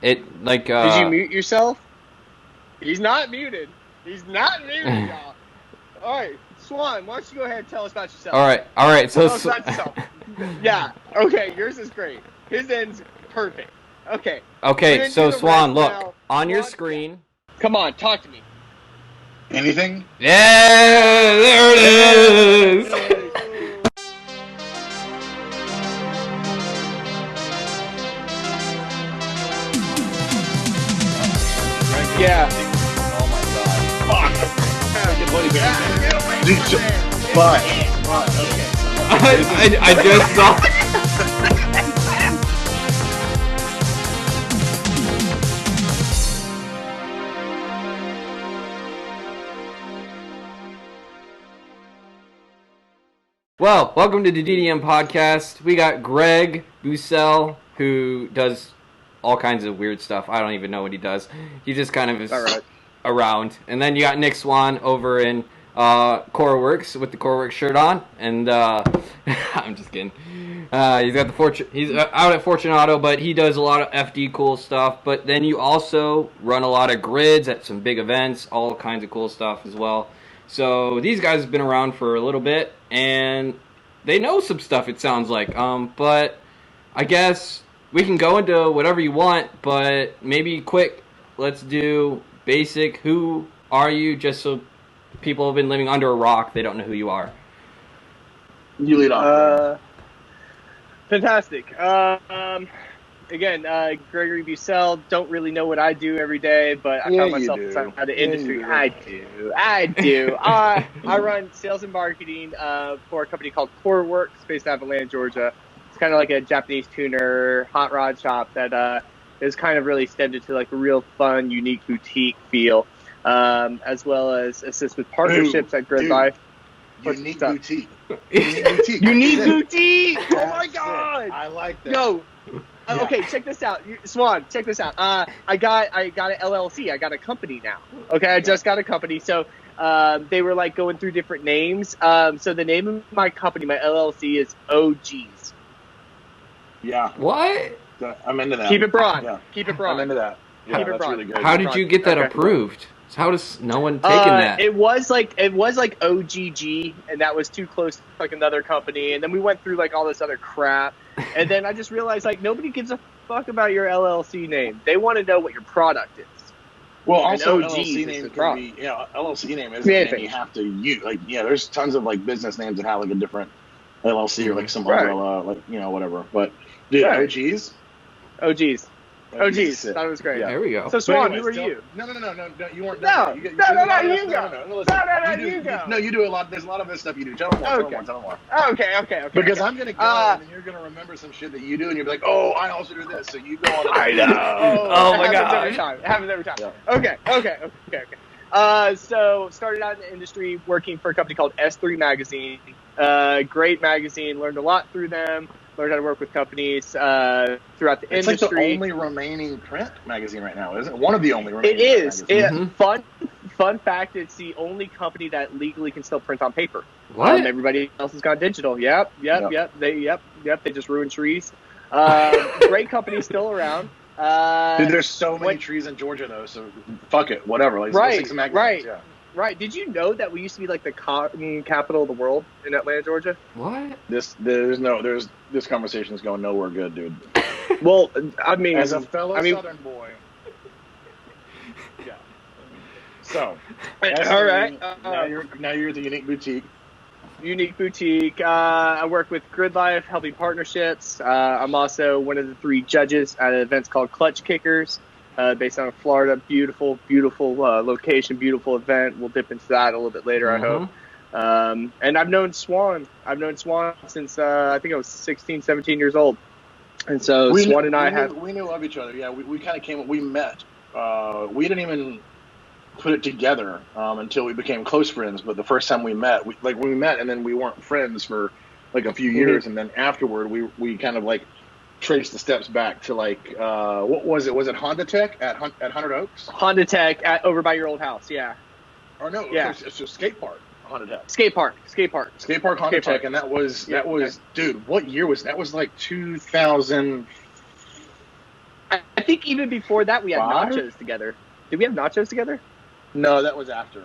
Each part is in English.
It like. Did you mute yourself? He's not muted. He's not muted, y'all. All right, Swann, why don't you go ahead and tell us about yourself? All right. So tell us about yourself. Yeah. Okay, yours is great. His end's perfect. Okay. Okay, so Swann, look on your screen. Come on, talk to me. Anything? Yeah, there it is. Yeah. Oh my god. Fuck. I just saw. Well, welcome to the DDM Podcast. We got Gregg Bucell, who does all kinds of weird stuff. I don't even know what he does. He just kind of is around. And then you got Nick Swann over in CoreWorks with the CoreWorks shirt on. And I'm just kidding. He's out at Fortunato, but he does a lot of FD cool stuff. But then you also run a lot of grids at some big events, all kinds of cool stuff as well. So these guys have been around for a little bit, and they know some stuff, it sounds like. But I guess we can go into whatever you want, but maybe quick, let's do basic. Who are you, just so people have been living under a rock, they don't know who you are. You lead off. Fantastic. Again, Gregory Bucell, don't really know what I do every day, but I found myself inside the industry. I do. I run sales and marketing for a company called CoreWorks, based out of Atlanta, Georgia. It's kind of like a Japanese tuner, hot rod shop that is kind of really extended to like a real fun, unique boutique feel, as well as assist with partnerships at Grid Life. Unique boutique. Unique boutique! Oh my god! I like that. Yo! Okay, check this out, Swann. Check this out. I got an LLC. I got a company now. Okay, I just got a company. So they were like going through different names. So the name of my company, my LLC, is OGs. Yeah. What? I'm into that. Keep it broad. Yeah. Keep it broad. I'm into that. Yeah, Keep it that's broad. really good. How did you get that approved? How does no one taking that? It was like OGG, and that was too close to like another company. And then we went through like all this other crap. And then I just realized, like, nobody gives a fuck about your LLC name. They want to know what your product is. Well, also, OGs LLC name can be, LLC name isn't anything you have to use. Like, there's tons of, like, business names that have, like, a different LLC or, like, some umbrella, like, whatever. But, dude, OGs? OGs. OGs. Thought it was great. Yeah. There we go. So, Swann, who are you? No, you weren't done. You go. No, you do a lot. There's a lot of this stuff you do. Tell them more. Okay. Because I'm going to go and then you're going to remember some shit that you do and you'll be like, oh, I also do this. So you go on. I know. Oh my God. It happens every time. Yeah. Okay. So started out in the industry working for a company called S3 Magazine. Great magazine. Learned a lot through them. Learned how to work with companies throughout the industry. It's like the only remaining print magazine right now, isn't it? One of the only remaining. It is. Mm-hmm. Fun fact, it's the only company that legally can still print on paper. What? Everybody else has gone digital. Yep. They just ruined trees. Great company, still around. Dude, there's so many trees in Georgia, though, so fuck it. Whatever. Like, Right. Yeah. Right. Did you know that we used to be like the cotton capital of the world in Atlanta, Georgia? What? This conversation is going nowhere good, dude. Well, I mean, as a fellow Southern boy. Yeah. So, all right. Now you're at the Unique Boutique. Unique Boutique. I work with Grid Life, helping partnerships. I'm also one of the 3 judges at events called Clutch Kickers. Based out of Florida. Beautiful location, beautiful event. We'll dip into that a little bit later, I hope. And I've known Swann. Since I think I was 16, 17 years old. And so Swann and I we knew of each other. Yeah, we kind of we met. We didn't even put it together until we became close friends. But the first time we met, we met and then we weren't friends for like a few years. And then afterward, we kind of like trace the steps back to like what was it? Was it Honda Tech at 100 Oaks? Honda Tech over by your old house, yeah. Or no, yeah. It's a skate park. Honda Tech. Skate park Honda Tech, and that was dude. What year was that? Was like 2000. I think even before that we had nachos together. Did we have nachos together? No, that was after.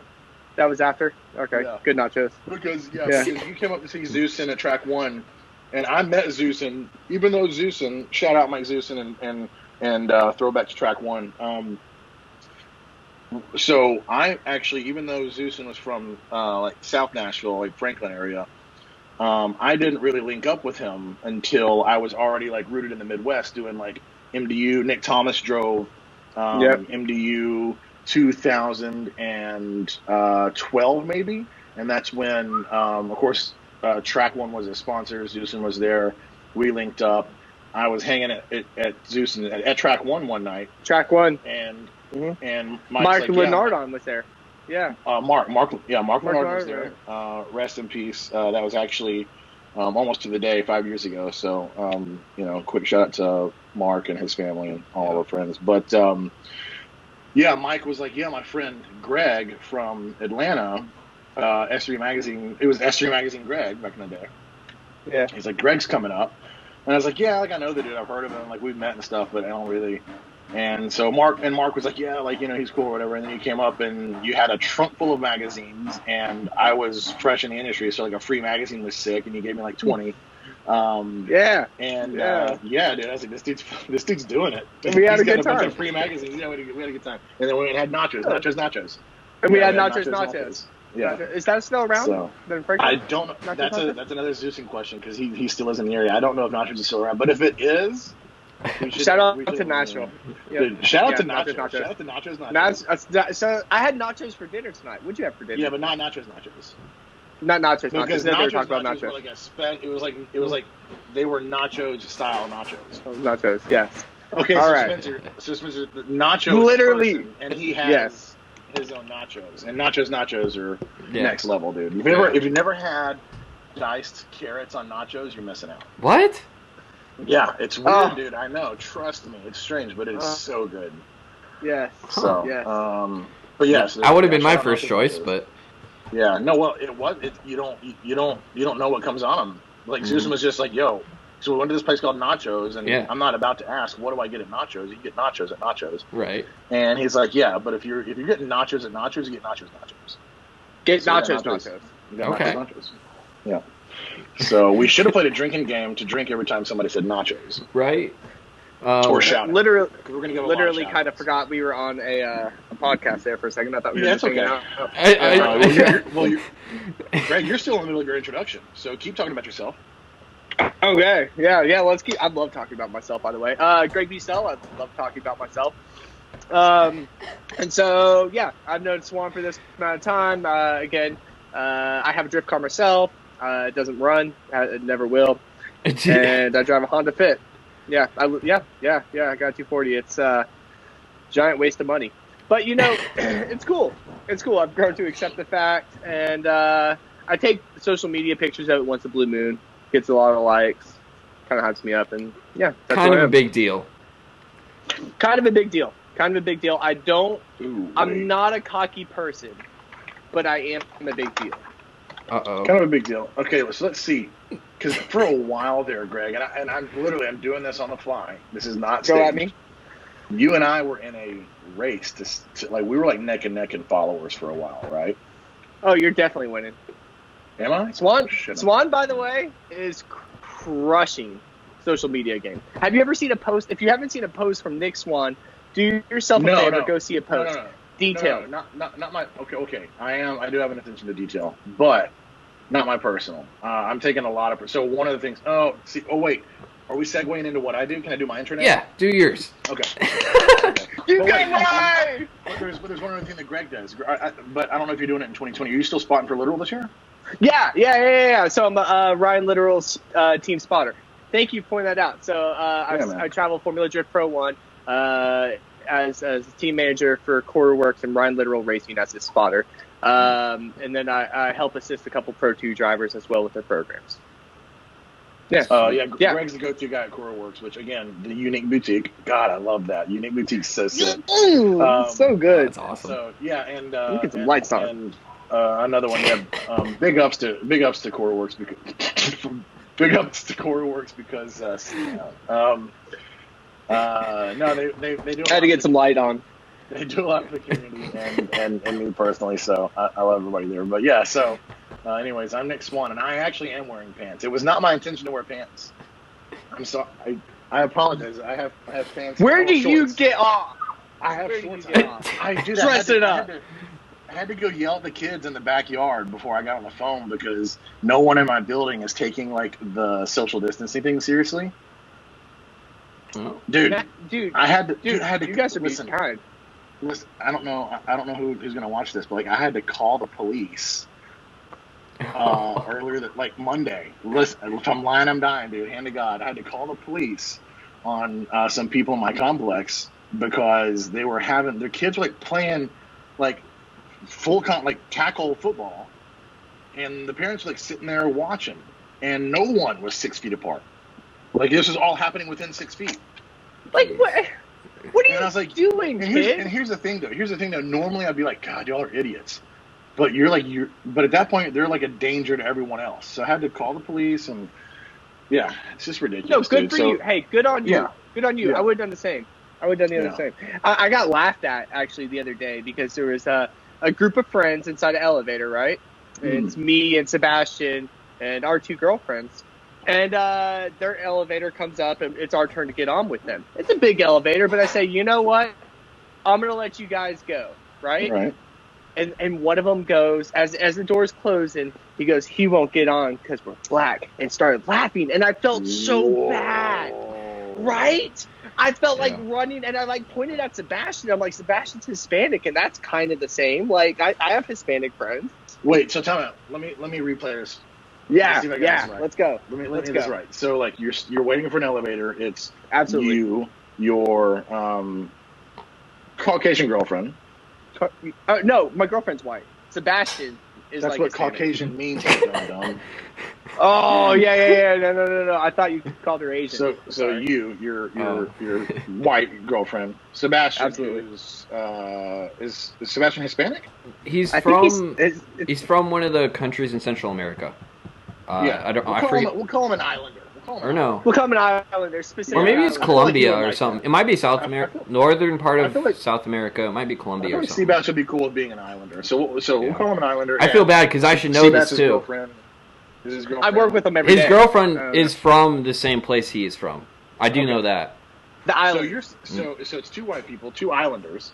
That was after? Okay, good nachos. Because you came up to see Zeus at track 1, and I met Zeus, and even though Zeus, and shout out Mike Zeus, and throwback to track 1. So I actually, even though Zeus was from like South Nashville, like Franklin area, I didn't really link up with him until I was already like rooted in the Midwest doing like MDU. Nick Thomas drove MDU 2012 maybe, and that's when of course track 1 was a sponsor. Zeus was there. We linked up. I was hanging at Zeus at track 1 one night. Track 1. And Mark Lenardon was there. Yeah. Mark Lenardon was there. Rest in peace. That was actually almost to the day 5 years ago. So, quick shout out to Mark and his family and all of our friends. But, Mike was like, my friend Gregg from Atlanta, S3 Magazine. It was S3 Magazine Gregg back in the day. Yeah. He's like, Gregg's coming up. And I was like, I know the dude. I've heard of him. Like, we've met and stuff, but I don't really. And so Mark was like, he's cool or whatever. And then you came up and you had a trunk full of magazines, and I was fresh in the industry, so like a free magazine was sick, and you gave me like 20. Dude, I was like, this dude's doing it. We had a good time. A bunch time. of free magazines. Yeah, we had a good time. And then we had nachos. And we had nachos. Yeah. Is that still around? So, I don't know. That's another Zeusing question, because he still is in the area. I don't know if nachos is still around, but if it is, shout out to Nashville. Dude, shout out to nachos. Shout out to nachos. So I had nachos for dinner tonight. What'd you have for dinner? Yeah, but not nachos. Not nachos. Because nachos were like it was like they were nachos style nachos. Nachos, yes. Okay, all so right. Spencer, the nachos literally, person, and he has his own nachos, and nachos are next level, dude. If you never had diced carrots on nachos, you're missing out. What? Yeah, it's weird, dude. I know. Trust me, it's strange, but it's so good. Yes. So, yes. But yes, I would have been my first choice, but yeah, no. Well, you don't know what comes on them. Like Susan was just like, "Yo." So we went to this place called Nachos, and I'm not about to ask, what do I get at Nachos? You can get nachos at Nachos. Right. And he's like, but if you're getting nachos at Nachos, you get nachos. Get nachos. Okay. Nachos. Yeah. So we should have played a drinking game to drink every time somebody said nachos. Right. Or shout. Literally kind of forgot we were on a podcast there for a second. I thought we were that's okay. Greg, you're still in the middle of your introduction, so keep talking about yourself. Okay, yeah. Let's keep. I love talking about myself, by the way. Gregg Bucell. I love talking about myself. And so, I've known Swann for this amount of time. Again, I have a drift car myself. It doesn't run. It never will. And I drive a Honda Fit. I got a 240. It's a giant waste of money, but it's cool. It's cool. I've grown to accept the fact, and I take social media pictures of it once a blue moon. Gets a lot of likes, kind of hypes me up, and that's kind of a big deal. Kind of a big deal. I'm not a cocky person, but I am a big deal. Uh-oh. Kind of a big deal. Okay, so let's see. Because for a while there, Greg, and I'm doing this on the fly. This is not staged. Go at me. You and I were in a race to we were like neck and neck in followers for a while, right? Oh, you're definitely winning. Am I? Swann, by the way, is crushing social media game. Have you ever seen a post? If you haven't seen a post from Nick Swann, do yourself a favor, go see a post. No. Detail. No, not my. Okay. I do have an attention to detail, but not my personal. I'm taking a lot of. So one of the things. Oh wait. Are we segueing into what I do? Can I do my intro now? Yeah, do yours. Okay. You got mine! But there's one other thing that Greg does. But I don't know if you're doing it in 2020. Are you still spotting for Literal this year? Yeah. So I'm Ryan Literal's team spotter. Thank you for pointing that out. So I travel Formula Drift Pro 1 as a team manager for Quarter Works and Ryan Literal Racing as his spotter. And then I help assist a couple Pro 2 drivers as well with their programs. Greg's the go-to guy at Quarter Works, which, again, the Unique Boutique. God, I love that. Unique Boutique's so sick. So good. That's awesome. So, and get some lights on. And another one, big ups to Quarter Works because No, they do. I had to get some light on. They do a lot for the community and me personally, so I love everybody there. But yeah, so anyways, I'm Nick Swann, and I actually am wearing pants. It was not my intention to wear pants. I'm sorry. I apologize. I have pants. Where do you get off? I have shorts. I do that. Dress it up. I had to go yell at the kids in the backyard before I got on the phone because no one in my building is taking like the social distancing thing seriously. Dude, I had to. Dude, I had to. You guys are listen. being kind. Listen, I don't know who's gonna watch this, but like I had to call the police earlier that like Monday. Listen, if I'm lying, I'm dying, dude. Hand to God, I had to call the police on some people in my complex because they were having their kids were like playing like tackle football, and the parents were like sitting there watching, and no one was 6 feet apart. Like this was all happening within 6 feet. Like what? What are you doing, kid? And here's the thing, though. Normally, I'd be like, God, y'all are idiots. But but at that point, they're like a danger to everyone else. So I had to call the police, and yeah, it's just ridiculous. No, good for you. Hey, good on you. Yeah. Good on you. Yeah. I would have done the same. The same. I got laughed at actually the other day because there was a group of friends inside an elevator, right? And it's me and Sebastian and our two girlfriends. And their elevator comes up, and it's our turn to get on with them. It's a big elevator, but I say, you know what? I'm going to let you guys go, right? Right. And one of them goes, as the door's closing, he goes, he won't get on because we're black, and started laughing. And I felt so bad, right? I felt like running, and I like pointed at Sebastian. I'm like, Sebastian's Hispanic, and that's kind of the same. Like, I have Hispanic friends. Wait, so tell me, let me replay this. Yeah, right. Let's go. Let me get this right. So, like, you're waiting for an elevator. It's absolutely you, your Caucasian girlfriend. No, my girlfriend's white. Sebastian is That's like what Hispanic. Caucasian means. Dumb. Oh yeah. No. I thought you called her Asian. So your white girlfriend, Sebastian. Absolutely. Is Sebastian Hispanic? He's from one of the countries in Central America. We'll call him an islander. We'll call him an islander. Or maybe it's Colombia or something. It might be South America, northern part of South America. It might be Colombia or something. Seabass would be cool with being an islander. So we'll call him an islander. I feel bad because I should know this too. His girlfriend. I work with him every day. His girlfriend is from the same place he is from. I do know that. The island. So it's two white people, two islanders.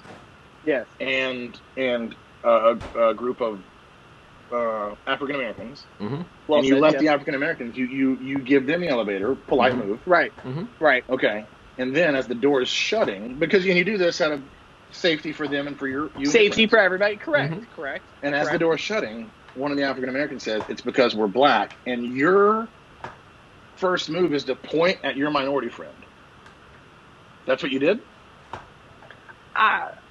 Yes. And a group of African Americans. Mm-hmm. Well, and you left the African Americans. You give them the elevator. Polite move. Right. Mm-hmm. Right. Okay. And then as the door is shutting, because you do this out of safety for them and for you. Safety for everybody. Correct. Mm-hmm. Correct. And as the door is shutting, one of the African Americans says, "It's because we're black." And your first move is to point at your minority friend. That's what you did? That's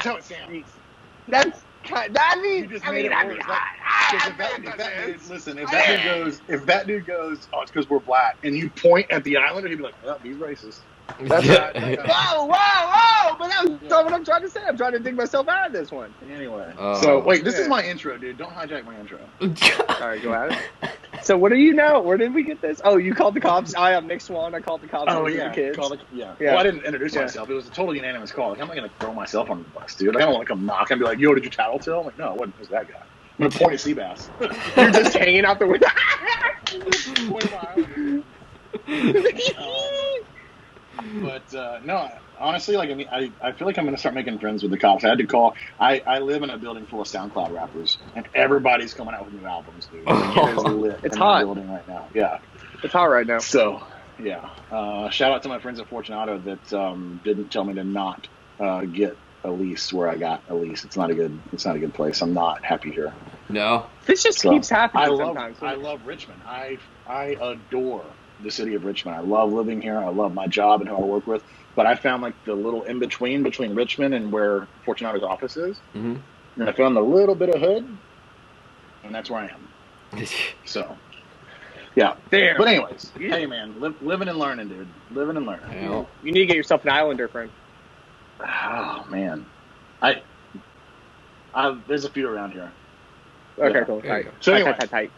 how it sounds. If that dude goes, oh, it's because we're black, and you point at the islander, he'd be like, oh, he's racist. That's whoa! But that's not what I'm trying to say. I'm trying to dig myself out of this one. Anyway. Wait, this is my intro, dude. Don't hijack my intro. All right, go at it. So what do you know? Where did we get this? Oh, you called the cops. I am Nick Swann. I called the cops. Oh, yeah. The kids. Well, I didn't introduce myself. It was a total unanimous call. Like, I'm not going to throw myself on the bus, dude. Like, I don't want to come knock and be like, yo, did you tattletale? I'm like, no, it wasn't just that guy. I'm going to point at Seabass. You're just hanging out the window. No, honestly, like, I feel like I'm going to start making friends with the cops. I had to call. I live in a building full of SoundCloud rappers, and everybody's coming out with new albums, dude. It is lit. It's hot. In the building right now. Yeah. It's hot right now. So, yeah. Shout out to my friends at Fortunato that didn't tell me to not get a lease where I got a lease. It's not a good place. I'm not happy here. No. This just keeps happening sometimes. I love Richmond. I adore the city of Richmond. I love living here. I love my job and who I work with. But I found like the little in between Richmond and where Fortunato's office is. Mm-hmm. And I found a little bit of hood, and that's where I am. So, yeah. Damn. But anyways, hey man, living and learning, dude. Living and learning. Yeah. You need to get yourself an islander, friend. Oh man, there's a few around here. Okay, Yeah. cool. Tight. So anyway, tight.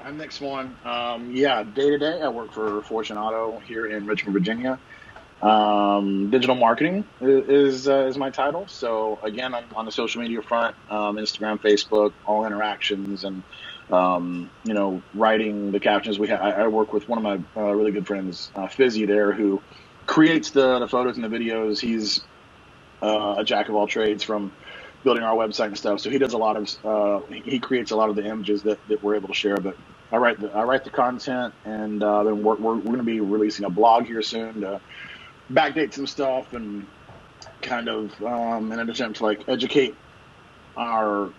I'm Nick Swann. Day to day, I work for Fortune Auto here in Richmond, Virginia. Digital marketing is my title. So again, I'm on the social media front, Instagram, Facebook, all interactions, and writing the captions. I work with one of my really good friends, Fizzy, there, who creates the photos and the videos. He's a jack of all trades, from building our website and stuff. So he does a lot of he creates a lot of the images that we're able to share. But I write the content, and then we're going to be releasing a blog here soon to backdate some stuff, and kind of in an attempt to like educate our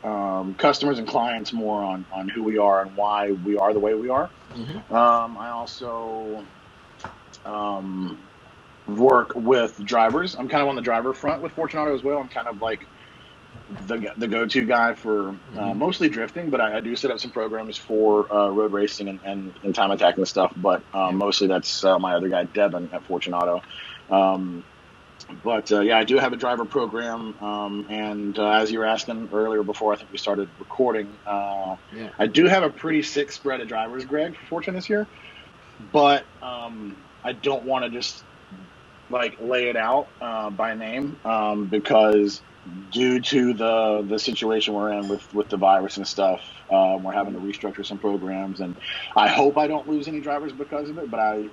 customers and clients more on who we are and why we are the way we are. Mm-hmm. I also work with drivers. I'm kind of on the driver front with Fortune Auto as well. I'm kind of like the go-to guy for mostly drifting, but I do set up some programs for road racing and time attacking and stuff. But mostly that's my other guy, Devin, at Fortune Auto. I do have a driver program, and as you were asking earlier before I think we started recording, I do have a pretty sick spread of drivers, Greg, for Fortune this year, but I don't want to just like lay it out by name, because due to the situation we're in with the virus and stuff, we're having to restructure some programs, and I hope I don't lose any drivers because of it, but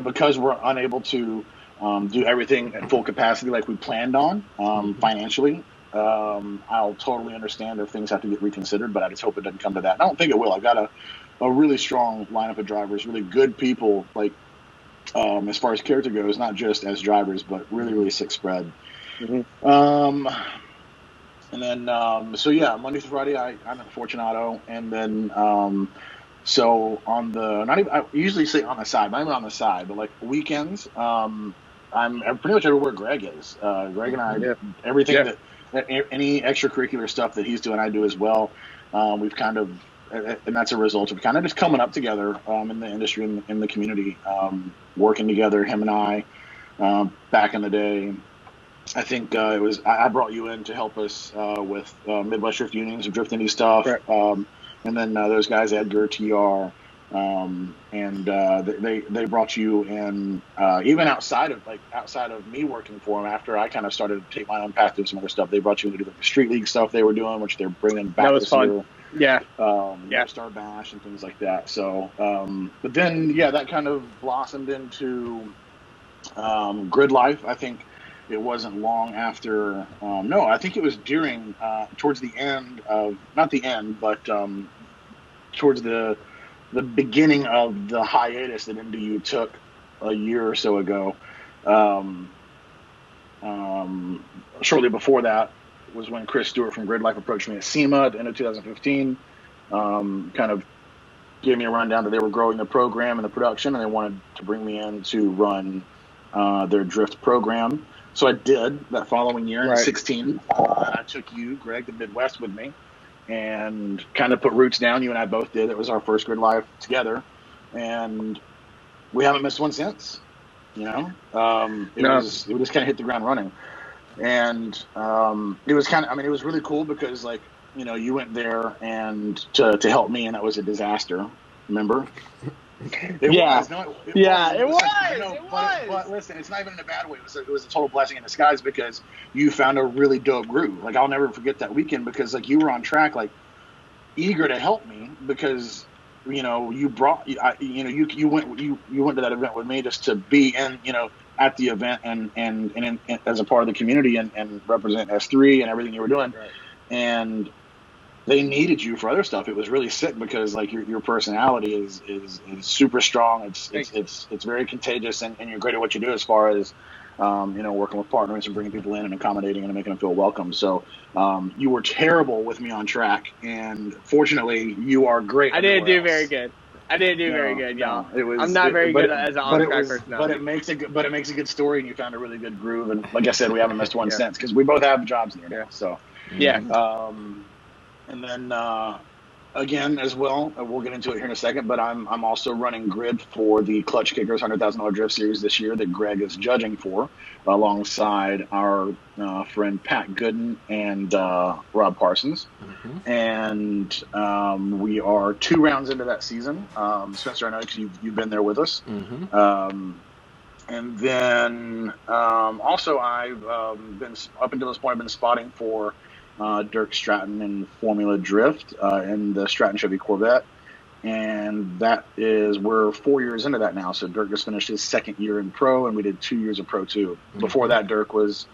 because we're unable to do everything at full capacity like we planned on financially, I'll totally understand if things have to get reconsidered, but I just hope it doesn't come to that. I don't think it will. I've got a really strong lineup of drivers, really good people, like as far as character goes, not just as drivers, but really, really sick spread. Mm-hmm. And then, Monday through Friday, I'm at Fortune Auto, and then, so on the, I usually say on the side, not even on the side, but like weekends, I'm pretty much everywhere Greg is. Greg and I, everything that any extracurricular stuff that he's doing, I do as well. We've kind of, and that's a result of kind of just coming up together in the industry, in the community, working together, him and I, back in the day. I think I brought you in to help us with Midwest Drift Unions and Drift Indie stuff. Right. And then those guys, Edgar, TR, and they brought you in even outside of me working for them. After I kind of started to take my own path to some other stuff, they brought you in to do the street league stuff they were doing, which they're bringing back. That was fun. Year. Star Bash and things like that. So, but then that kind of blossomed into Grid Life. I think it wasn't long after. I think it was during towards the end of, not the end, but towards the beginning of the hiatus that MDU took a year or so ago. Shortly before that was when Chris Stewart from Grid Life approached me at SEMA at the end of 2015. Kind of gave me a rundown that they were growing the program and the production, and they wanted to bring me in to run their drift program. So I did that following year in 16. I took you, Greg, to Midwest with me, and kind of put roots down. You and I both did. It was our first Grid Life together, and we haven't missed one since. It just kind of hit the ground running, and it was it was really cool because you went there and to help me, and that was a disaster. Remember? It was. But listen, it's not even in a bad way. It was a total blessing in disguise because you found a really dope groove. I'll never forget that weekend because you were on track, eager to help me because you brought you went to that event with me just to be in at the event and as a part of the community and represent S3 and everything you were doing, and they needed you for other stuff. It was really sick because your personality is super strong. It's very contagious, and you're great at what you do as far as working with partners and bringing people in and accommodating and making them feel welcome. So you were terrible with me on track, and fortunately you are great. I didn't do very good. Y'all. I'm not very good as an on-track personality. But it makes a good story, and you found a really good groove. And like I said, we haven't missed one since because we both have jobs there now. So yeah. And then again, as well, we'll get into it here in a second, but I'm also running grid for the Clutch Kickers $100,000 Drift Series this year that Gregg is judging for, alongside our friend Pat Gooden and Rob Parsons. Mm-hmm. And we are 2 rounds into that season. Spencer, I know because you've been there with us. Mm-hmm. And then also I've been, up until this point, I've been spotting for Dirk Stratton in Formula Drift in the Stratton Chevy Corvette. And we're 4 years into that now. So Dirk just finished his 2nd year in pro, and we did 2 years of pro too. Mm-hmm. Before that, Dirk was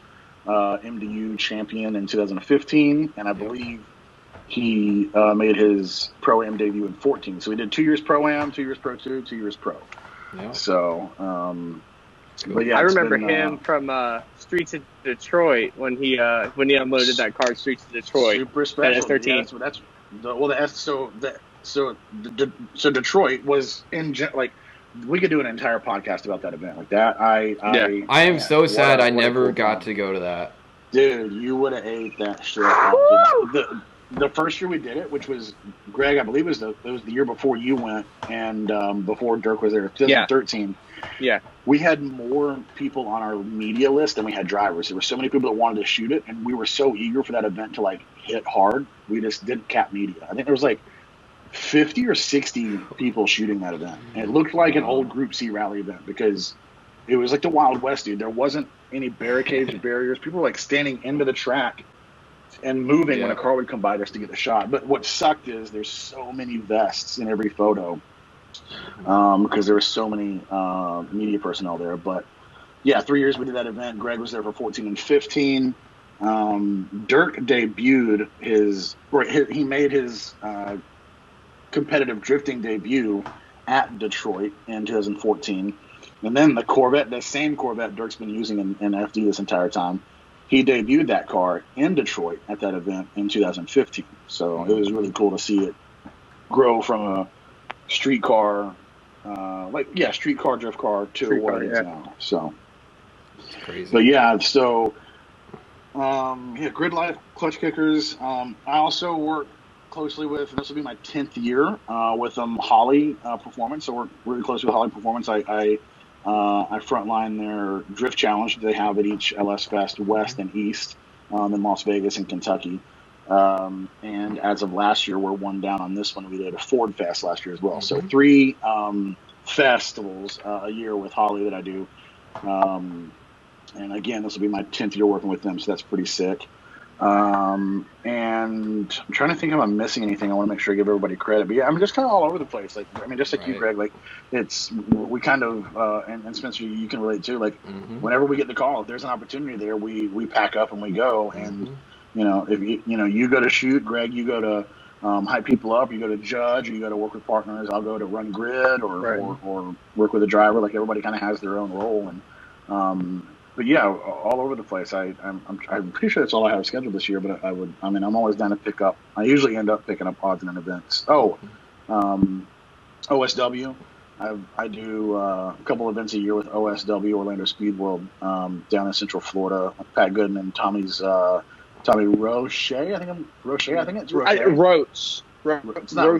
MDU champion in 2015, and I believe he made his pro-am debut in 14. So we did 2 years pro-am, 2 years pro 2, 2 years pro. Yeah. So, but yeah, I remember him from Streets of Detroit when he unloaded that car at Streets of Detroit. Super special. That S13. So Detroit was we could do an entire podcast about that event like that. I am so sad I never got to go to that. Dude, you would have ate that shit. The first year we did it, which was Gregg, I believe it was the year before you went, and before Dirk was there, 2013. Yeah. We had more people on our media list than we had drivers. There were so many people that wanted to shoot it, and we were so eager for that event to hit hard. We just didn't cap media. I think there was 50 or 60 people shooting that event. And it looked like an old Group C rally event because it was like the Wild West, dude. There wasn't any barricades or barriers. People were standing into the track and moving when a car would come by just to get the shot. But what sucked is there's so many vests in every photo because there were so many media personnel there. But yeah, 3 years we did that event. Gregg was there for 14 and 15. Dirk debuted he made his competitive drifting debut at Detroit in 2014. And then the same Corvette Dirk's been using in FD this entire time, he debuted that car in Detroit at that event in 2015. So it was really cool to see it grow from a street car, street car drift car to what it is now. So it's crazy. But yeah, so Grid Life Clutch Kickers. I also work closely with, and this will be my 10th year with Holly Performance. So we're really close with Holly Performance. I frontline their drift challenge that they have at each LS Fest West and East in Las Vegas and Kentucky. And as of last year, we're one down on this one. We did a Ford Fest last year as well. Mm-hmm. So 3 festivals a year with Holly that I do. And again, this will be my 10th year working with them, so that's pretty sick. And I'm trying to think if I'm missing anything. I want to make sure I give everybody credit. But yeah, I'm just kind of all over the place. Just like you, Gregg, we kind of, and Spencer, you can relate too. Whenever we get the call, if there's an opportunity there, we pack up and we go. And, if you go to shoot, Gregg, you go to hype people up, you go to judge, you go to work with partners. I'll go to run grid or work with a driver. Everybody kind of has their own role. And, but yeah, all over the place. I'm pretty sure that's all I have scheduled this year. But I'm always down to pick up. I usually end up picking up odds and events. OSW. I do a couple events a year with OSW, Orlando Speed World, down in Central Florida. Pat Gooden and Tommy Roche. I think it's Roche. Roach. It's not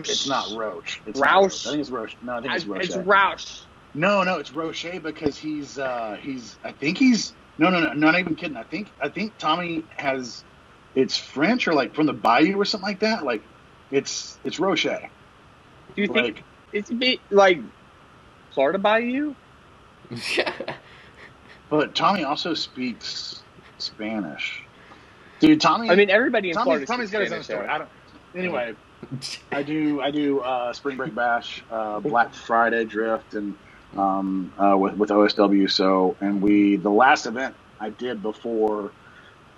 Roche. It's Roush. I think it's Roche. No, I think it's Roche. It's Roush. No, it's Roche because he's not even kidding. I think Tommy has, it's French or from the Bayou or something like that. It's Roche. Do you think it's a bit Florida Bayou? Yeah. But Tommy also speaks Spanish. Dude, Tommy. Everybody in Florida. Tommy's got his own story. Anyway, I do Spring Break Bash, Black Friday Drift, and with OSW. So, and the last event I did before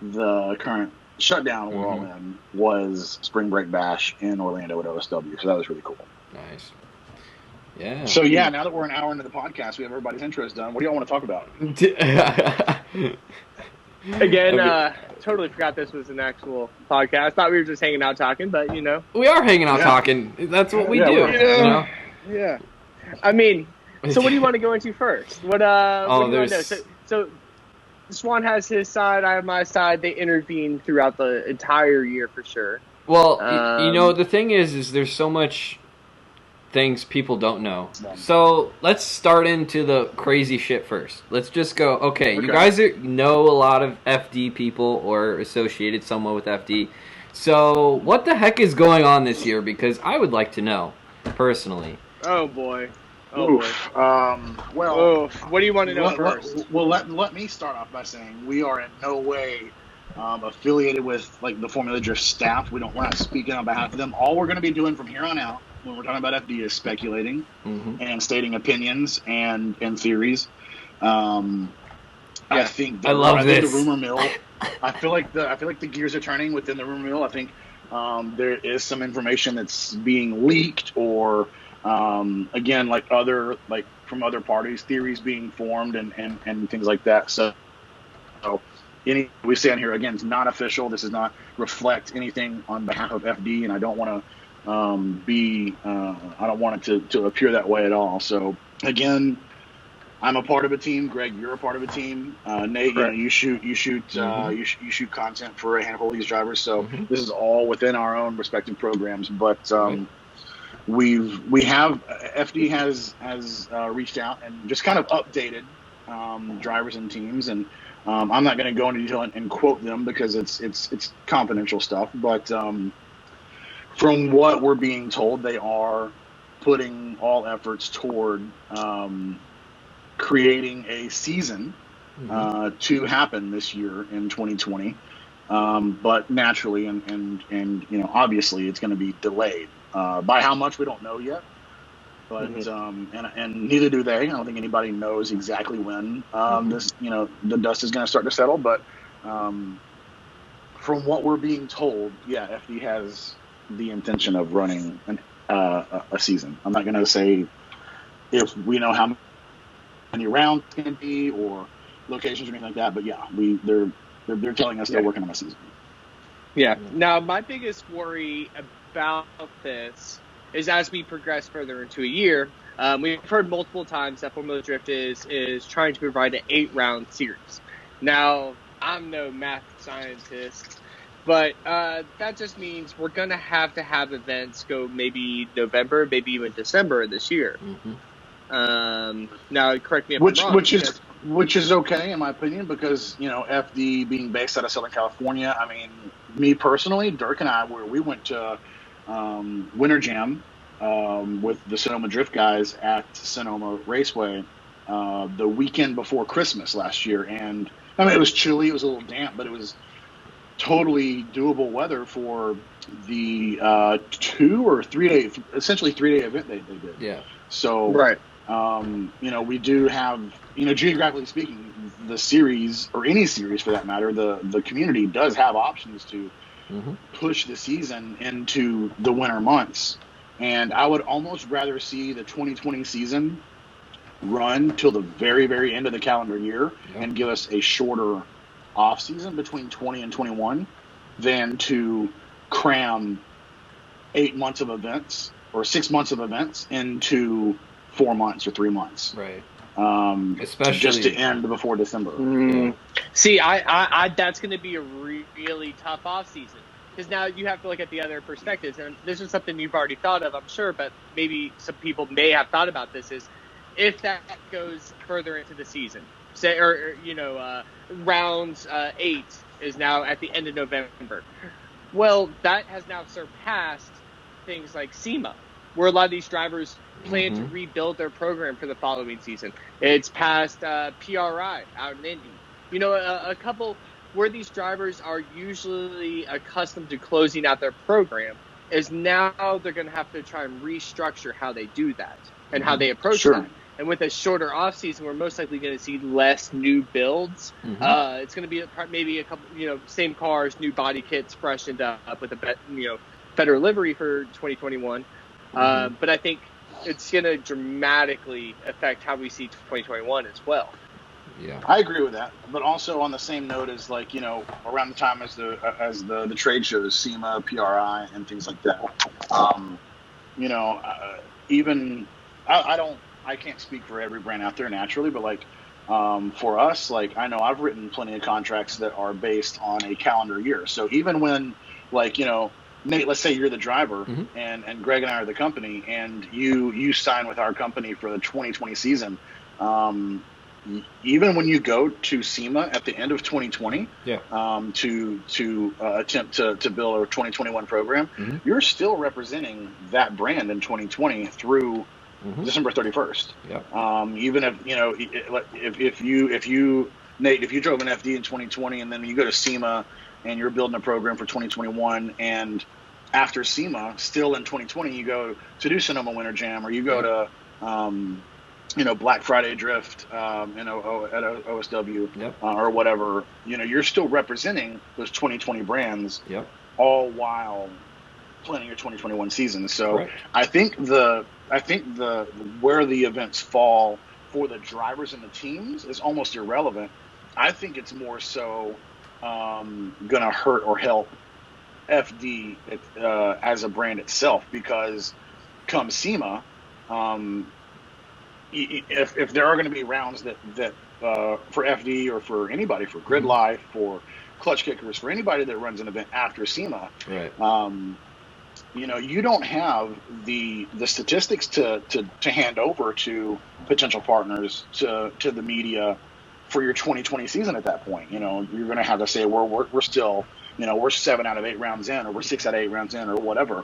the current shutdown we're all in was Spring Break Bash in Orlando with OSW. So that was really cool. Nice. Yeah. So yeah, now that we're an hour into the podcast, we have everybody's intros done. What do y'all want to talk about? Again, totally forgot this was an actual podcast. Thought we were just hanging out talking, but we are hanging out talking. That's what we do. Yeah. So what do you want to go into first? What do you want to know? So Swann has his side, I have my side. They intervene throughout the entire year for sure. Well, the thing is there's so much things people don't know. So let's start into the crazy shit first. Let's just go, okay. You guys know a lot of FD people or associated somewhat with FD. So what the heck is going on this year? Because I would like to know, personally. Oh, boy. Oof. Well, what do you want to know first? Well, let me start off by saying we are in no way affiliated with like the Formula Drift staff. We're not speaking on behalf of them. All we're going to be doing from here on out, when we're talking about FD, is speculating and stating opinions and theories. I think I love this. The rumor mill. I feel like the gears are turning within the rumor mill. I think there is some information that's being leaked, or again, from other parties, theories being formed and things like that. So we stand here again. It's not official. This does not reflect anything on behalf of FD, and I don't want to I don't want it to appear that way at all. So again, I'm a part of a team. Greg, you're a part of a team. Nate, you shoot content for a handful of these drivers. So this is all within our own respective programs. But FD has reached out and just kind of updated drivers and teams, and I'm not going to go into detail and quote them because it's confidential stuff. But from what we're being told, they are putting all efforts toward creating a season to happen this year in 2020. But naturally and obviously it's going to be delayed. By how much we don't know yet. But and neither do they. I don't think anybody knows exactly when this the dust is going to start to settle. But from what we're being told, FD has the intention of running a season. I'm not going to say if we know how many rounds it's going to be or locations or anything like that. But they're telling us they're working on a season. Yeah. Now my biggest worry about this is as we progress further into a year, we've heard multiple times that Formula Drift is trying to provide an 8-round series. Now, I'm no math scientist, but that just means we're going to have events go maybe November, maybe even December of this year. Now, correct me if I'm wrong. Which is okay in my opinion because, FD being based out of Southern California, I mean, me personally, Dirk and I, we went to Winter Jam with the Sonoma Drift guys at Sonoma Raceway the weekend before Christmas last year. And, I mean, it was chilly, it was a little damp, but it was totally doable weather for the 2 or 3 day, essentially 3-day event they did. Yeah. So, we do have, geographically speaking, the series, or any series for that matter, the community does have options to push the season into the winter months. And I would almost rather see the 2020 season run till the very, very end of the calendar year and give us a shorter off season between 20 and 21 than to cram 8 months of events or 6 months of events into 4 months or 3 months. Right. Especially just to end before December. Yeah. See, I that's going to be a really tough off season because now you have to look at the other perspectives, and this is something you've already thought of, I'm sure, but maybe some people may have thought about this. Is if that goes further into the season, say, round 8 is now at the end of November. Well, that has now surpassed things like SEMA, where a lot of these drivers plan to rebuild their program for the following season. It's past PRI out in Indy. A couple where these drivers are usually accustomed to closing out their program is now they're going to have to try and restructure how they do that and how they approach that. And with a shorter off season, we're most likely going to see less new builds. It's going to be maybe a couple, same cars, new body kits, freshened up with a better livery for 2021. But I think it's going to dramatically affect how we see 2021 as well. Yeah, I agree with that. But also on the same note as around the time as the trade shows, SEMA, PRI, and things like that. I can't speak for every brand out there naturally, but for us, I know I've written plenty of contracts that are based on a calendar year. So even when Nate, let's say you're the driver, and Greg and I are the company, and you sign with our company for the 2020 season. Even when you go to SEMA at the end of 2020, to attempt to build a 2021 program, you're still representing that brand in 2020 through December 31st. Even if you Nate, if you drove an FD in 2020 and then you go to SEMA and you're building a program for 2021, and after SEMA, still in 2020, you go to do Sonoma Winter Jam, or you go to Black Friday Drift, at OSW, or whatever. You're still representing those 2020 brands, all while planning your 2021 season. So I think where the events fall for the drivers and the teams is almost irrelevant. I think it's more so gonna hurt or help FD as a brand itself, because come SEMA, if there are going to be rounds that for FD or for anybody, for Grid Life, for Clutch Kickers, for anybody that runs an event after SEMA, you don't have the statistics to hand over to potential partners, to the media for your 2020 season at that point. You're going to have to say we're still, we're 7 out of 8 rounds in, or we're 6 out of 8 rounds in, or whatever.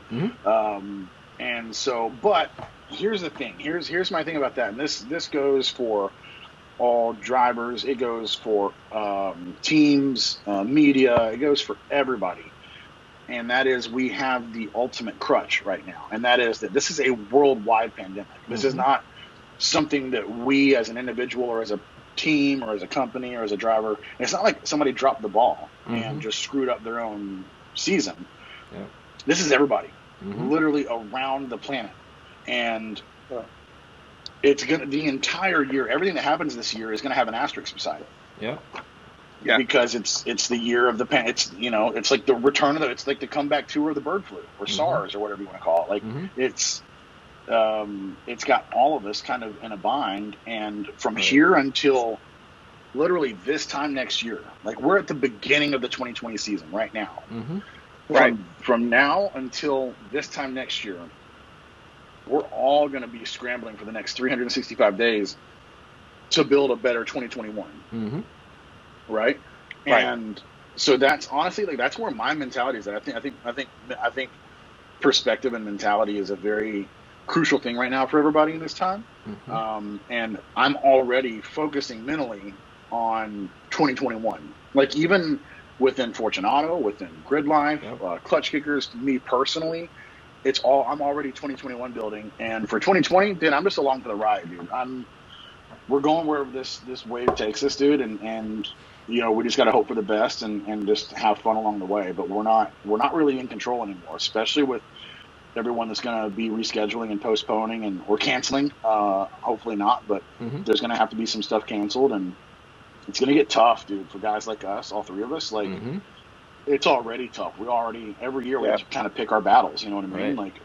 And so, but here's the thing. Here's my thing about that. And this goes for all drivers. It goes for teams, media. It goes for everybody. And that is, we have the ultimate crutch right now. And that is that this is a worldwide pandemic. This is not something that we as an individual or as a team or as a company or as a driver, it's not like somebody dropped the ball and just screwed up their own season. This is everybody, literally around the planet. And it's the entire year, everything that happens this year is going to have an asterisk beside it. Because it's the year of the it's like the return of it's like the comeback tour of the bird flu, or SARS, or whatever you want to call it. Like it's got all of us kind of in a bind, and from here until literally this time next year, like we're at the beginning of the 2020 season right now. From now until this time next year, we're all going to be scrambling for the next 365 days to build a better 2021. Right. And so that's honestly, like, that's where my mentality is at. I think perspective and mentality is a very crucial thing right now for everybody in this time. And I'm already focusing mentally on 2021. Like, even within Fortunato, within Grid Life, Clutch Kickers, me personally, I'm already 2021 building. And for 2020, dude, I'm just along for the ride, dude. We're going wherever this wave takes us, dude, and we just got to hope for the best and just have fun along the way. But we're not really in control anymore, especially with everyone that's going to be rescheduling and postponing or canceling. Hopefully not, but there's going to have to be some stuff canceled, and it's going to get tough, dude, for guys like us, all three of us. Like, it's already tough. Every year we have to kind of pick our battles. You know what I mean? Like,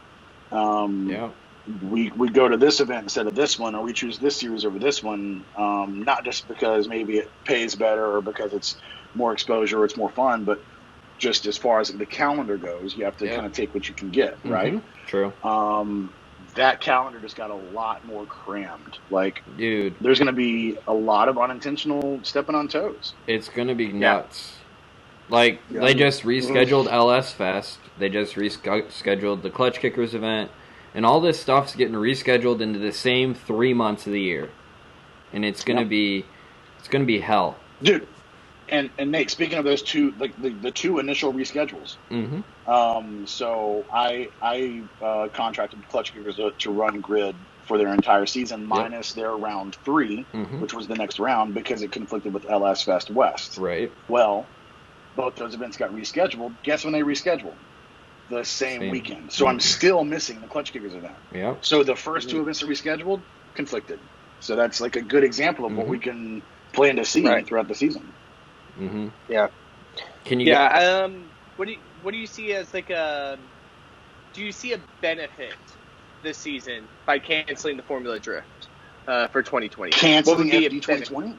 we go to this event instead of this one, or we choose this series over this one, not just because maybe it pays better or because it's more exposure or it's more fun, but just as far as the calendar goes, you have to kind of take what you can get, right? True. That calendar just got a lot more crammed. Like, dude, there's going to be a lot of unintentional stepping on toes. It's going to be nuts. Like, they just rescheduled LS Fest. They just rescheduled the Clutch Kickers event. And all this stuff's getting rescheduled into the same 3 months of the year. And it's going to be hell. Dude, and Nate, speaking of those two, like the two initial reschedules. So I contracted Clutch Kickers to run Grid for their entire season, minus their round 3, which was the next round, because it conflicted with LS Fest West. Right. Well, both those events got rescheduled. Guess when they rescheduled? The same weekend. So I'm still missing the Clutch Kickers event. So the first 2 events that rescheduled conflicted. So that's like a good example of what we can plan to see throughout the season. Can you? What do you see as like do you see a benefit this season by canceling the Formula Drift for 2020? Canceling FD 2020?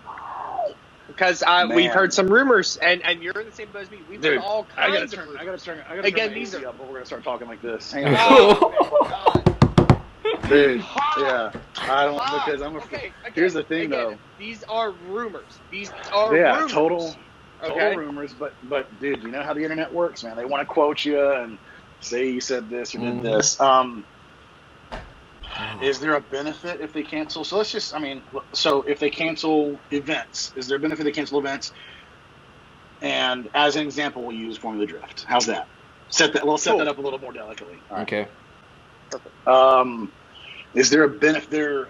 Because we've heard some rumors, and you're in the same boat as me. We've heard all kinds of rumors. I gotta turn these up, but we're gonna start talking like this. Hang on. Oh, dude, yeah. I don't, because I'm okay. Here's the thing, though. These are rumors. Rumors. Total rumors. But dude, you know how the internet works, man. They want to quote you and say you said this or did this. Is there a benefit if they cancel? So if they cancel events, is there a benefit if they cancel events? And as an example, we'll use Formula Drift. How's that? Set that up a little more delicately. All right. Okay. Perfect. Is there a benefit there?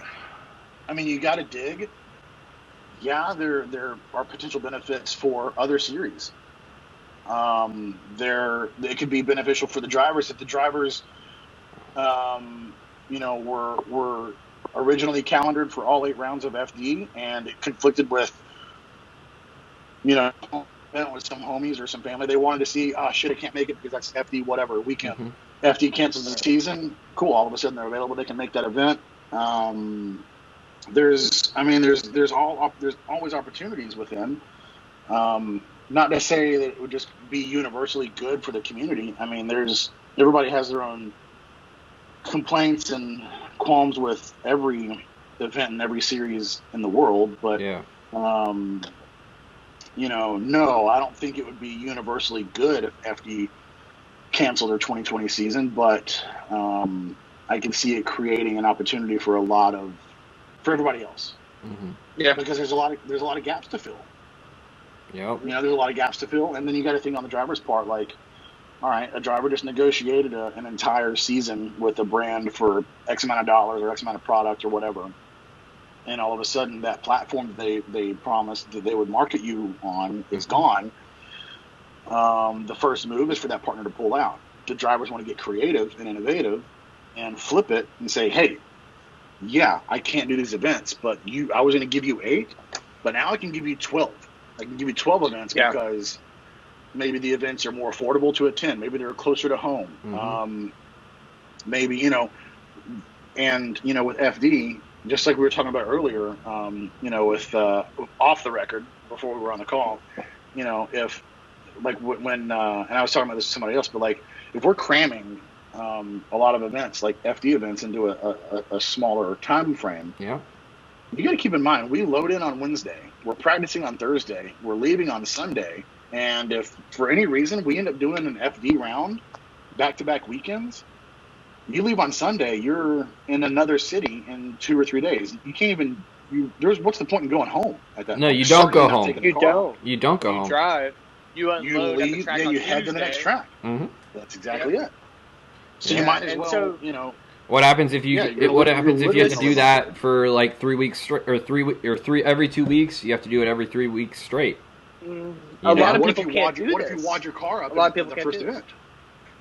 I mean, you got to dig. Yeah, there are potential benefits for other series. It could be beneficial for the drivers if the drivers, were originally calendared for all 8 rounds of FD, and it conflicted with, with some homies or some family. They wanted to see, I can't make it because that's FD whatever weekend. Mm-hmm. FD cancels the season. Cool. All of a sudden they're available. They can make that event. There's always opportunities within. Not necessarily that it would just be universally good for the community. I mean, everybody has their own complaints and qualms with every event and every series in the world, but no, I don't think it would be universally good if FD canceled their 2020 season, but I can see it creating an opportunity for everybody else. Mm-hmm. Yeah, because there's a lot of gaps to fill. Yep. There's a lot of gaps to fill, and then you got to think on the driver's part, like, all right, a driver just negotiated an entire season with a brand for X amount of dollars or X amount of product or whatever, and all of a sudden that platform that they promised that they would market you on is gone. The first move is for that partner to pull out. The drivers want to get creative and innovative and flip it and say, hey, yeah, I can't do these events, but I was going to give you 8, but now I can give you 12. I can give you 12 events because maybe the events are more affordable to attend. Maybe they're closer to home. Mm-hmm. Maybe, with FD, just like we were talking about earlier, with off the record before we were on the call, if like when and I was talking about this with somebody else, but like if we're cramming a lot of events like FD events into a smaller time frame, you got to keep in mind we load in on Wednesday, we're practicing on Thursday, we're leaving on Sunday, and if for any reason we end up doing an FD round back-to-back weekends, you leave on Sunday, you're in another city in 2 or 3 days. You can't even. What's the point in going home at that? No, point? you don't go home. You don't go home. You drive. You unload leave, at the track then on you Tuesday. head to the next track. Mm-hmm. That's exactly it. So you might as well, What happens if you have to do that for like 3 weeks straight, or every 2 weeks? You have to do it every 3 weeks straight. A lot of people can't do this. What if you wad your car up a lot of people the can't first do event?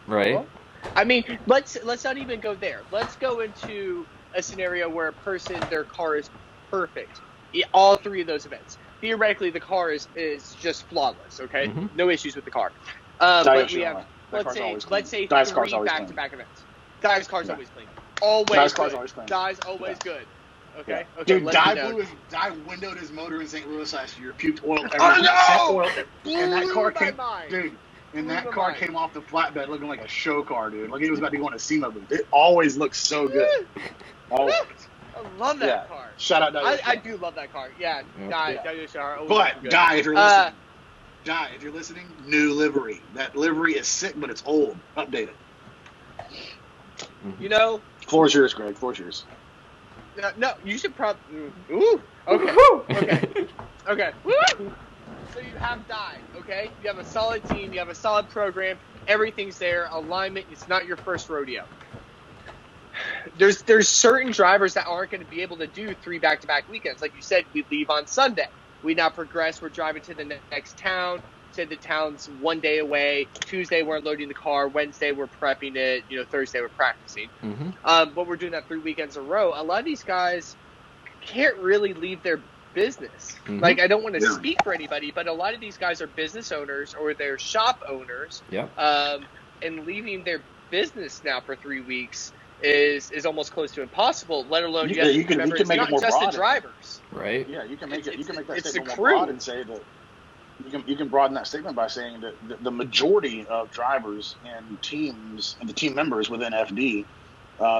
Right. Well, I mean, let's not even go there. Let's go into a scenario where a person, their car is perfect. All 3 of those events. Theoretically, the car is just flawless. Okay, no issues with the car. But we have let's say 3 back-to-back events. Guy's car's always clean. Guy's car's always clean. Guy's always good. Okay. Dude, Dye windowed his motor in St. Louis last year. Puked oil everywhere. And that car came. Dude. And that car came off the flatbed looking like a show car, dude. Like it was about to go on a SEMA booth. It always looks so good. Always. I love that car. Shout out Dye. I do love that car. Yeah. Dye. But Dye, if you're listening. If you're listening, new livery. That livery is sick, but it's old. Update it. Floor is yours, Greg. Floor is yours. No, you should probably. Ooh. Okay. Okay. Woo! So you have Dye, okay? You have a solid team. You have a solid program. Everything's there. Alignment. It's not your first rodeo. There's certain drivers that aren't going to be able to do 3 back-to-back weekends. Like you said, we leave on Sunday. We now progress. We're driving to the next town. Say the town's 1 day away. Tuesday we're unloading the car. Wednesday we're prepping it. Thursday we're practicing. But we're doing that 3 weekends in a row. A lot of these guys can't really leave their business. Like, I don't want to speak for anybody, but a lot of these guys are business owners or they're shop owners. And leaving their business now for 3 weeks is almost close to impossible. Let alone you can make it more just broad. The drivers, right? Yeah, you can make that statement more broad and say that you can broaden that statement by saying that the majority of drivers and teams and the team members within FD,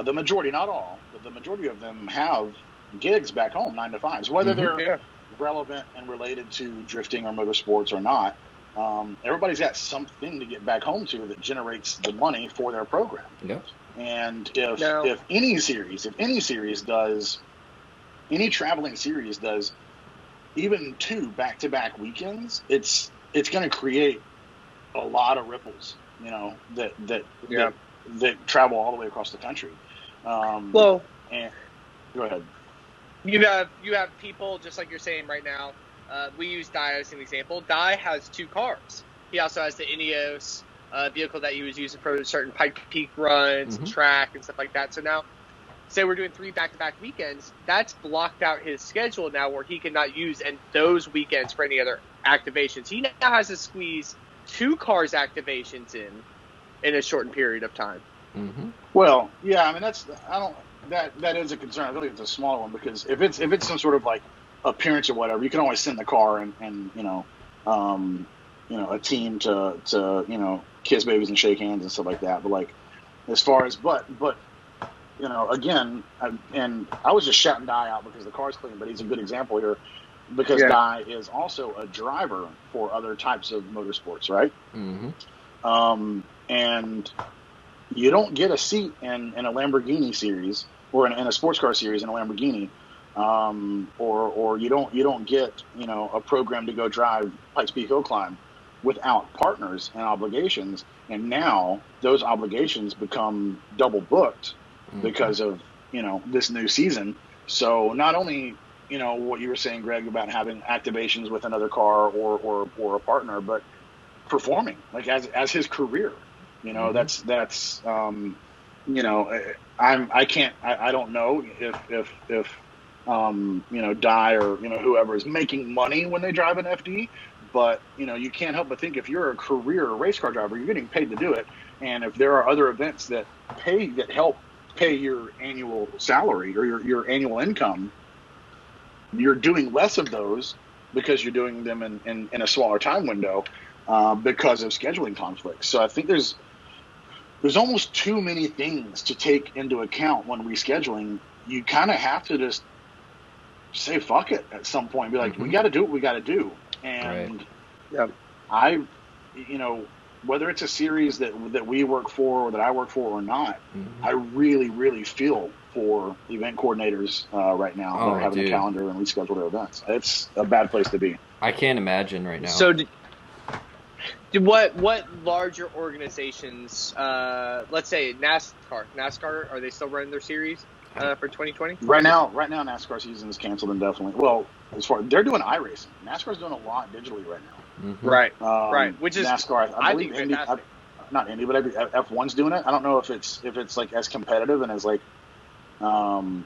the majority, not all, but the majority of them have gigs back home, 9 to 5s, whether they're relevant and related to drifting or motorsports or not. Everybody's got something to get back home to that generates the money for their program. Yep. And if any traveling series does even 2 back-to-back weekends, it's going to create a lot of ripples, that travel all the way across the country. And go ahead. You have people, just like you're saying right now. We use Dye as an example. Dye has 2 cars. He also has the Ineos vehicle that he was using for certain Pike Peak runs, and track, and stuff like that. So now, say we're doing 3 back-to-back weekends, that's blocked out his schedule now where he cannot use those weekends for any other activations. He now has to squeeze 2 cars activations in a shortened period of time. Mm-hmm. Well, yeah, I mean that is a concern. I really it's a smaller one because if it's some sort of like appearance or whatever, you can always send the car and a team to kiss babies and shake hands and stuff like that. But like as far as but again, I was just shouting Dye out because the car's clean, but he's a good example here because Dye is also a driver for other types of motorsports, right? Mm-hmm. And you don't get a seat in a Lamborghini series or in a sports car series in a Lamborghini, or you don't get a program to go drive Pikes Peak Hill Climb without partners and obligations. And now those obligations become double booked because of this new season. So not only what you were saying, Greg, about having activations with another car or a partner, but performing like as his career. I don't know if Dye or whoever is making money when they drive an FD, but you can't help but think if you're a career race car driver, you're getting paid to do it, and if there are other events that help pay your annual salary or your annual income, you're doing less of those because you're doing them in a smaller time window because of scheduling conflicts. So I think there's almost too many things to take into account when rescheduling. You kind of have to just say fuck it at some point. Be like, we got to do what we got to do. And whether it's a series that we work for or that I work for or not, I really, really feel for event coordinators right now that are having a calendar and reschedule their events. It's a bad place to be. I can't imagine right now. So what larger organizations, let's say NASCAR, are they still running their series for 2020? Right now NASCAR season is canceled indefinitely. Well, they're doing iRacing. NASCAR's doing a lot digitally right now. Mm-hmm. Right. Which is NASCAR. I believe think Indy, not Indy, but F1's doing it. I don't know if it's like as competitive and as like and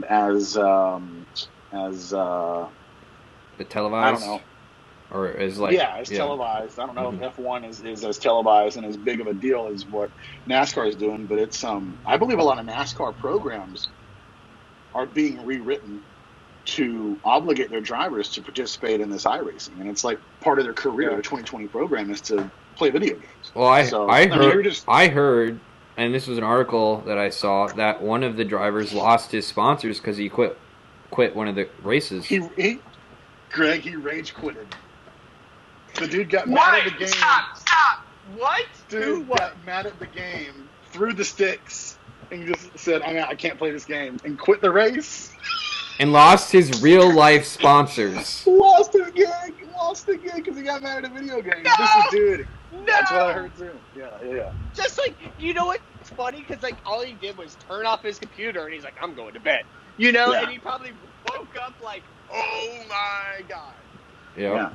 as the televised. I don't know. Or is televised. I don't know if F1 is as televised and as big of a deal as what NASCAR is doing, but it's I believe a lot of NASCAR programs are being rewritten to obligate their drivers to participate in this iRacing, and it's like part of their career. Their 2020 program is to play video games. Well, I heard, and this was an article that I saw, that one of the drivers lost his sponsors because he quit one of the races. He rage quitted. The dude got mad at the game. Stop! What? Dude got mad at the game, threw the sticks, and just said, I can't play this game, and quit the race. And lost his real life sponsors. Lost the gig because he got mad at a video game. No! This is dude. No! That's what I heard too. Yeah. Just like, what's funny? Because like all he did was turn off his computer, and he's like, I'm going to bed. And he probably woke up like, oh my God. Yeah.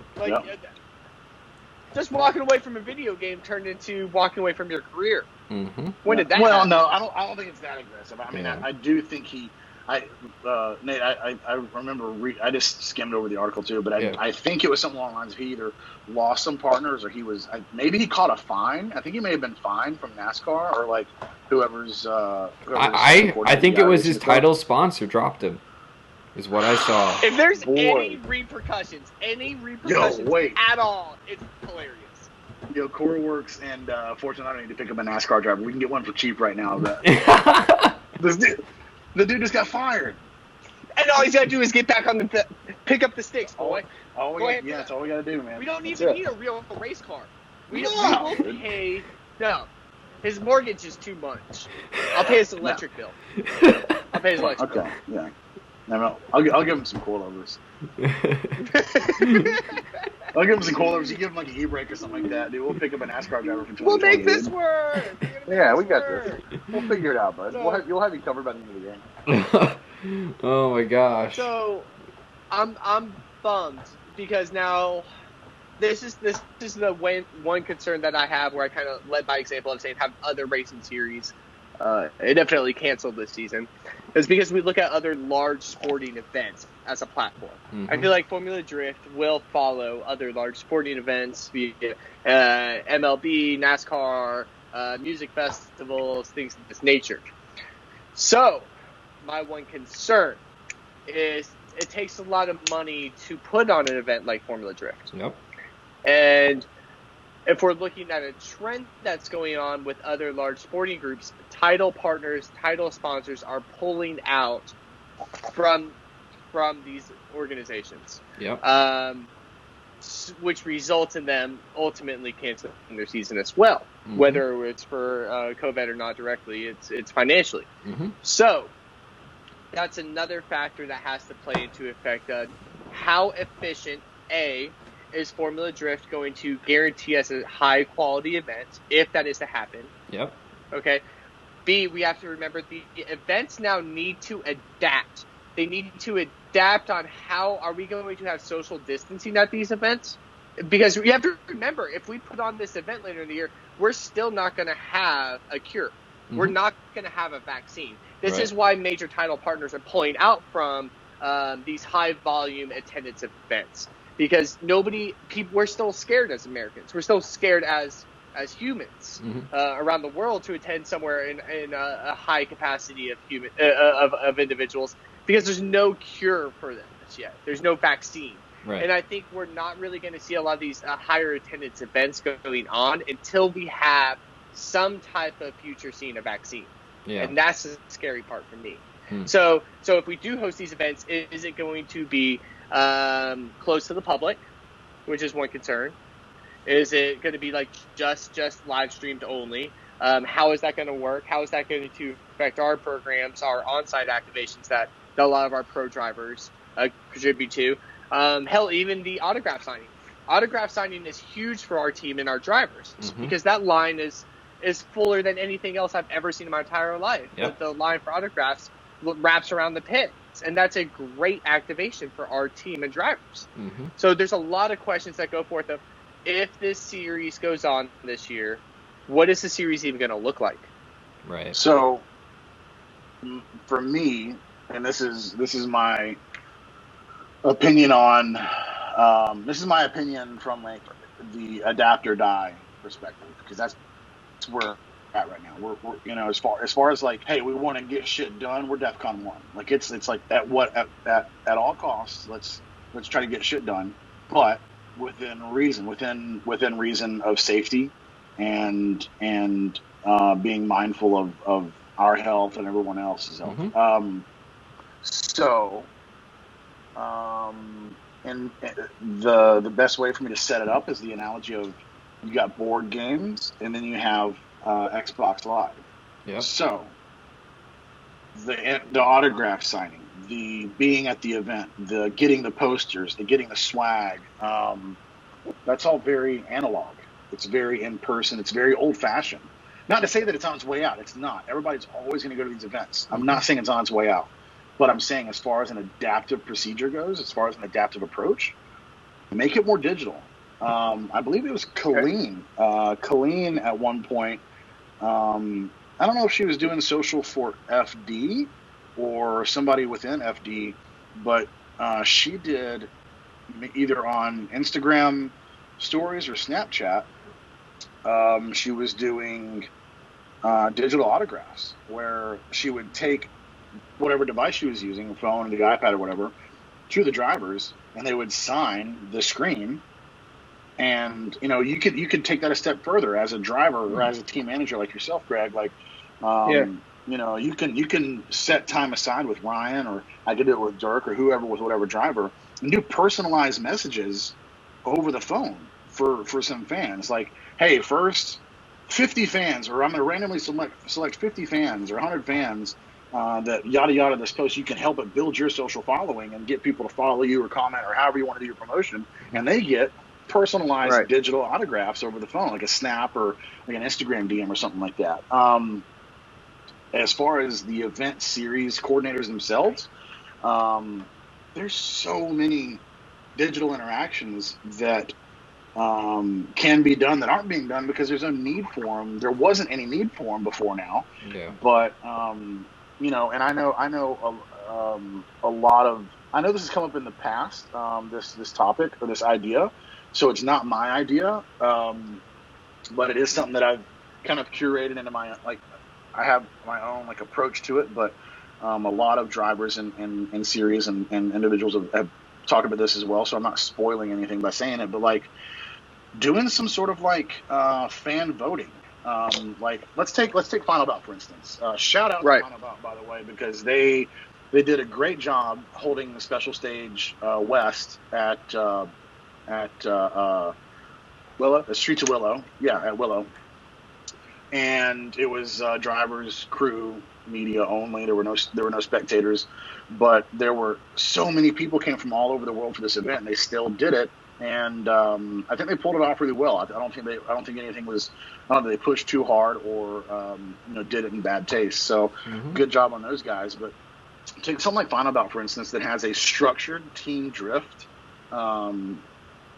Just walking away from a video game turned into walking away from your career. Mm-hmm. When did that happen? happen? No, I don't think it's that aggressive. I mean, I do think he Nate, I remember I just skimmed over the article too, but I think it was something along the lines of he either lost some partners or maybe he caught a fine. I think he may have been fined from NASCAR or like whoever's I think it was his title sponsor dropped him. Is what I saw. If there's any repercussions at all, it's hilarious. Yo, Core Works and Fortune, I don't need to pick up a NASCAR driver. We can get one for cheap right now. The dude just got fired. And all he's got to do is get back on pick up the sticks, boy. That's all we got to do, man. We don't even need a real race car. We will pay. No. His mortgage is too much. I'll pay his electric bill. I'll pay his electric bill. Yeah. No, I'll give him some coilovers. I'll give him some coilovers. You give him like an e-brake or something like that, dude. We'll pick up a NASCAR driver for 20. We'll make this work. Yeah, we got this. We'll figure it out, bud. So, you'll have you covered by the end of the game. Oh my gosh. So, I'm bummed because now this is the one concern that I have where I kind of led by example of saying have other racing series. It definitely canceled this season. It's because we look at other large sporting events as a platform. Mm-hmm. I feel like Formula Drift will follow other large sporting events, be it MLB, NASCAR, music festivals, things of this nature. So, my one concern is it takes a lot of money to put on an event like Formula Drift. Yep. And if we're looking at a trend that's going on with other large sporting groups, title partners, title sponsors are pulling out from these organizations. Yep. Which results in them ultimately canceling their season as well. Mm-hmm. Whether it's for COVID or not directly, it's financially. Mm-hmm. So that's another factor that has to play into effect. How efficient, is Formula Drift going to guarantee us a high-quality event, if that is to happen? Yep. Okay. B, we have to remember the events now need to adapt. They need to adapt on how are we going to have social distancing at these events? Because you have to remember, if we put on this event later in the year, we're still not going to have a cure. Mm-hmm. We're not going to have a vaccine. This is why major title partners are pulling out from these high-volume attendance events. Because we're still scared as Americans. We're still scared as humans around the world to attend somewhere in a high capacity of of individuals, because there's no cure for this yet. There's no vaccine. Right. And I think we're not really going to see a lot of these higher attendance events going on until we have some type of future seeing a vaccine. Yeah. And that's the scary part for me. So if we do host these events, is it going to be close to the public, which is one concern? Is it going to be like just live streamed only? How is that going to work? How is that going to affect our programs, our on-site activations that a lot of our pro drivers contribute to? Hell, even the autograph signing. Autograph signing is huge for our team and our drivers because that line is fuller than anything else I've ever seen in my entire life. Yep. The line for autographs wraps around the pits, and that's a great activation for our team and drivers. Mm-hmm. So there's a lot of questions that go forth of, if this series goes on this year, what is the series even going to look like? Right. So for me, and this is my opinion on this is my opinion from like the adapt or die perspective, because that's where we're at right now. We're as far as like, hey, we want to get shit done, we're DEFCON 1. Like it's like at all costs, let's try to get shit done, but within reason of safety and being mindful of our health and everyone else's health. And the best way for me to set it up is the analogy of, you got board games and then you have Xbox Live. Yeah. So the autograph signing, the being at the event, the getting the posters, the getting the swag, that's all very analog. It's very in person. It's very old fashioned. Not to say that it's on its way out. It's not. Everybody's always going to go to these events. I'm not saying it's on its way out. But I'm saying, as far as an adaptive procedure goes, as far as an adaptive approach, make it more digital. I believe it was Colleen. Colleen at one point, I don't know if she was doing social for FD or somebody within FD, but she did either on Instagram stories or Snapchat. She was doing digital autographs where she would take whatever device she was using, a phone, the iPad or whatever, to the drivers, and they would sign the screen. And you could take that a step further as a driver or as a team manager like yourself, Greg. Like, you can set time aside with Ryan, or I could do it with Dirk or whoever, with whatever driver, and do personalized messages over the phone for some fans. Like, hey, first 50 fans, or I'm going to randomly select 50 fans or 100 fans that yada yada this post. You can help it build your social following and get people to follow you or comment or however you want to do your promotion, and they get personalized digital autographs over the phone, like a Snap or like an Instagram DM or something like that. As far as the event series coordinators themselves, there's so many digital interactions that can be done that aren't being done because there's no need for them. There wasn't any need for them before now. Yeah. But and I know a lot of. I know this has come up in the past. This topic or this idea. So it's not my idea, but it is something that I've kind of curated into my, like, I have my own like approach to it. But a lot of drivers and series and individuals have talked about this as well. So I'm not spoiling anything by saying it, but like doing some sort of like fan voting. Like let's take Final Bout for instance. Shout out to Final Bout, by the way, because they did a great job holding the special stage West at Willow, the Streets of Willow. Yeah, at Willow. And it was drivers, crew, media only. There were no spectators, but there were so many people came from all over the world for this event, and they still did it. And I think they pulled it off really well. I don't think anything was. I don't think they pushed too hard or did it in bad taste. So good job on those guys. But take something like Final Bout, for instance, that has a structured team drift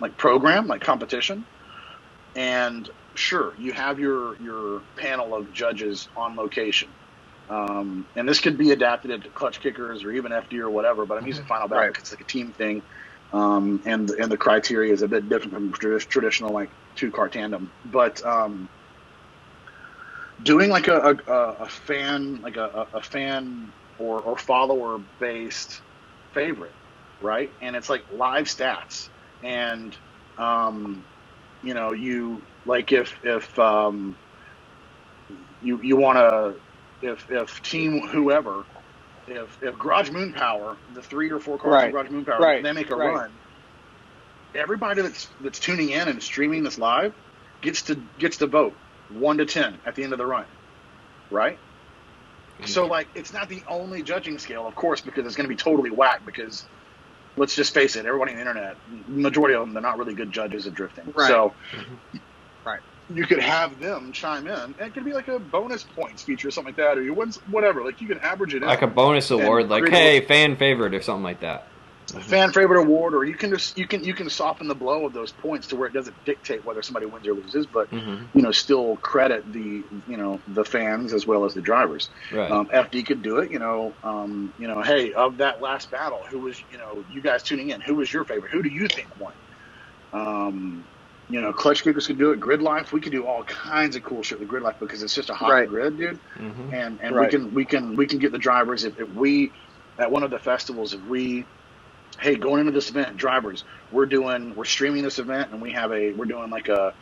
like program, like competition, and sure, you have your panel of judges on location, and this could be adapted into clutch kickers or even FD or whatever. But I'm using Final Bout because it's like a team thing, and the criteria is a bit different from traditional like 2-car tandem. But doing like a fan, like a fan or follower based favorite, right? And it's like live stats. And, you like if you want to, if team whoever, if Garage Moon Power, the 3 or 4 cars of Garage Moon Power, they make a run, everybody that's tuning in and streaming this live gets to vote 1 to 10 at the end of the run, right? So like it's not the only judging scale, of course, because it's going to be totally whack because. Let's just face it, everybody on the internet, majority of them, they're not really good judges of drifting. Right. So you could have them chime in, and it could be like a bonus points feature or something like that, or you win whatever. Like you can average it like a bonus award, like, hey, fan favorite or something like that. Fan favorite award, or you can soften the blow of those points to where it doesn't dictate whether somebody wins or loses, but still credit the fans as well as the drivers. Right. FD could do it. Hey, of that last battle, who was you guys tuning in? Who was your favorite? Who do you think won? Clutch kickers could do it. Grid Life, we could do all kinds of cool shit with Grid Life because it's just a hot grid, dude. And we can get the drivers if we at one of the festivals hey, going into this event, drivers, we're streaming this event, and we're doing like a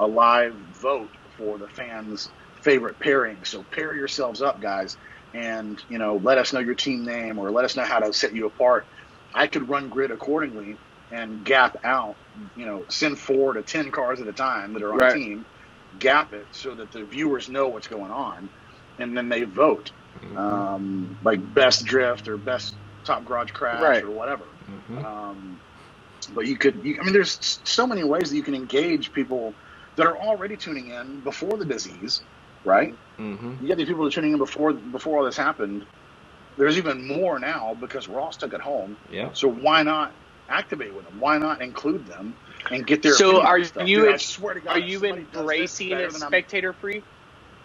live vote for the fans' favorite pairing. So pair yourselves up, guys, and let us know your team name or let us know how to set you apart. I could run grid accordingly and gap out, send 4 to 10 cars at a time that are on a team, gap it so that the viewers know what's going on, and then they vote. Like best drift or best top garage crash or whatever. But there's so many ways that you can engage people that are already tuning in before the disease, right? You get these people that are tuning in before all this happened. There's even more now because we're all stuck at home. Yeah. So why not activate with them? Why not include them and get their So are stuff? you Dude, I swear to God, are you embracing it spectator free?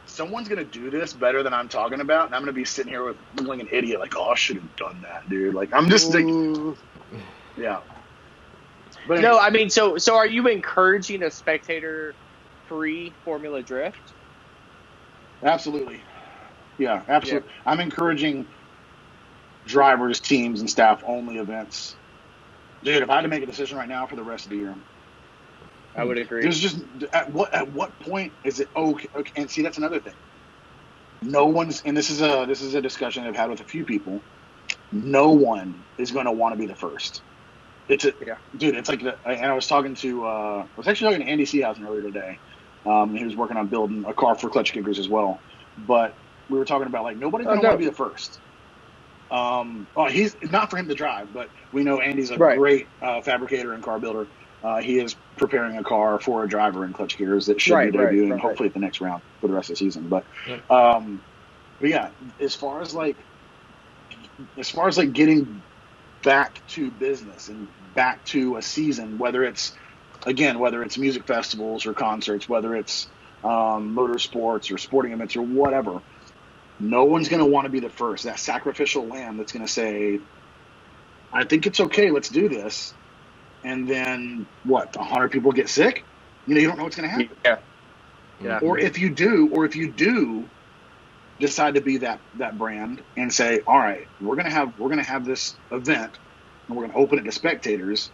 someone's going to do this better than I'm talking about, and I'm going to be sitting here looking like an idiot, like, oh, I should have done that, dude. Like, I'm just like, yeah. But anyway. No, I mean, so are you encouraging a spectator-free Formula Drift? Absolutely. Yeah, absolutely. Yeah. I'm encouraging drivers, teams, and staff-only events. Dude, if I had to make a decision right now for the rest of the year, I would agree. There's just at what point is it okay? And see, that's another thing. No one's, and this is a discussion I've had with a few people. No one is going to want to be the first. Dude. It's like and I was talking to I was actually talking to Andy Seehausen earlier today. He was working on building a car for clutch kickers as well. But we were talking about like nobody's going to want to be the first. He's not for him to drive, but we know Andy's a great fabricator and car builder. He is preparing a car for a driver in clutch gears that should be debuting hopefully at the next round for the rest of the season. But yeah, as far as like getting back to business and back to a season, whether it's music festivals or concerts, whether it's motorsports or sporting events or whatever, no one's going to want to be the first, that sacrificial lamb that's going to say, I think it's okay, let's do this. And then, 100 people get sick? You don't know what's going to happen. Yeah. Or if you do decide to be that brand and say, all right, we're going to have this event and we're going to open it to spectators.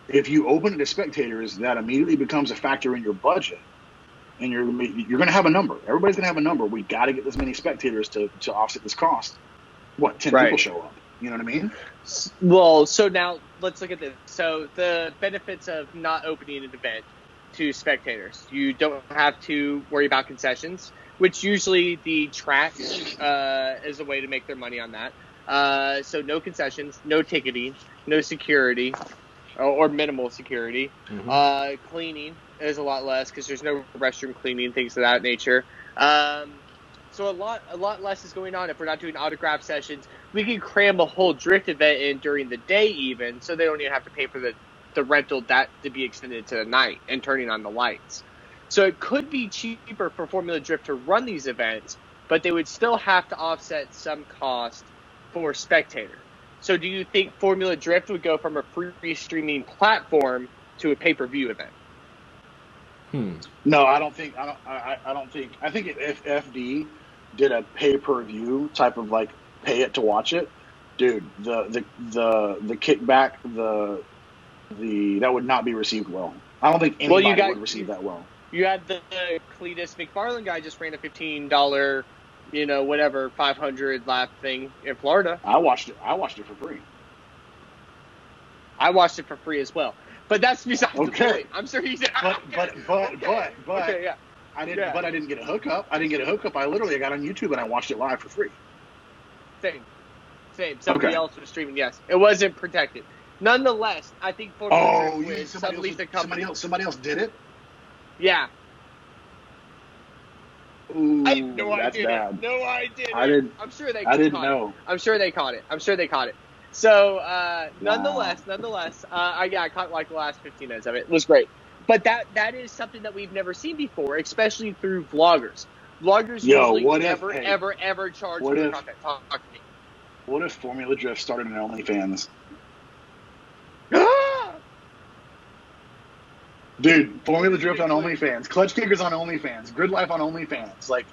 If you open it to spectators, that immediately becomes a factor in your budget. And you're going to have a number. Everybody's going to have a number. We got to get this many spectators to offset this cost. 10 people show up. You know what I mean? Well, so now let's look at this. So the benefits of not opening an event to spectators. You don't have to worry about concessions, which usually the track is a way to make their money on that. So no concessions, no ticketing, no security, or minimal security. Mm-hmm. Cleaning is a lot less because there's no restroom cleaning, things of that nature. So a lot less is going on if we're not doing autograph sessions. We can cram a whole drift event in during the day even, so they don't even have to pay for the rental that to be extended to the night and turning on the lights. So it could be cheaper for Formula Drift to run these events, but they would still have to offset some cost for spectator. So do you think Formula Drift would go from a free streaming platform to a pay-per-view event? No, I don't think. I think if FD did a pay-per-view type of like pay it to watch it, dude, the kickback, the that would not be received well. I don't think anybody would receive that well. You had the Cletus McFarland guy just ran a $15, 500 lap thing in Florida. I watched it for free. I watched it for free as well. But that's besides the point. I'm sure he said. But okay, yeah. I didn't. But I didn't get a hookup. I literally got on YouTube and I watched it live for free. Same. Somebody else was streaming. Yes, it wasn't protected. Nonetheless, I think somebody else did it. Yeah. Ooh, I had no idea. Bad. No idea. I'm sure they caught it. So, nonetheless, I caught like the last 15 minutes of it. It was great. But that is something that we've never seen before, especially through vloggers. Vloggers usually ever charge for their content. Talk to me. What if Formula Drift started an OnlyFans? Dude, Formula Drift on OnlyFans. Clutch Kickers on OnlyFans. Grid Life on OnlyFans. Like,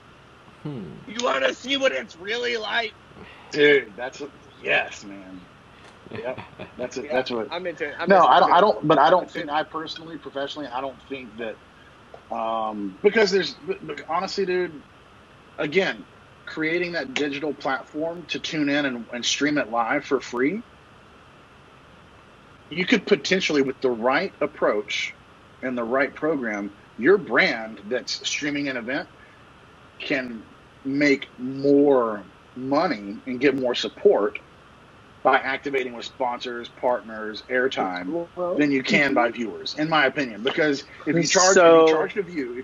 you want to see what it's really like? Dude, yes, man. Yep, that's it. Yeah, that's what. I'm into it. I don't. But I don't think. I personally, professionally, I don't think that. Because honestly, dude. Again, creating that digital platform to tune in and stream it live for free. You could potentially, with the right approach and the right program, your brand that's streaming an event can make more money and get more support by activating with sponsors, partners, airtime than you can by viewers, in my opinion. Because if you charge a view,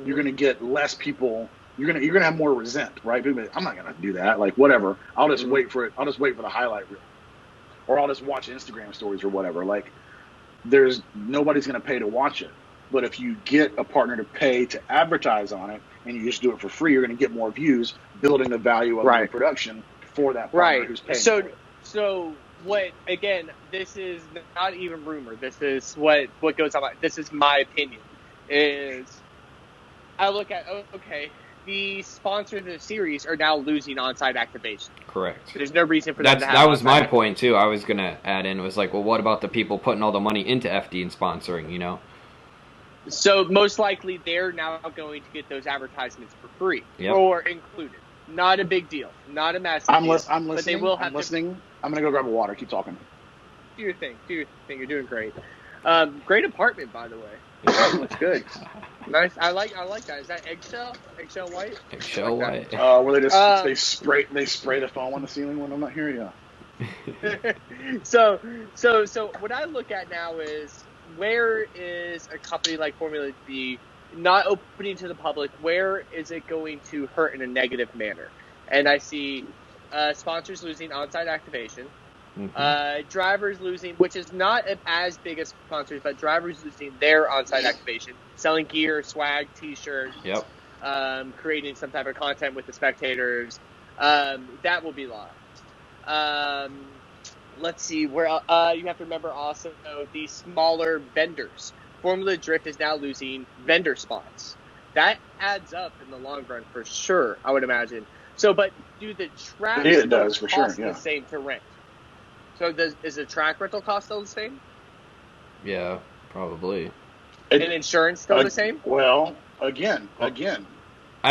you're going to get less people. You're going to have more resent, right? People, I'm not going to do that. Like, whatever. I'll just wait for it. I'll just wait for the highlight reel, or I'll just watch Instagram stories or whatever. Like, nobody's going to pay to watch it. But if you get a partner to pay to advertise on it, and you just do it for free, you're going to get more views, building the value of the production for that partner who's paying. So what? Again, this is not even rumor. This is what goes on. This is my opinion. Is I look at the sponsors of the series are now losing on-site activation. Correct. There's no reason for them to have that was my point too. I was gonna add in was like, well, what about the people putting all the money into FD and sponsoring? You know. So most likely they're now going to get those advertisements for free or included. Not a big deal. Not a massive deal. I'm listening. But they will have listening. I'm going to go grab a water. Keep talking. Do your thing. You're doing great. Great apartment, by the way. Looks good. Nice. I like that. Is that eggshell? Eggshell white? Eggshell white. Where they just they spray the foam on the ceiling when I'm not here. Yeah. So what I look at now is, where is a company like Formula D not opening to the public? Where is it going to hurt in a negative manner? And I see sponsors losing on-site activation, drivers losing, which is not as big as sponsors, but drivers losing their on-site activation, selling gear, swag, T-shirts, creating some type of content with the spectators. That will be lost. Let's see, where you have to remember also the smaller vendors. Formula Drift is now losing vendor spots. That adds up in the long run for sure, I would imagine. So, but do the tracks cost the same to rent? So is the track rental cost still the same? Yeah, probably. And insurance still the same? Well, again, I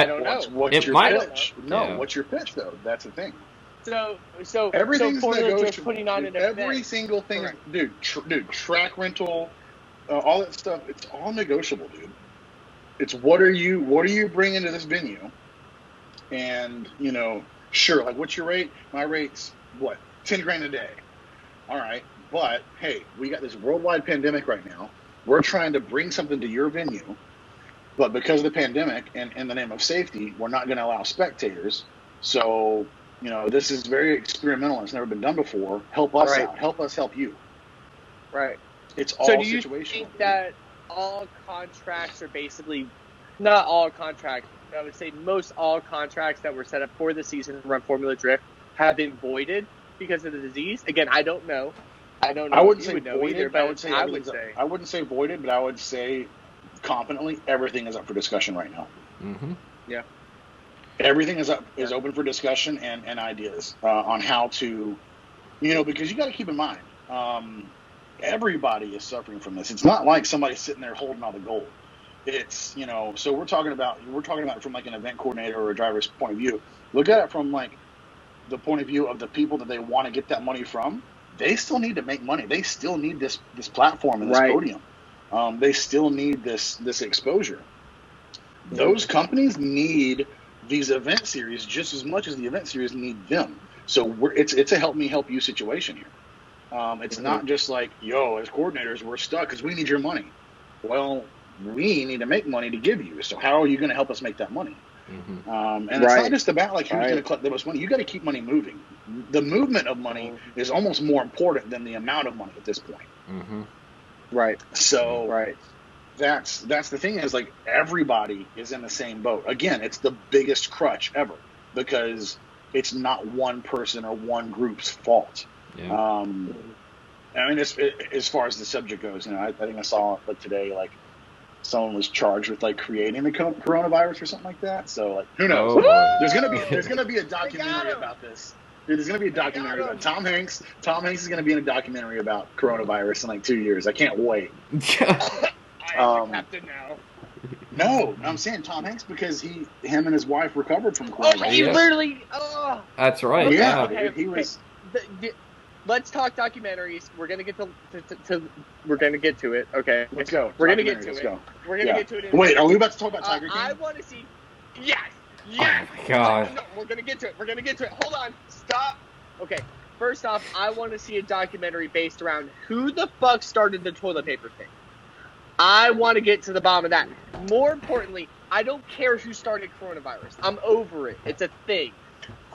don't know. What's your pitch? No, what's your pitch though? That's the thing. So everything's negotiable. Putting on an every single thing, dude. Track rental, all that stuff. It's all negotiable, dude. It's what are you bringing to this venue, and sure. Like, what's your rate? My rate's what, $10,000 a day. All right, but hey, we got this worldwide pandemic right now. We're trying to bring something to your venue, but because of the pandemic and in the name of safety, we're not going to allow spectators. So. This is very experimental. It's never been done before. Help us out. Help us help you. Right. It's all situational. So do you think that all contracts are basically, not all contracts, I would say most all contracts that were set up for the season to run Formula Drift have been voided because of the disease? Again, I don't know. I wouldn't say voided, either, but I wouldn't say voided, but I would say confidently everything is up for discussion right now. Mm-hmm. Yeah. Everything is open for discussion and ideas on how to, because you got to keep in mind, everybody is suffering from this. It's not like somebody's sitting there holding all the gold. It's, so we're talking about it from like an event coordinator or a driver's point of view. Look at it from like the point of view of the people that they want to get that money from. They still need to make money. They still need this platform and this podium. They still need this exposure. Those companies need these event series just as much as the event series need them. So it's a help me help you situation here. It's not just like, as coordinators, we're stuck because we need your money. Well, we need to make money to give you. So how are you going to help us make that money? Mm-hmm. And it's not just about like who's going to collect the most money. You got to keep money moving. The movement of money is almost more important than the amount of money at this point. Mm-hmm. Right. So that's the thing is like everybody is in the same boat. Again, it's the biggest crutch ever because it's not one person or one group's fault. Yeah. I mean, as far as the subject goes, I think I saw like today, like someone was charged with like creating the coronavirus or something like that. So like, who knows? There's gonna be a documentary about this. Dude, there's gonna be a documentary about Tom Hanks. Tom Hanks is gonna be in a documentary about coronavirus in like 2 years. I can't wait. Captain now. No, I'm saying Tom Hanks because him and his wife recovered from coronavirus. Oh, he literally. That's right. Yeah, okay, he was. Let's talk documentaries. We're gonna get to. We're gonna get to it. Okay, let's go. We're gonna get to it. We're gonna get to it. Wait, are we about to talk about Tiger King? I want to see. Yes. Oh my God. No, we're gonna get to it. Hold on. Stop. Okay. First off, I want to see a documentary based around who the fuck started the toilet paper thing. I want to get to the bottom of that. More importantly, I don't care who started coronavirus. I'm over it. It's a thing.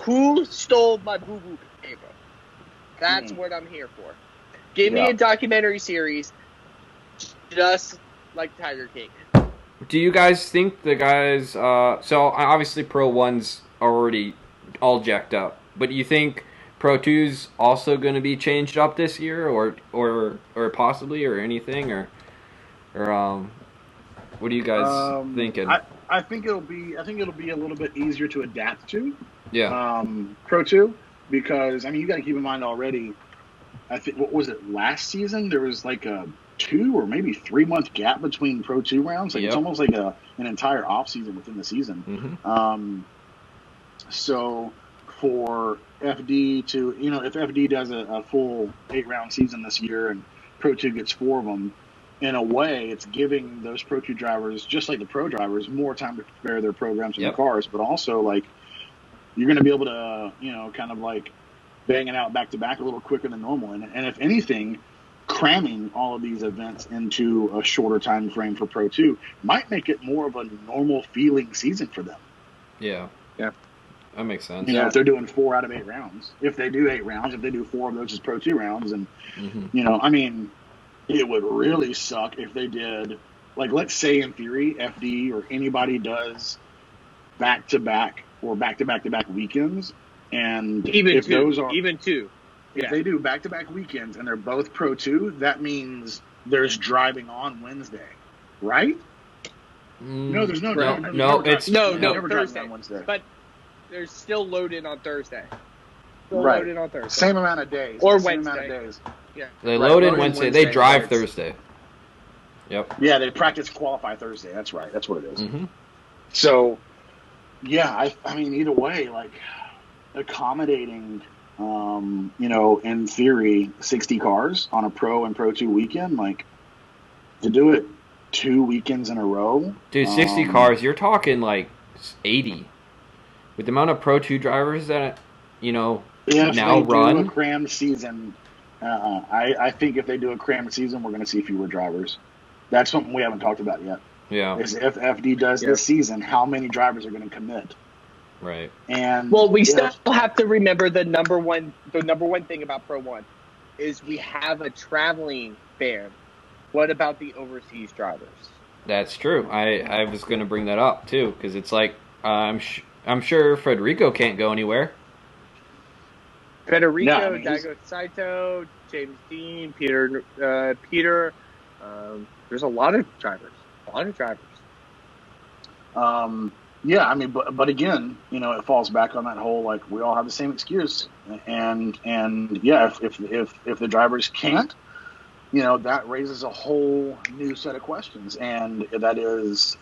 Who stole my boo-boo paper? That's what I'm here for. Give me a documentary series just like Tiger King. Do you guys think the guys? So obviously Pro 1's already all jacked up, but you think Pro 2's also going to be changed up this year, or possibly, or anything, or what are you guys thinking? I think it'll be a little bit easier to adapt to. Yeah. Pro 2, because you got to keep in mind already. I think, what was it, last season? There was like a 2 or maybe 3 month gap between Pro 2 rounds. It's almost like an entire off season within the season. Mm-hmm. So for FD to, if FD does a full 8-round season this year and Pro 2 gets 4 of them, in a way, it's giving those Pro 2 drivers, just like the pro drivers, more time to prepare their programs and their cars, but also like you're going to be able to, kind of like bang it out back to back a little quicker than normal. And if anything, cramming all of these events into a shorter time frame for Pro 2 might make it more of a normal feeling season for them. Yeah. That makes sense. If they're doing 4 out of 8 rounds, if they do 8 rounds, if they do 4 of those as Pro 2 rounds, and it would really suck if they did, like, let's say in theory, FD or anybody does back-to-back or back-to-back-to-back weekends, and even two. If they do back-to-back weekends and they're both Pro 2, that means there's driving on Wednesday, right? No, there's no. No, Thursday. On Wednesday. But there's still loaded on Thursday. Loaded on Thursday. Same amount of days. Or Same Wednesday. Amount of days. Yeah. They load in Wednesday. They drive Thursday. Yep. Yeah, they practice qualify Thursday. That's right. That's what it is. Mm-hmm. So, yeah, I mean, either way, like accommodating, in theory, 60 cars on a Pro and Pro 2 weekend, like to do it 2 weekends in a row. Dude, 60 cars, you're talking like 80. With the amount of Pro 2 drivers that, now run. Do a crammed season, I think if they do a crammed season, we're going to see fewer drivers. That's something we haven't talked about yet. Yeah. Is if FD does this season, how many drivers are going to commit? Right. And we still have to remember the number one thing about Pro 1 is we have a traveling ban. What about the overseas drivers? That's true. I was going to bring that up too, because it's like I'm sure Federico can't go anywhere. Federico, Daigo Saito, James Dean, Peter. There's a lot of drivers. But again, it falls back on that whole, like, we all have the same excuse, and if the drivers can't, that raises a whole new set of questions, and that is,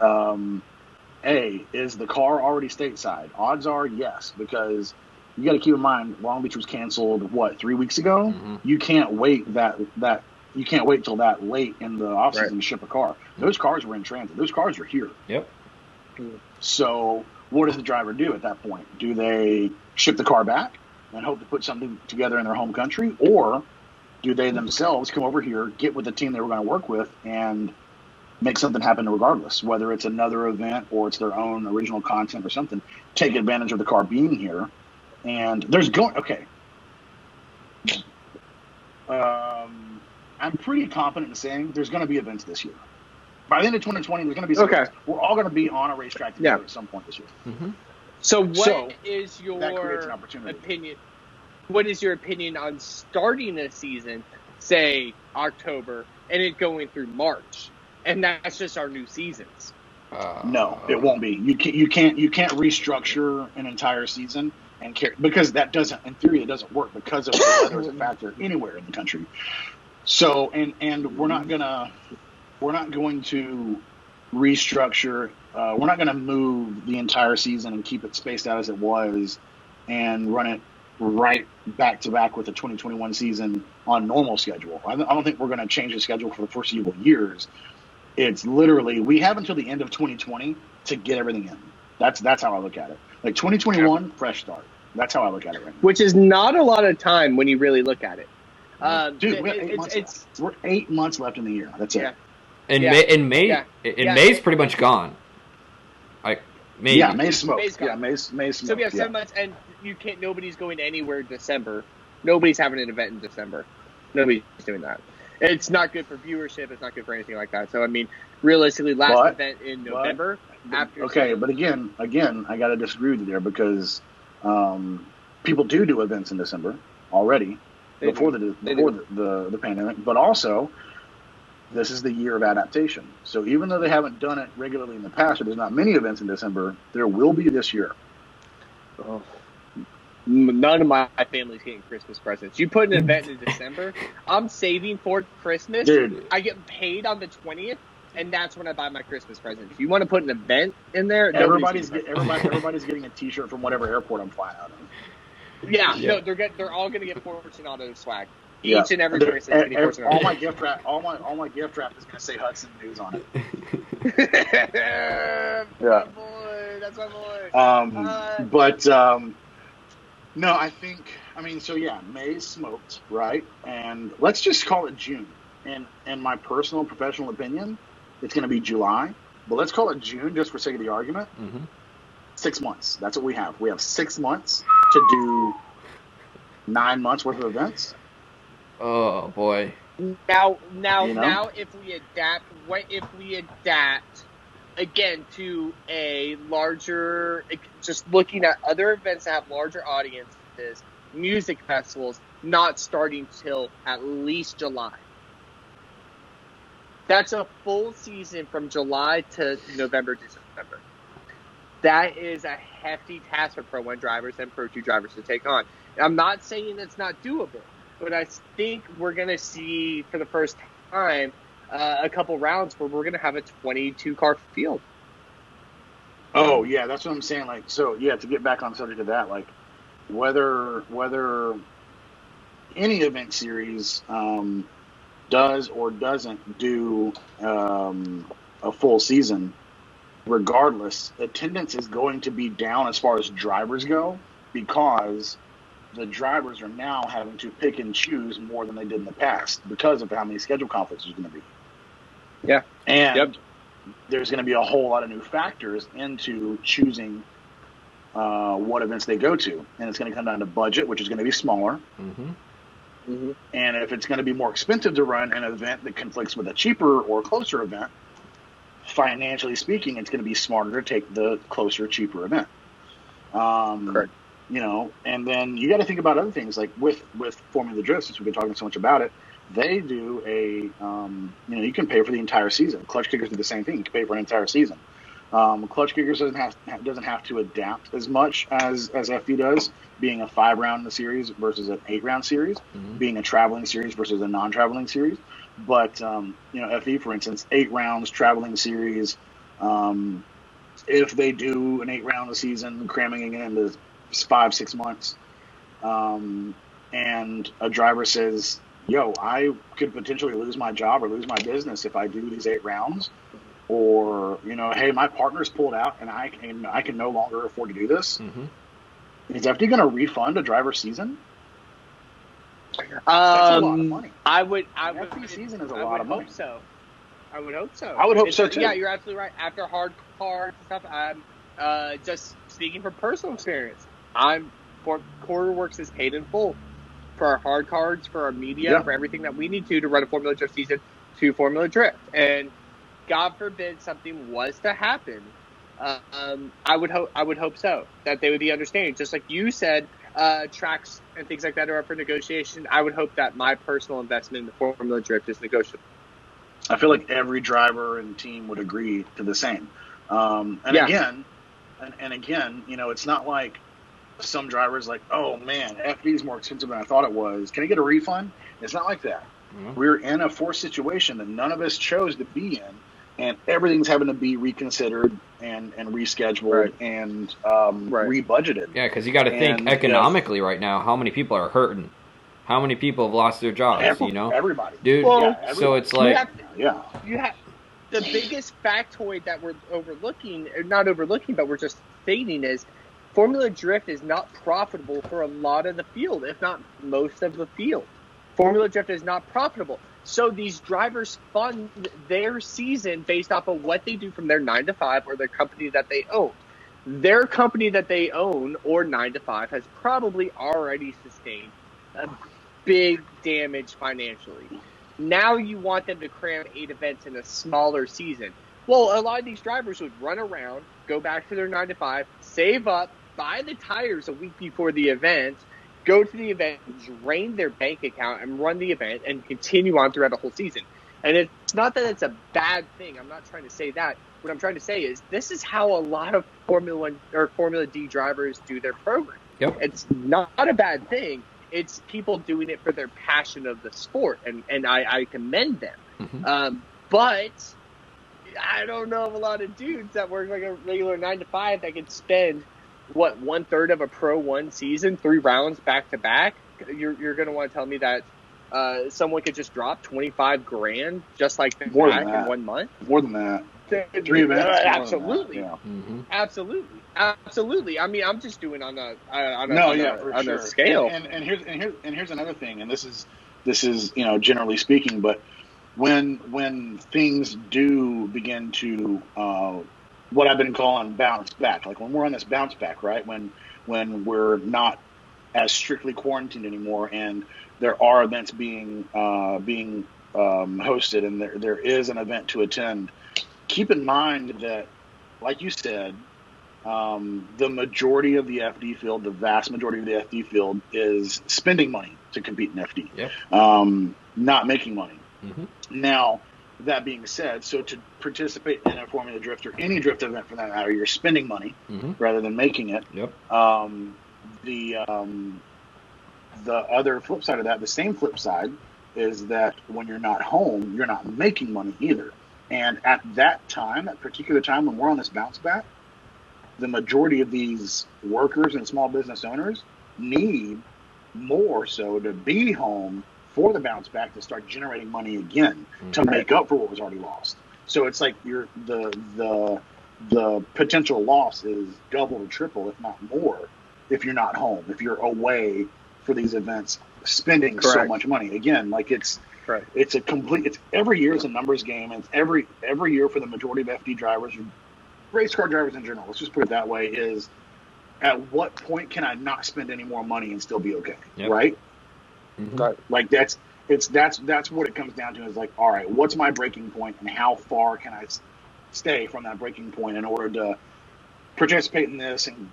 is the car already stateside? Odds are yes, because you got to keep in mind Long Beach was canceled 3 weeks ago. Mm-hmm. You can't wait you can't wait till that late in the offseason to ship a car. Those cars were in transit. Those cars were here. Yep. So what does the driver do at that point? Do they ship the car back and hope to put something together in their home country, or do they themselves come over here, get with the team they were going to work with, and make something happen regardless, whether it's another event or it's their own original content or something, take advantage of the car being here. And I'm pretty confident in saying there's going to be events this year. By the end of 2020, there's going to be some events. We're all going to be on a racetrack together at some point this year. Mm-hmm. So what is your that creates an opportunity. opinion? What is your opinion on starting a season, say October, and it going through March, and that's just our new seasons? No, it won't be. You can't restructure an entire season and because that doesn't, in theory, it doesn't work because of the weather as a factor anywhere in the country. So and we're not going to restructure. We're not going to move the entire season and keep it spaced out as it was and run it right back to back with the 2021 season on normal schedule. I don't think we're going to change the schedule for the foreseeable years. It's literally, we have until the end of 2020 to get everything in. That's how I look at it. Like 2021, fresh start. That's how I look at it right now. Which is not a lot of time when you really look at it. Dude, we have 8 months left. We're 8 months left in the year. That's it. May's pretty much gone. Like maybe. Yeah, May's smoked. May's gone. Yeah, May's smoked. So we have 7 months, and nobody's going anywhere in December. Nobody's having an event in December. Nobody's doing that. It's not good for viewership. It's not good for anything like that. So, I mean, realistically, last event in November. But again, I got to disagree with you there because people do events in December already before the pandemic. But also, this is the year of adaptation. So even though they haven't done it regularly in the past, or there's not many events in December, there will be this year. Oh. None of my family's getting Christmas presents. You put an event in December, I'm saving for Christmas. Dude. I get paid on the 20th, and that's when I buy my Christmas present. If you want to put an event in there, everybody's getting a T-shirt from whatever airport I'm flying out of. Yeah. No, they're all going to get Fortunato swag. Each and every person is getting Fortunato. All my gift wrap is going to say Hudson News on it. Yeah, boy, that's my boy. No, May's smoked, right? And let's just call it June. And in my personal professional opinion, it's going to be July. But let's call it June just for sake of the argument. Mm-hmm. 6 months. That's what we have. We have 6 months to do 9 months worth of events. Oh, boy. Now, if we adapt again to a larger, just looking at other events that have larger audiences, music festivals not starting till at least July. That's a full season from July to November, December. That is a hefty task for Pro 1 drivers and Pro 2 drivers to take on. I'm not saying it's not doable, but I think we're going to see for the first time a couple rounds where we're going to have a 22-car field. Oh, yeah, that's what I'm saying. To get back on the subject of that, whether any event series does or doesn't do a full season, regardless, attendance is going to be down as far as drivers go because the drivers are now having to pick and choose more than they did in the past because of how many schedule conflicts there's going to be. Yeah. And there's going to be a whole lot of new factors into choosing what events they go to. And it's going to come down to budget, which is going to be smaller. Mm-hmm. Mm-hmm. And if it's going to be more expensive to run an event that conflicts with a cheaper or closer event, financially speaking, it's going to be smarter to take the closer, cheaper event. Correct. And then you got to think about other things like with Formula Drift, since we've been talking so much about it, they do you can pay for the entire season. Clutch Kickers do the same thing. You can pay for an entire season. Clutch Kickers doesn't have to adapt as much as FD does, being a 5-round series versus an 8-round series, mm-hmm. being a traveling series versus a non-traveling series. But FE, for instance, 8 rounds traveling series. If they do an 8-round a season, cramming it into 5-6 months, and a driver says, "Yo, I could potentially lose my job or lose my business if I do these 8 rounds," or hey, my partner's pulled out and I can no longer afford to do this. Mm-hmm. Is FD going to refund a driver's season? That's a lot of money. FD season is a lot of money. I would hope so. I would hope so too. Yeah, you're absolutely right. After hard cards and stuff, I'm just speaking from personal experience. Quarterworks is paid in full for our hard cards, for our media, for everything that we need to run a Formula Drift season to Formula Drift. And God forbid something was to happen, I would hope so, that they would be understanding. Just like you said, tracks and things like that are up for negotiation. I would hope that my personal investment in the Formula Drift is negotiable. I feel like every driver and team would agree to the same. Again, it's not like some drivers like, oh man, FD is more expensive than I thought it was. Can I get a refund? It's not like that. Mm-hmm. We're in a forced situation that none of us chose to be in, and everything's having to be reconsidered and rescheduled and rebudgeted. Yeah, because you got to think economically right now. How many people are hurting? How many people have lost their jobs? Everybody, dude. Everybody. So it's like, you have the biggest factoid that we're but we're just stating is Formula Drift is not profitable for a lot of the field, if not most of the field. Formula Drift is not profitable. So these drivers fund their season based off of what they do from their 9 to 5 or their company that they own. Their company that they own or 9 to 5 has probably already sustained a big damage financially. Now you want them to cram 8 events in a smaller season. Well, a lot of these drivers would run around, go back to their 9 to 5, save up, buy the tires a week before the event, go to the event, drain their bank account, and run the event, and continue on throughout the whole season. And it's not that it's a bad thing. I'm not trying to say that. What I'm trying to say is this is how a lot of Formula D drivers do their program. Yep. It's not a bad thing. It's people doing it for their passion of the sport, and I commend them. Mm-hmm. But I don't know of a lot of dudes that work like a regular 9 to 5 that could spend, 1/3 of a Pro 1 season, 3 rounds back to back. You're going to want to tell me that someone could just drop $25,000 just like that in 1 month? More than that. 3 events. Absolutely. Yeah. Mm-hmm. Absolutely. I mean, I'm just doing on a scale. And here's another thing, and this is generally speaking, but when things do begin to what I've been calling bounce back, like when we're on this bounce back, right? When we're not as strictly quarantined anymore, and there are events being hosted, and there is an event to attend. Keep in mind that, like you said, the majority of the FD field, the vast majority of the FD field, is spending money to compete in FD, yep. Not making money. Mm-hmm. Now, that being said, so to participate in a Formula Drift or any drift event for that matter, you're spending money mm-hmm. rather than making it. Yep. The other flip side of that, the same flip side, is that when you're not home, you're not making money either. And at that particular time when we're on this bounce back, the majority of these workers and small business owners need more so to be home for the bounce back to start generating money again mm-hmm. to make up for what was already lost. So it's like the potential loss is double or triple, if not more, if you're not home, if you're away for these events, spending Correct. So much money. Again, like it's every year is a numbers game, and every year for the majority of FD drivers, race car drivers in general, let's just put it that way, is at what point can I not spend any more money and still be okay? Yep. Right? Mm-hmm. Right. Like that's what it comes down to, is like, all right, what's my breaking point and how far can I stay from that breaking point in order to participate in this and,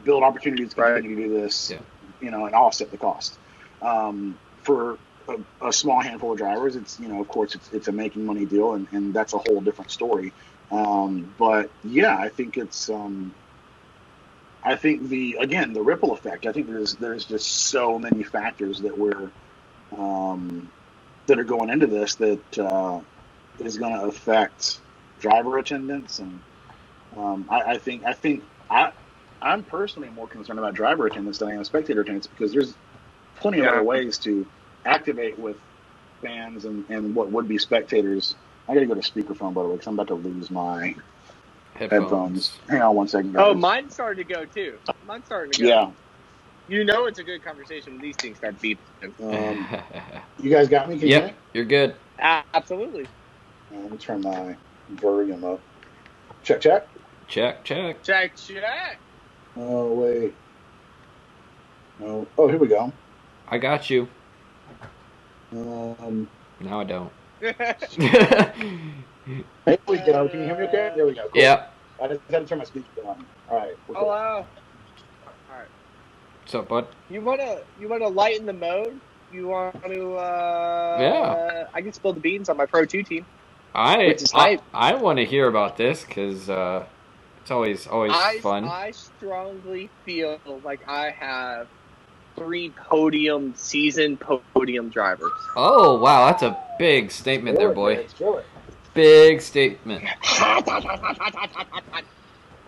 build opportunities to continue to do this, and offset the cost. For a small handful of drivers, it's, of course it's a making money deal, and that's a whole different story. But yeah, I think it's, I think the ripple effect, I think there's just so many factors that that are going into this that is going to affect driver attendance. And I'm personally more concerned about driver attendance than I am spectator attendance, because there's plenty of other ways to activate with fans and what would be spectators. I got to go to speakerphone, by the way, because I'm about to lose my headphones. Hang on 1 second, guys. Oh, mine's starting to go, too. Mine's starting to go. Yeah. It's a good conversation when these things start beeping. You guys got me? Yep, you're good. Absolutely. Let me turn my volume up. Check. Oh, wait. No. Oh, here we go. I got you. No, I don't. There we go. Can you hear me okay? There we go. Cool. Yeah. I just had to turn my speaker on. All right. Oh, wow. All right. What's up, bud? You wanna lighten the mode? You want to? Yeah. I can spill the beans on my Pro 2 team. I want to hear about this, because it's always fun. I strongly feel like I have 3 podium drivers. Oh, wow, that's a big statement there, boy. Let's do it. Big statement.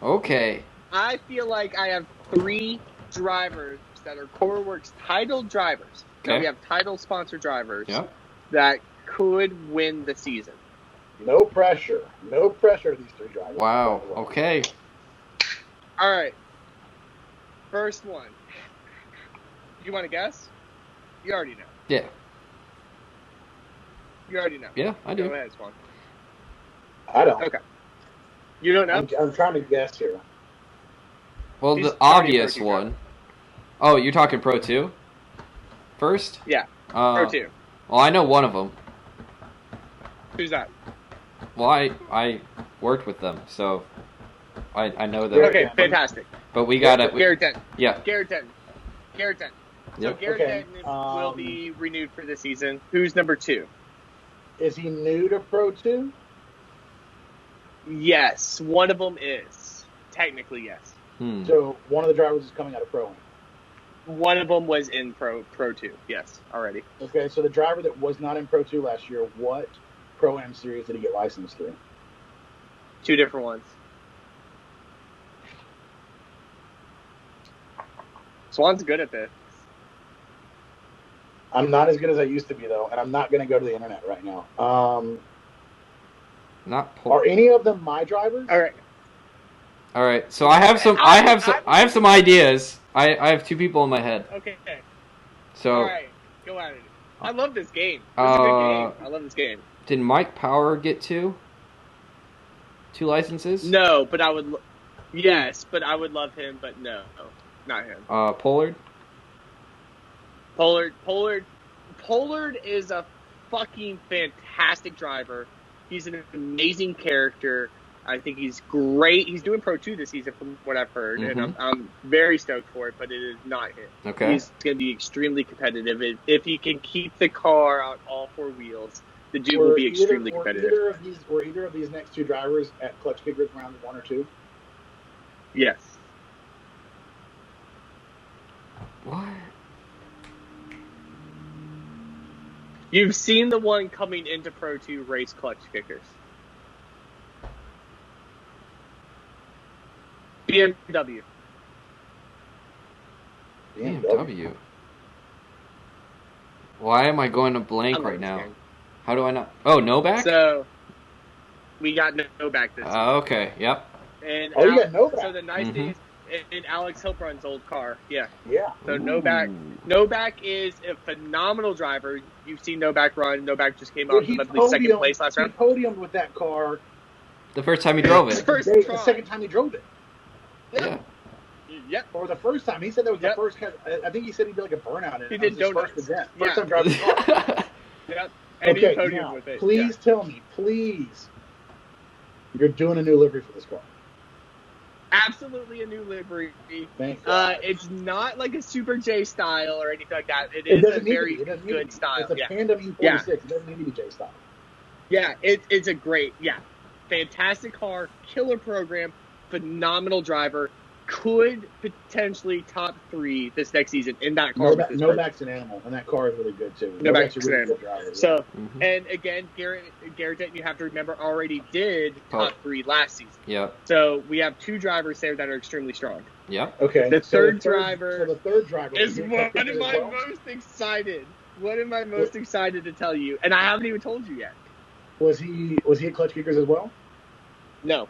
Okay. I feel like I have 3 drivers that are CoreWorks title drivers. Okay. We have title sponsor drivers that could win the season. No pressure. No pressure to these 3 drivers. Wow. Okay. All right. First one. You want to guess? You already know. Yeah. You already know. Yeah, I do. Go ahead, Swann. I don't. Okay. You don't know? I'm trying to guess here. Well, the obvious one. Oh, you're talking Pro 2? First? Yeah. Pro 2. Well, I know one of them. Who's that? Well, I worked with them, so I know them. Okay, fantastic. But we got it. Garrett Denton. Yeah. Garrett Denton. So Yep. Garrett Denton will be renewed for this season. Who's number 2? Is he new to Pro 2? Yes, one of them is. Technically, yes. So one of the drivers is coming out of Pro-Am. One of them was in Pro 2, yes, already. Okay, so the driver that was not in Pro 2 last year, what Pro-Am series did he get licensed through? 2 different ones. Swann's good at this. I'm not as good as I used to be, though, and I'm not going to go to the internet right now. Are any of them my drivers? All right. So I have some ideas. I have 2 people in my head. Okay. So. All right, go at it. I love this game. This is a good game. I love this game. Did Mike Power get 2 licenses? No, but I would. Yes, but I would love him. But no, not him. Pollard. Pollard is a fucking fantastic driver. He's an amazing character. I think he's great. He's doing Pro 2 this season from what I've heard, and I'm very stoked for it, but it is not him. Okay. He's going to be extremely competitive. If he can keep the car on all 4 wheels, the dude will be extremely competitive. Were either of these next 2 drivers at Clutch Kickers round 1 or 2? Yes. What? You've seen the one coming into Pro 2 race Clutch Kickers. BMW. Why am I going to blank right now? Game. How do I not? Oh, Novak? So, we got Novak this year. Okay, yep. And you got Novak. So the nice thing is, in Alex Hilbrun's old car, yeah. So Ooh. Novak is a phenomenal driver. You've seen Novak run. Novak just came out from second place last round. He podiumed with that car. The first time he drove it. The second time he drove it. Yeah. Yep. Or the first time. He said that was the first. I think he said he did like a burnout. He did donuts. First time driving the car. Yep. And he podiumed with it. Please tell me, please, you're doing a new livery for this car. Absolutely a new livery. Thank God. It's not like a Super J style or anything like that. It is a very good style. It's a Tandem E46. It doesn't need to be J style. Yeah, it's a great, fantastic car, killer program, phenomenal driver. Could potentially top 3 this next season in that car. Novak's an animal, and that car is really good too. Novak's a really good driver. So, and again, Garrett Denton, you have to remember, already did top 3 last season. Yeah. So we have 2 drivers there that are extremely strong. Yeah. Okay. The third driver is one of my most excited. What am I most excited to tell you? And I haven't even told you yet. Was he at Clutch Kickers as well? No.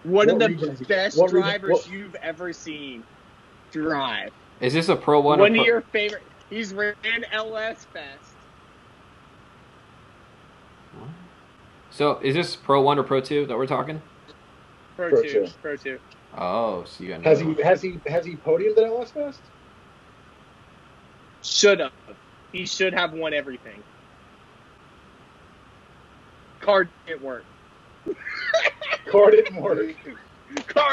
One of the best drivers you've ever seen drive. Is this a Pro 1? One of your favorite. He's ran LS Fest. So, is this Pro 1 or Pro 2 that we're talking? Pro 2. Oh, so you got has he podiumed at LS Fest? Should have. He should have won everything. Car didn't work. Car didn't work.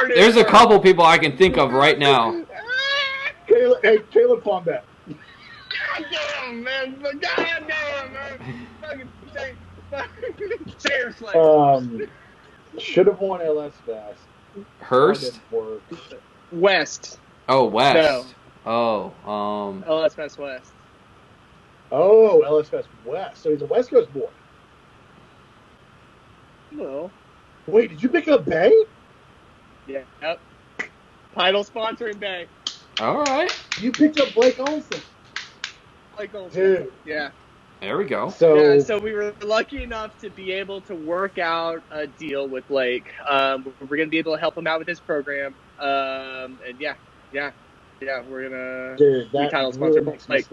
There's a couple people I can think of right now. Caleb Plumbat. Goddamn, man. Fucking seriously. Should have won LS Fest. Hurst? West. Oh, West. No. Oh, LS Fest West. Oh, LS Fest West. So he's a West Coast boy. No. Wait, did you pick up Bay? Yeah. Yep. Title sponsoring Bay. All right. You picked up Blake Olson. Dude. Yeah. There we go. So we were lucky enough to be able to work out a deal with Blake. We're going to be able to help him out with his program. And we're going to title sponsor Blake.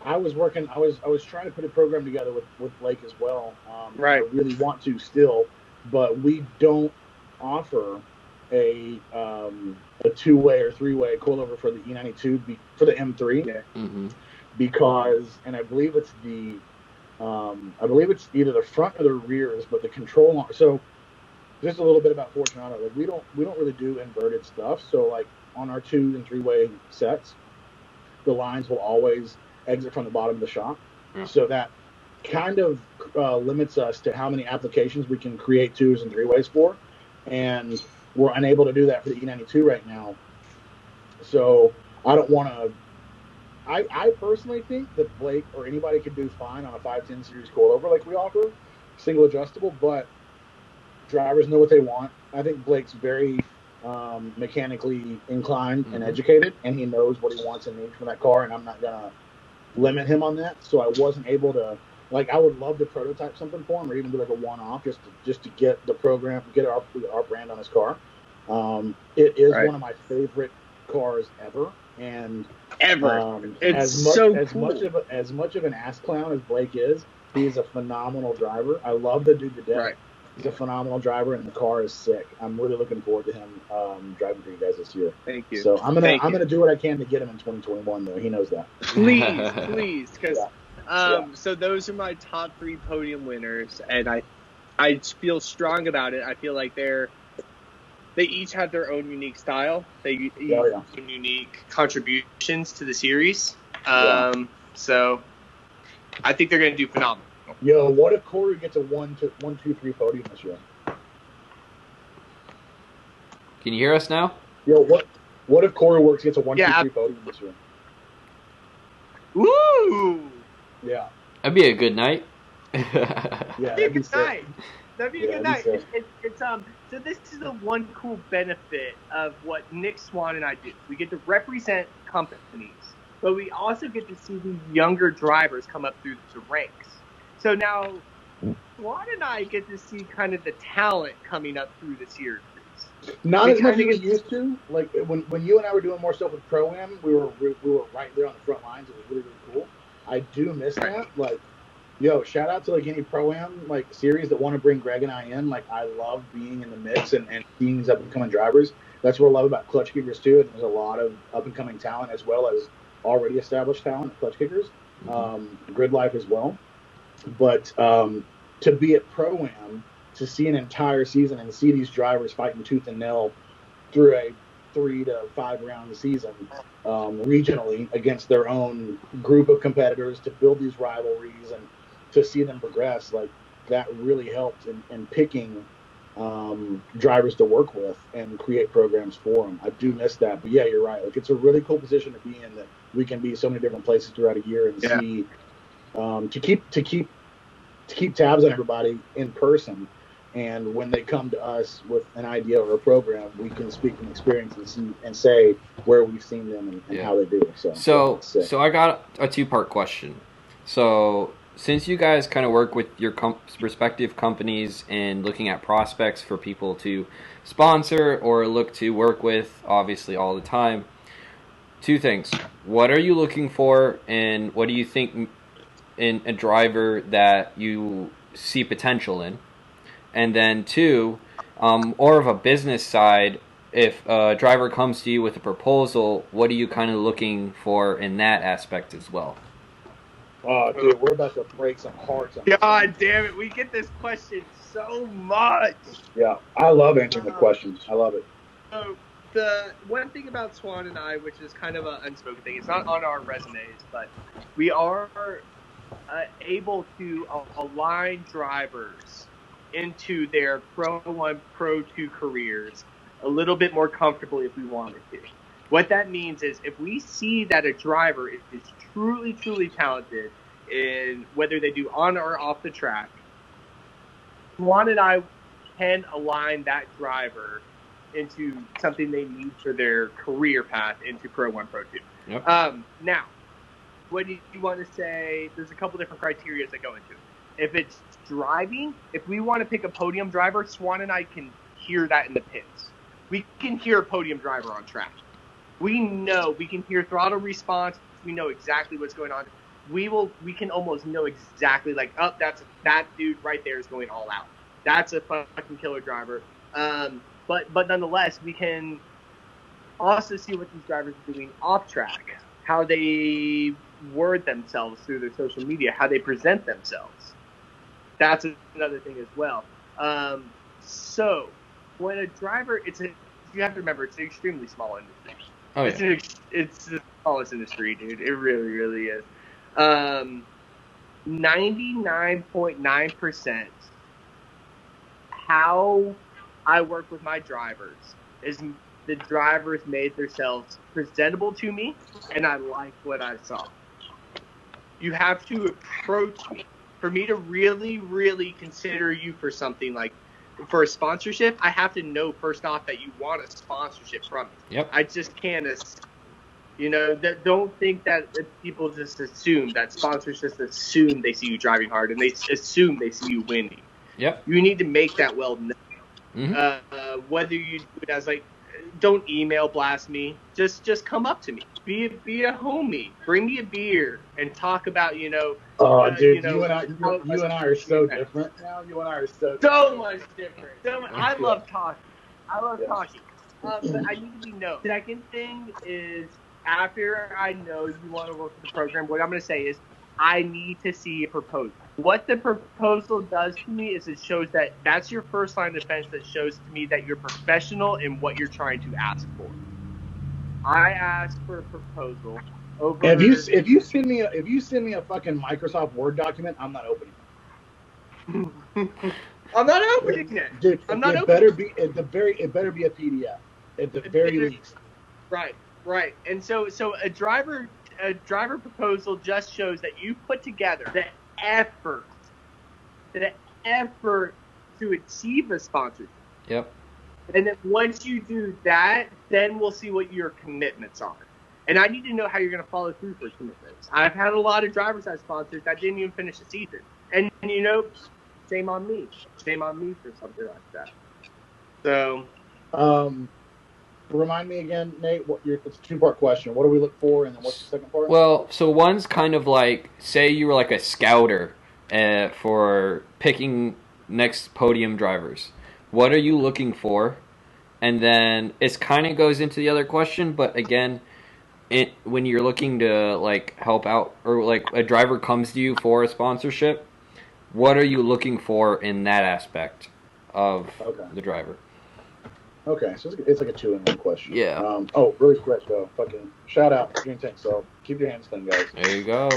I was working. I was trying to put a program together with Blake as well. Right. I really want to still, but we don't offer a two-way or three-way coilover for the E92 for the M3 because, and I believe it's either the front or the rears, but the control. So just a little bit about Fortunato. Like we don't really do inverted stuff. So like on our 2- and 3-way sets, the lines will always exit from the bottom of the shop. Yeah. So that kind of limits us to how many applications we can create 2s and 3-ways for, and we're unable to do that for the E92 right now. So I don't want to. I personally think that Blake or anybody could do fine on a 510 series coilover like we offer, single adjustable, but drivers know what they want. I think Blake's very mechanically inclined and educated, and he knows what he wants and needs from that car, and I'm not going to limit him on that. So I wasn't able to, like, I would love to prototype something for him or even do like a one-off just to get the program, get our brand on his car. It is one of my favorite cars ever. And it's cool. As much of an ass clown as Blake is, he's a phenomenal driver. I love the dude to death. Right. He's a phenomenal driver, and the car is sick. I'm really looking forward to him driving for you guys this year. Thank you. So I'm gonna do what I can to get him in 2021, though. He knows that. Please, because so those are my top 3 podium winners, and I feel strong about it. I feel like they each have their own unique style. They have unique contributions to the series. So I think they're going to do phenomenal. Yo, what if Corey gets a 1, 2, 3 podium this year? Can you hear us now? Yo, what if Corey Works gets a 1, 2, 3 podium this year? Woo! Yeah. That'd be a good night. Yeah, that'd be a good night. That'd be a good night. It's so this is the one cool benefit of what Nick, Swann, and I do. We get to represent companies, but we also get to see these younger drivers come up through the ranks. So now Swann and I get to see kind of the talent coming up through the series. Not as much as we used to. Like when you and I were doing more stuff with Pro-Am, we were right there on the front lines. It was really, really cool. I do miss that. Like, yo, shout out to like any Pro-Am like series that want to bring Gregg and I in. Like, I love being in the mix and seeing these up and coming drivers. That's what I love about Clutch Kickers too. And there's a lot of up and coming talent as well as already established talent at Clutch Kickers, Grid Life as well. But to be at Pro-Am, to see an entire season and see these drivers fighting tooth and nail through a 3 to 5 round season regionally against their own group of competitors, to build these rivalries and to see them progress, like that really helped in picking drivers to work with and create programs for them. I do miss that, but yeah, you're right. Like, it's a really cool position to be in, that we can be so many different places throughout a year and see to keep tabs on everybody in person. And when they come to us with an idea or a program, we can speak from experience and say where we've seen them and how they do it. So I got a 2-part question. So since you guys kind of work with your respective companies and looking at prospects for people to sponsor or look to work with, obviously all the time, 2 things. What are you looking for, and what do you think in a driver that you see potential in? And then 2, more of a business side, if a driver comes to you with a proposal, what are you kind of looking for in that aspect as well? Oh, dude, we're about to break some hearts. God damn it, we get this question so much. Yeah, I love answering the questions. I love it. So the one thing about Swann and I, which is kind of an unspoken thing, it's not on our resumes, but we are able to align drivers into their Pro 1, Pro 2 careers a little bit more comfortably if we wanted to. What that means is if we see that a driver is truly, truly talented in whether they do on or off the track, Swann and I can align that driver into something they need for their career path into Pro 1, Pro 2. Yep. Now, what do you want to say? There's a couple different criteria that go into it. If it's driving, if we want to pick a podium driver, Swann and I can hear that in the pits. We can hear a podium driver on track. We can hear throttle response. We know exactly what's going on. We can almost know exactly, like, that dude right there is going all out. That's a fucking killer driver. but nonetheless, we can also see what these drivers are doing off track, how they word themselves through their social media, how they present themselves. That's another thing as well. So when a driver, you have to remember, it's an extremely small industry. Oh, yeah. It's the smallest industry, dude. It really, really is. 99.9% how I work with my drivers is the drivers made themselves presentable to me, and I like what I saw. You have to approach me. For me to really, really consider you for something like for a sponsorship, I have to know first off that you want a sponsorship from me. Yep. I just can't, don't think that people just assume that sponsors just assume they see you driving hard and they assume they see you winning. Yep. You need to make that well known. Mm-hmm. Whether you do it as don't email blast me. Just come up to me. Be a homie. Bring me a beer and talk about Oh, dude, you and I are so different now. You and I are so much different. I love talking. Talking. But I need to be known. Second thing is, after I know you want to work with the program, what I'm going to say is, I need to see a proposal. What the proposal does to me is it shows that's your first line of defense that shows to me that you're professional in what you're trying to ask for. I ask for a proposal. If you send me a fucking Microsoft Word document, I'm not opening it. I'm not opening it. Dude, it better be a PDF at the very least. Right. And so a driver proposal just shows that you put together the effort to achieve a sponsorship. Yep. And then once you do that, then we'll see what your commitments are. And I need to know how you're going to follow through for commitments. I've had a lot of drivers as sponsors that didn't even finish the season. And shame on me. Shame on me for something like that. So, remind me again, Nate, it's a two-part question. What do we look for, and then what's the second part? Well, so one's kind of like, say you were like a scouter for picking next podium drivers. What are you looking for? And then it kind of goes into the other question, but again, when you're looking to like help out, or like a driver comes to you for a sponsorship, what are you looking for in that aspect of the driver? Okay, so it's like a 2-in-1 question. Yeah. Really quick though, fucking shout out Green Tank. So keep your hands clean, guys. There you go.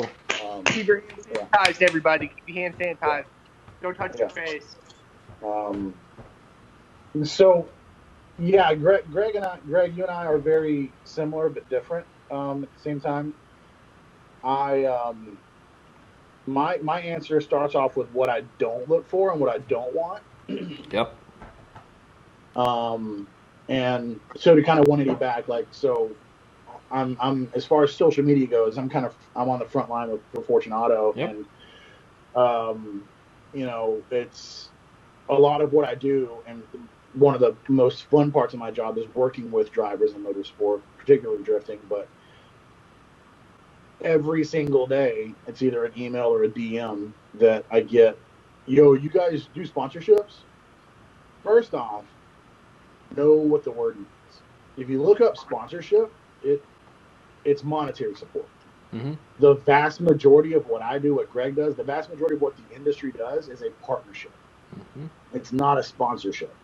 Keep your hands sanitized, everybody. Keep your hands sanitized. Don't touch your face. So, yeah, Greg, you and I are very similar but different at the same time. My answer starts off with what I don't look for and what I don't want. Yep. And so to kind of 180 back, I'm as far as social media goes, I'm on the front line for Fortune Auto, yep. And it's a lot of what I do, and one of the most fun parts of my job is working with drivers in motorsport, particularly drifting. But every single day, it's either an email or a DM that I get. Yo, you guys do sponsorships? First off, know what the word means. If you look up sponsorship, it's monetary support. Mm-hmm. The vast majority of what I do, what Greg does, the vast majority of what the industry does is a partnership. Mm-hmm. It's not a sponsorship.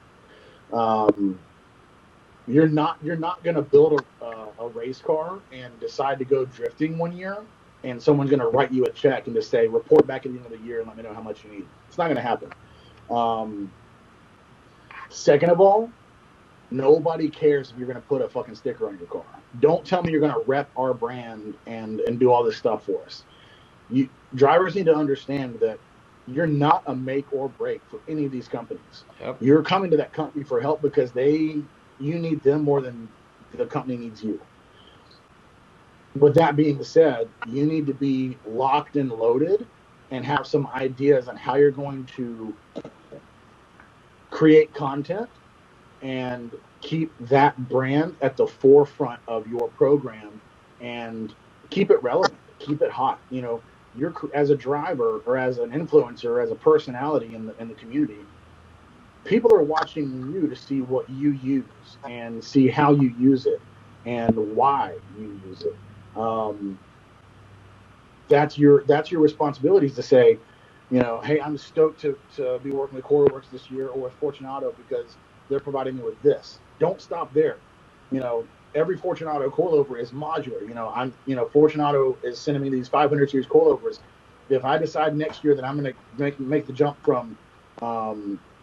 You're not going to build a race car and decide to go drifting one year, and someone's going to write you a check and just say, report back at the end of the year and let me know how much you need. It's not going to happen. Second of all, nobody cares if you're going to put a fucking sticker on your car. Don't tell me you're going to rep our brand and do all this stuff for us. Drivers need to understand that you're not a make or break for any of these companies. Yep. You're coming to that company for help because you need them more than the company needs you. With that being said, you need to be locked and loaded and have some ideas on how you're going to create content and keep that brand at the forefront of your program and keep it relevant, keep it hot. You're as a driver or as an influencer, as a personality in the community, people are watching you to see what you use and see how you use it and why you use it. That's your responsibilities to say, hey, I'm stoked to be working with CoreWorks this year or with Fortunato because they're providing me with this. Don't stop there. Every Fortunato coilover is modular. Fortunato is sending me these 500 series coilovers. If I decide next year that I'm going to make the jump from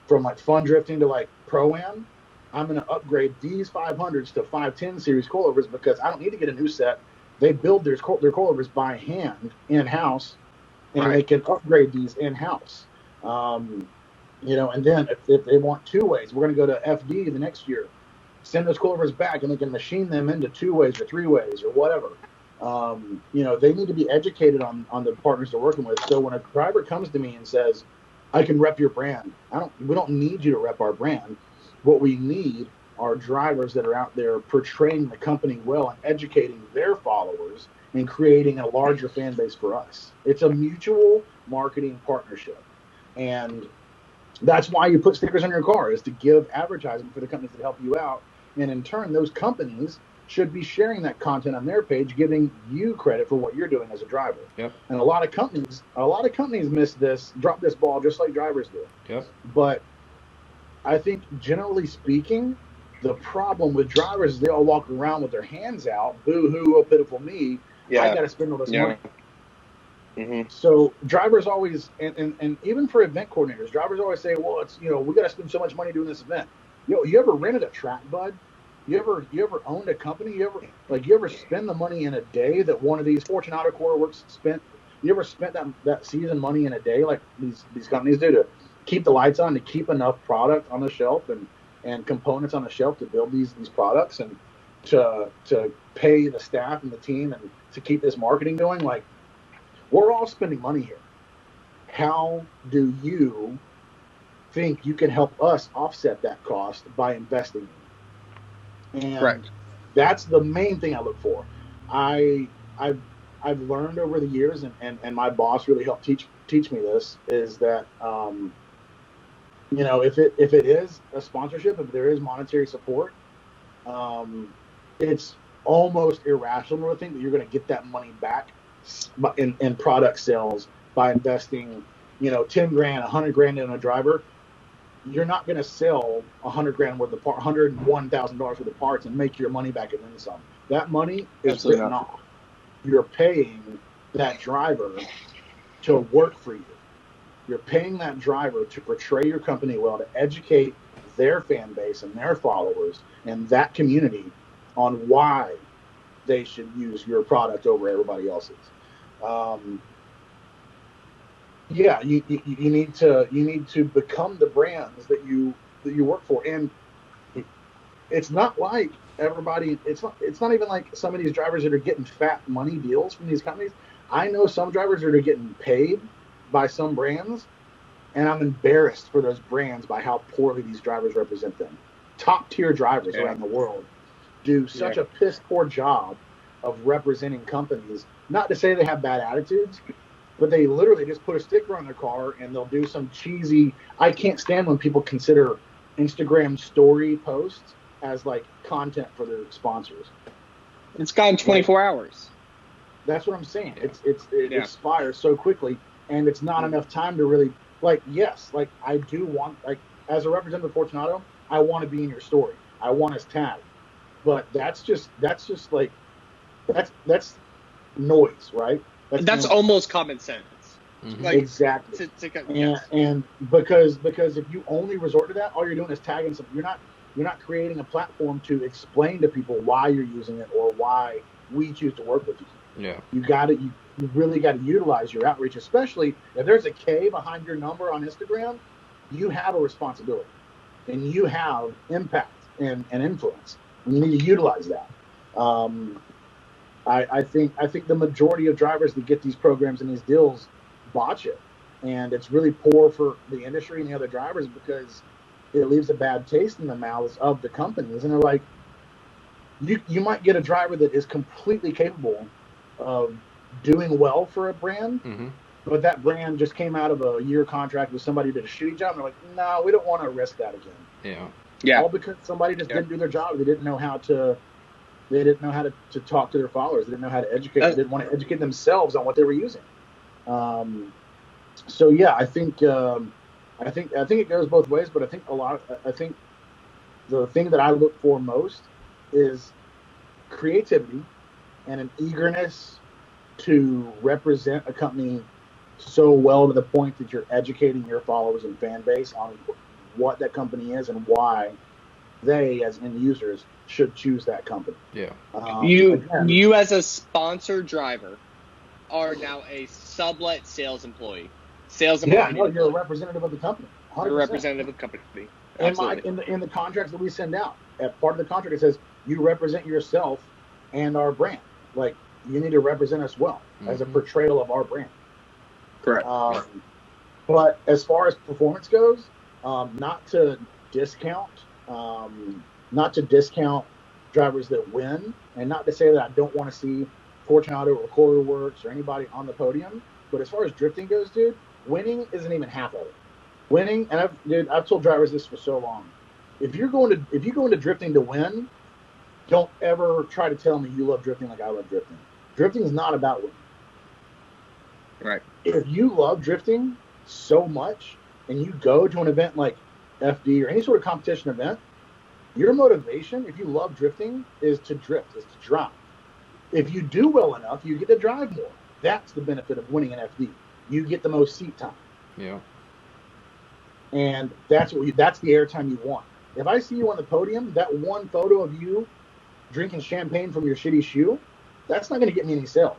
like fun drifting to like Pro-Am, I'm going to upgrade these 500s to 510 series coilovers because I don't need to get a new set. They build their coilovers by hand in-house, and they can upgrade these in-house. And then if they want two-ways, we're going to go to FD the next year, send those coilovers back, and they can machine them into two-ways or three-ways or whatever. They need to be educated on the partners they're working with. So when a driver comes to me and says, I can rep your brand, we don't need you to rep our brand. What we need are drivers that are out there portraying the company well and educating their followers and creating a larger fan base for us. It's a mutual marketing partnership. And that's why you put stickers on your car, is to give advertising for the companies that help you out. And in turn, those companies should be sharing that content on their page, giving you credit for what you're doing as a driver. Yep. And a lot of companies miss this, drop this ball just like drivers do. Yep. But I think generally speaking, the problem with drivers is they all walk around with their hands out, boo-hoo, oh, pitiful me, I got to spend all this money. Mm-hmm. So drivers always, and even for event coordinators, drivers always say, well, it's, we got to spend so much money doing this event. You ever rented a track, bud? You ever owned a company? You ever spend the money in a day that one of these Fortunato CoreWorks spent? You ever spent that season money in a day like these companies do to keep the lights on, to keep enough product on the shelf and components on the shelf to build these products and to pay the staff and the team and to keep this marketing going? Like, we're all spending money here. How do you think you can help us offset that cost by investing in it? And Correct. That's the main thing I look for. I've learned over the years, and my boss really helped teach me this, is that if it is a sponsorship, if there is monetary support, it's almost irrational to think that you're going to get that money back in product sales by investing, $10 grand, $100 grand in a driver. You're not going to sell $100 grand worth of $101,000 worth of parts and make your money back and then some. That money is written off. You're paying that driver to work for you. You're paying that driver to portray your company well, to educate their fan base and their followers and that community on why they should use your product over everybody else's. You need to become the brands that you work for, and it's not like everybody. It's not even like some of these drivers that are getting fat money deals from these companies. I know some drivers that are getting paid by some brands, and I'm embarrassed for those brands by how poorly these drivers represent them. Top tier drivers around the world do such a piss poor job of representing companies. Not to say they have bad attitudes, but they literally just put a sticker on their car and they'll do some cheesy. I can't stand when people consider Instagram story posts as like content for their sponsors. It's gone 24 hours. That's what I'm saying. It expires so quickly, and it's not enough time to really I do want, like, as a representative of Fortunato, I want to be in your story. I want us tagged, but that's just like that's noise, right? That's almost common sense. Mm-hmm. Like, exactly. And because if you only resort to that, all you're doing is tagging something. You're not creating a platform to explain to people why you're using it or why we choose to work with you. Yeah. You really got to utilize your outreach, especially if there's a K behind your number on Instagram. You have a responsibility, and you have impact and influence, and you need to utilize that. I think the majority of drivers that get these programs and these deals botch it, and it's really poor for the industry and the other drivers because it leaves a bad taste in the mouths of the companies. And they're like, you might get a driver that is completely capable of doing well for a brand, but that brand just came out of a year contract with somebody who did a shitty job. And they're like, no, we don't want to risk that again. Yeah. All because somebody just didn't do their job. They didn't know how to. They didn't know how to talk to their followers. They didn't know how to educate. They didn't want to educate themselves on what they were using. So yeah, I think it goes both ways. But I think the thing that I look for most is creativity and an eagerness to represent a company so well to the point that you're educating your followers and fan base on what that company is and why they, as end users, should choose that company. Yeah. You as a sponsored driver are now a sublet sales employee. Yeah, no, you're a representative of the company. 100%. You're a representative of the company. In the contracts that we send out, as part of the contract, it says you represent yourself and our brand. Like, you need to represent us well as a portrayal of our brand. Correct. But as far as performance goes, not to discount drivers that win, and not to say that I don't want to see Fortunato or Corey Works or anybody on the podium. But as far as drifting goes, dude, winning isn't even half of it. Winning, and I've told drivers this for so long. If you go into drifting to win, don't ever try to tell me you love drifting like I love drifting. Drifting is not about winning. Right. If you love drifting so much and you go to an event like FD or any sort of competition event, your motivation, if you love drifting, is to drift, is to drive. If you do well enough, you get to drive more. That's the benefit of winning an FD. You get the most seat time. Yeah. And that's the airtime you want. If I see you on the podium, that one photo of you drinking champagne from your shitty shoe, that's not going to get me any sales.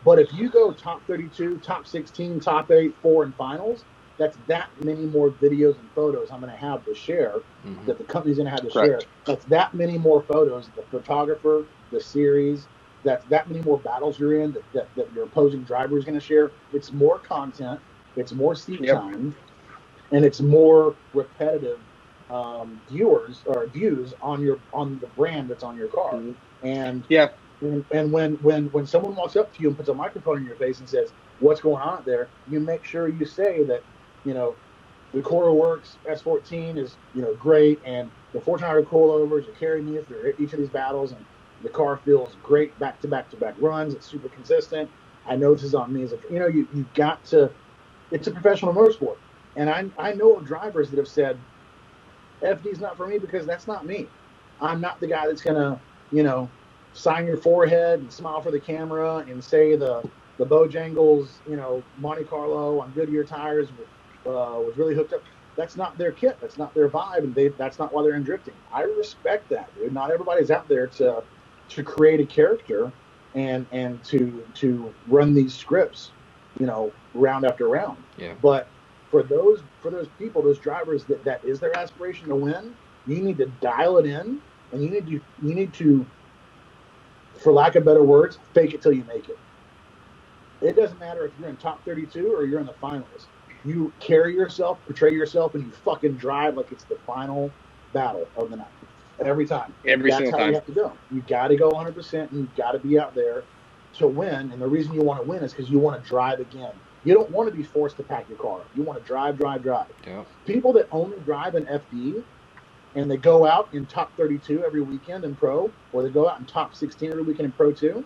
But if you go top 32, top 16, top 8, 4, and finals, that's that many more videos and photos I'm going to have to share, that the company's going to have to share. That's that many more photos, the photographer, the series, that's that many more battles you're in that your opposing driver is going to share. It's more content, it's more seat time, and it's more repetitive views on the brand that's on your car. And when someone walks up to you and puts a microphone in your face and says, "What's going on out there?" you make sure you say that, the Cora Works S14 is, great, and the Fortunato coilovers are carrying me through each of these battles, and the car feels great back-to-back runs. It's super consistent. I know this is on me. You got to. It's a professional motorsport, and I know of drivers that have said, "FD's not for me because that's not me. I'm not the guy that's gonna, sign your forehead and smile for the camera and say the Bojangles, Monte Carlo on Goodyear tires was really hooked up." That's not their kit. That's not their vibe, and that's not why they're in drifting. I respect that, dude. Not everybody's out there to create a character and to run these scripts, round after round. Yeah. But for those people, those drivers that is their aspiration to win, you need to dial it in, and you need to, for lack of better words, fake it till you make it. It doesn't matter if you're in top 32 or you're in the finals. You carry yourself, portray yourself, and you fucking drive like it's the final battle of the night. Every time. That's how you have to go. You got to go 100%, and you got to be out there to win. And the reason you want to win is because you want to drive again. You don't want to be forced to pack your car up. You want to drive. Yeah. People that only drive in FD and they go out in top 32 every weekend in Pro, or they go out in top 16 every weekend in Pro 2,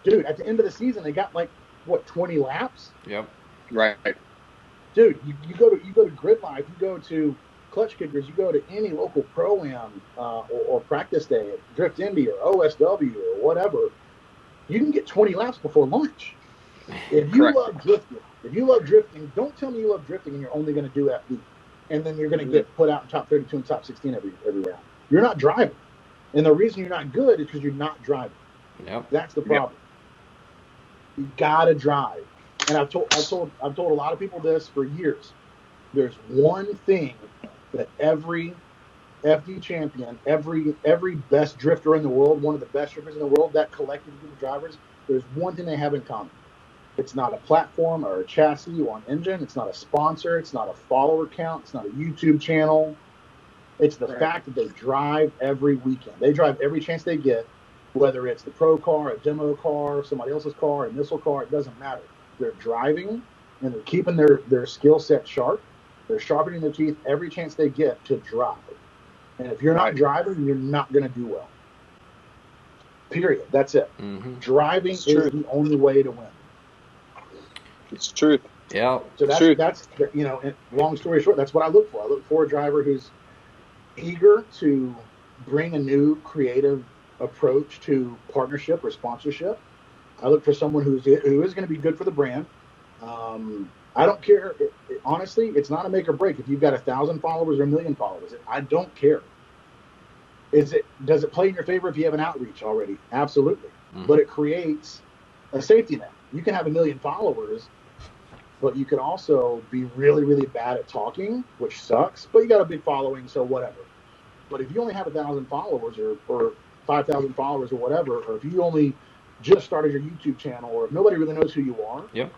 dude, at the end of the season, they got 20 laps? Yep. Right. Dude, you go to Grid Life, you go to Clutch Kickers, you go to any local Pro-Am or practice day at Drift Indy or OSW or whatever, you can get 20 laps before lunch. If you love drifting, don't tell me you love drifting and you're only going to do FD. And then you're going to get put out in top 32 and top 16 every round. You're not driving. And the reason you're not good is because you're not driving. Yep. That's the problem. Yep. You got to drive. And I've told a lot of people this for years. There's one thing that every FD champion, every best drifter in the world, one of the best drifters in the world, that collective group of drivers, there's one thing they have in common. It's not a platform or a chassis or an engine. It's not a sponsor. It's not a follower count. It's not a YouTube channel. It's the fact that they drive every weekend. They drive every chance they get, whether it's the pro car, a demo car, somebody else's car, a missile car, it doesn't matter. They're driving, and they're keeping their skill set sharp. They're sharpening their teeth every chance they get to drive. And if you're not driving, you're not going to do well. Period. That's it. Mm-hmm. Driving is the only way to win. It's truth. Yeah. So that's you know, long story short, that's what I look for. I look for a driver who's eager to bring a new creative approach to partnership or sponsorship. I look for someone who is going to be good for the brand. I don't care. Honestly, it's not a make or break if you've got 1,000 followers or 1 million followers. I don't care. Does it play in your favor if you have an outreach already? Absolutely. Mm-hmm. But it creates a safety net. You can have 1 million followers, but you can also be really, really bad at talking, which sucks. But you got a big following, so whatever. But if you only have 1,000 followers or 5,000 followers or whatever, or if you only just started your YouTube channel, or if nobody really knows who you are, yep,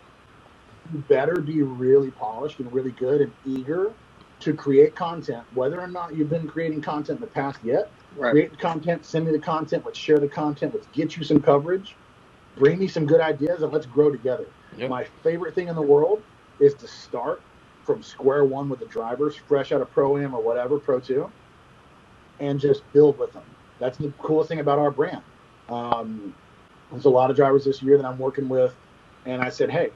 you better be really polished and really good and eager to create content, whether or not you've been creating content in the past yet. Right. Create the content, send me the content, let's share the content, let's get you some coverage, bring me some good ideas, and let's grow together. Yep. My favorite thing in the world is to start from square one with the drivers, fresh out of Pro-Am or whatever, Pro 2, and just build with them. That's the coolest thing about our brand. There's a lot of drivers this year that I'm working with, and I said, hey,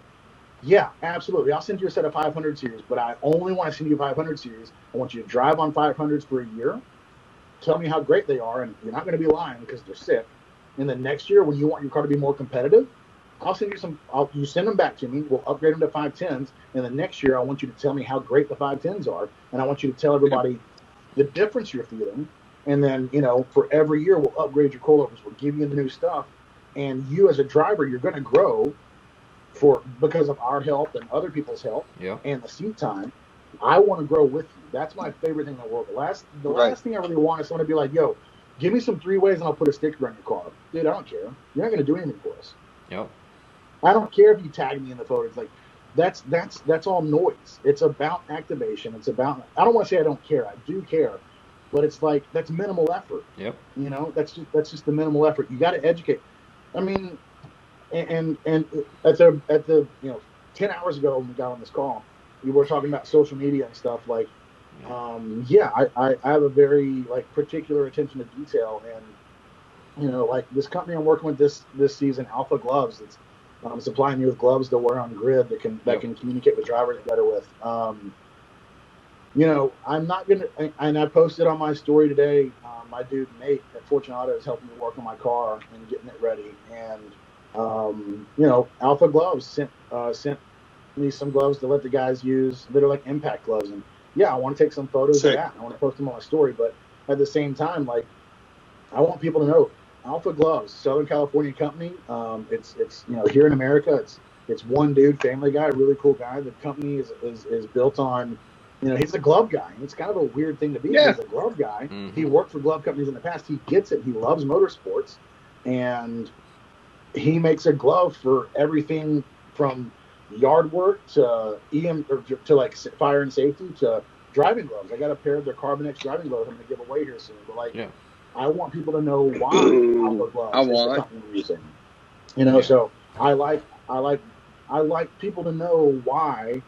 yeah, absolutely. I'll send you a set of 500 series, but I only want to send you 500 series. I want you to drive on 500s for a year. Tell me how great they are, and you're not going to be lying because they're sick. And then next year, when you want your car to be more competitive, I'll send you some. You send them back to me. We'll upgrade them to 510s, and then next year, I want you to tell me how great the 510s are, and I want you to tell everybody the difference you're feeling. And then, you know, for every year, we'll upgrade your coilovers. We'll give you the new stuff, and you as a driver, you're going to grow because of our help and other people's help and the seat time. I want to grow with you. That's my favorite thing in the world. The last thing I really want is someone to be like, yo, give me some 3-ways and I'll put a sticker on your car. Dude, I don't care. You're not going to do anything for us. Yep. I don't care if you tag me in the photos. Like, that's all noise. It's about activation. It's about, I don't want to say I don't care. I do care. But it's like, that's minimal effort. Yep. You know, that's just the minimal effort. You got to educate. I mean, and at the 10 hours ago when we got on this call, we were talking about social media and stuff. Like, I have a very particular attention to detail, and like this company I'm working with this season, Alpha Gloves, it's supplying me with gloves to wear on grid that can communicate with drivers better with. I'm not gonna, and I posted on my story today. My dude Nate at Fortune Auto is helping me work on my car and getting it ready, and Alpha Gloves sent me some gloves to let the guys use that are like impact gloves. And I want to take some photos of that. I want to post them on my story, but at the same time, I want people to know Alpha Gloves, Southern California company. It's here in America. It's one dude, family guy, really cool guy. The company is built on, he's a glove guy. It's kind of a weird thing to be. Yeah. He's a glove guy. Mm-hmm. He worked for glove companies in the past. He gets it. He loves motorsports, and he makes a glove for everything from yard work to to fire and safety to driving gloves. I got a pair of their Carbon X driving gloves I'm going to give away here soon. But I want people to know why Alpha Gloves is the company we're using. So I like people to know why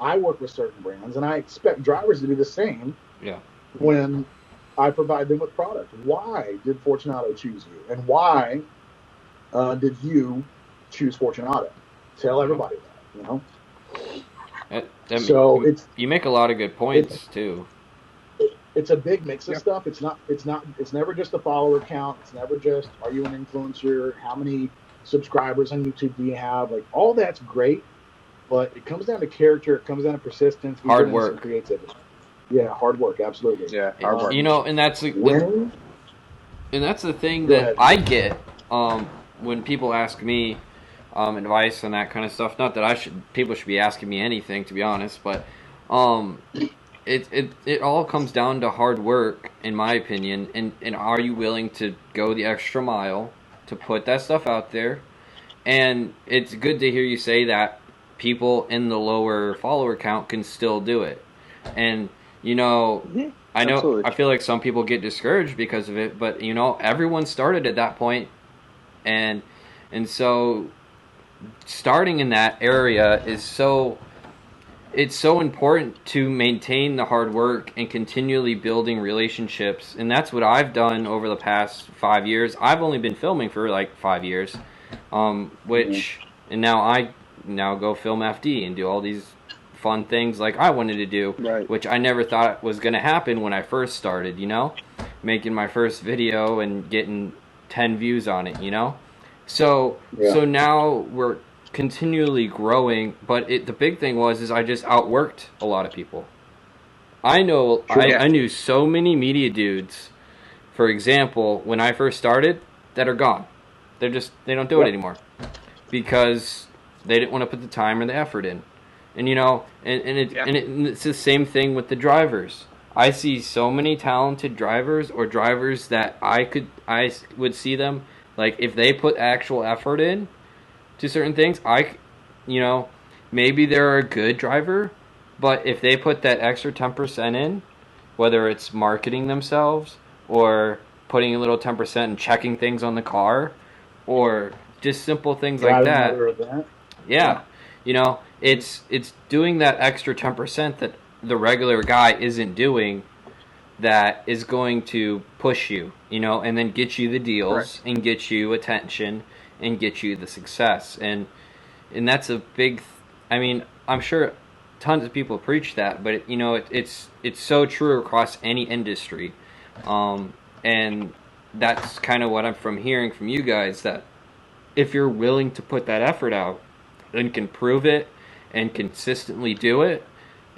I work with certain brands, and I expect drivers to do the same. Yeah. When I provide them with product. Why did Fortunato choose you, and why did you choose Fortunato? Tell everybody that, So you make a lot of good points too. It's a big mix of stuff. It's never just a follower count. It's never just, are you an influencer? How many subscribers on YouTube do you have? All that's great, but it comes down to character. It comes down to persistence. Hard work. Creativity. Yeah, hard work. Absolutely. Yeah, hard work. And that's the thing that I get when people ask me advice and that kind of stuff. Not that people should be asking me anything, to be honest, but it all comes down to hard work, in my opinion. And are you willing to go the extra mile to put that stuff out there? And it's good to hear you say that people in the lower follower count can still do it. And I know, absolutely. I feel like some people get discouraged because of it, but everyone started at that point, and so starting in that area is so important to maintain the hard work and continually building relationships. And that's what I've done over the past 5 years. I've only been filming for like 5 years, and now I go film FD and do all these fun things like I wanted to do, which I never thought was going to happen when I first started, making my first video and getting 10 views on it, So now we're continually growing, but the big thing is I just outworked a lot of people. I knew so many media dudes, for example, when I first started, that are gone. They don't do it anymore because they didn't want to put the time or the effort in. And it's the same thing with the drivers. I see so many talented drivers, or drivers that I would see them, like if they put actual effort in to certain things, maybe they're a good driver, but if they put that extra 10% in, whether it's marketing themselves or putting a little 10% and checking things on the car, or just simple things like that. It's doing that extra 10% that the regular guy isn't doing that is going to push you, and then get you the deals and get you attention and get you the success. And that's a big, I'm sure tons of people preach that, but it's so true across any industry. And that's kind of what I'm hearing from you guys, that if you're willing to put that effort out and can prove it and consistently do it,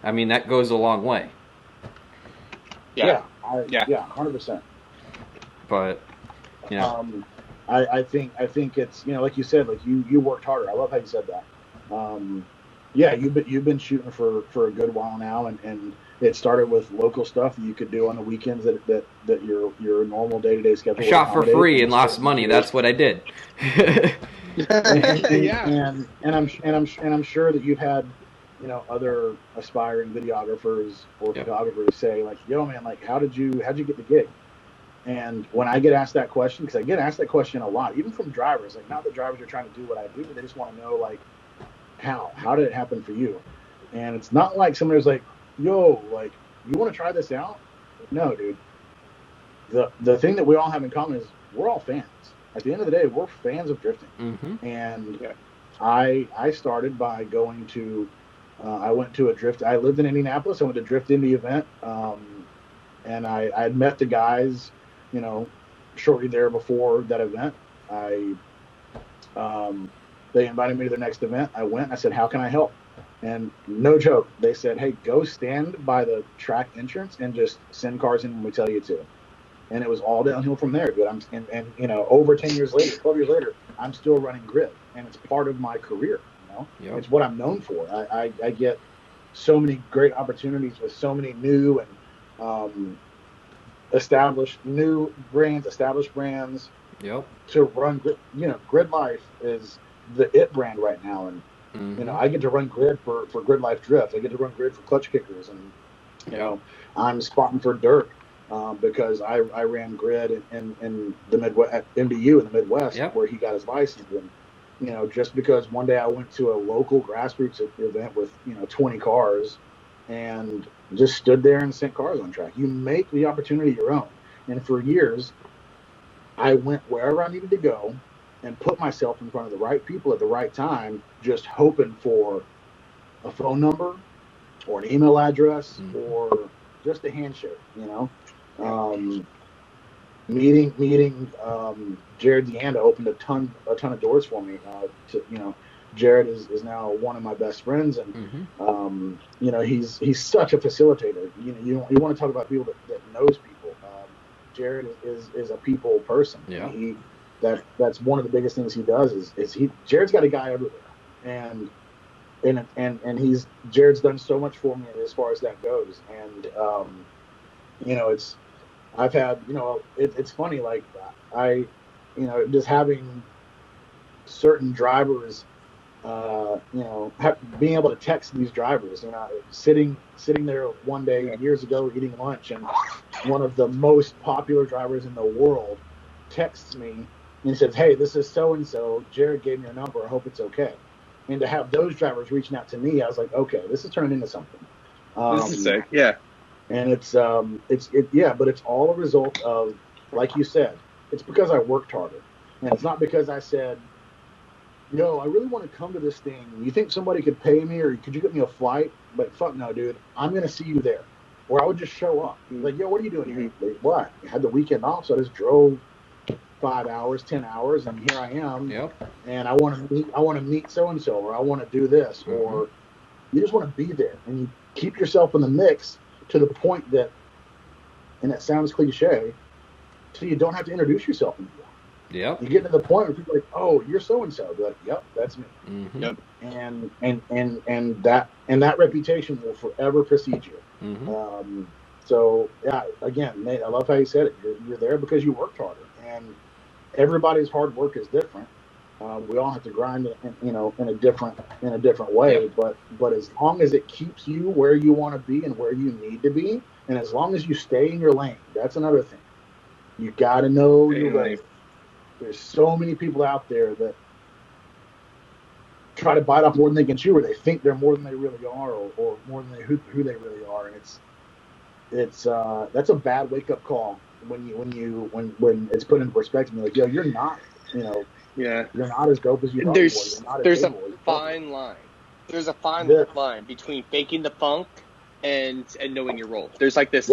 that goes a long way. Yeah, 100%. But I think it's, like you said, like you worked harder. I love how you said that. You've been shooting for a good while now, and it started with local stuff that you could do on the weekends that your normal day-to-day schedule. I shot for free and lost money. That's what I did. and I'm sure that you've had other aspiring videographers or photographers say, like, yo man, like how'd you get the gig? And when I get asked that question, because I get asked that question a lot, even from drivers, like not that drivers are trying to do what I do, but they just want to know, like, how did it happen for you? And it's not like somebody was like, yo, like, you want to try this out? No, dude. The thing that we all have in common is we're all fans. At the end of the day, we're fans of drifting. Mm-hmm. And I started by going to I went to a drift. I lived in Indianapolis. I went to Drift Indy event, and I had met the guys, shortly there before that event. They invited me to their next event. I went. I said, "How can I help?" And no joke, they said, "Hey, go stand by the track entrance and just send cars in when we tell you to." And it was all downhill from there, dude. Over 10 years later, 12 years later, I'm still running grid, and it's part of my career. Yep. It's what I'm known for. I get so many great opportunities with so many new and established brands. Yep. To run grid. Grid Life is the it brand right now, and I get to run grid for Grid Life Drift. I get to run grid for Clutch Kickers, and I'm spotting for Dirk because I ran grid in the Midwest at MBU in the Midwest, where he got his license. And just because one day I went to a local grassroots event with 20 cars and just stood there and sent cars on track. You make the opportunity your own. And for years, I went wherever I needed to go and put myself in front of the right people at the right time, just hoping for a phone number or an email address or just a handshake, meeting Jared Deanda opened a ton of doors for me. Jared is now one of my best friends, and he's such a facilitator. You want to talk about people that knows people. Jared is a people person. Yeah. That's one of the biggest things he does is Jared's got a guy everywhere, and Jared's done so much for me as far as that goes, and I've had, it's funny, like just having certain drivers, being able to text these drivers, sitting there one day years ago eating lunch, and one of the most popular drivers in the world texts me and he says, "Hey, this is so and so. Jared gave me your number. I hope it's okay." And to have those drivers reaching out to me, I was like, "Okay, this is turning into something." This is sick, yeah. And but it's all a result of, like you said, it's because I worked harder, and it's not because I said, "Yo, I really want to come to this thing. You think somebody could pay me, or could you get me a flight?" But fuck no, dude. I'm gonna see you there. Or I would just show up. Like, "Yo, what are you doing here?" Like, "What? I had the weekend off, so I just drove 5 hours, 10 hours, and here I am. Yep. And I want to meet so and so, or I want to do this, or you just want to be there, and you keep yourself in the mix to the point that, and it sounds cliche, so you don't have to introduce yourself anymore. Yep. You get to the point where people are like, "Oh, you're so and so." They're like, "Yep, that's me." Mm-hmm. Yep. And that reputation will forever precede you. Mm-hmm. So yeah, again, Nate, I love how you said it. You're there because you worked harder, and everybody's hard work is different. We all have to grind, in a different way. Yep. But as long as it keeps you where you want to be and where you need to be, and as long as you stay in your lane, that's another thing. You got to know your lane. There's so many people out there that try to bite off more than they can chew, or they think they're more than they really are, or more than who they really are, and it's that's a bad wake up call when it's put in perspective. You're like, "Yo, you're not, you're not as dope as you thought you were. There's a fine line. There's a fine line between faking the funk and knowing your role. There's like this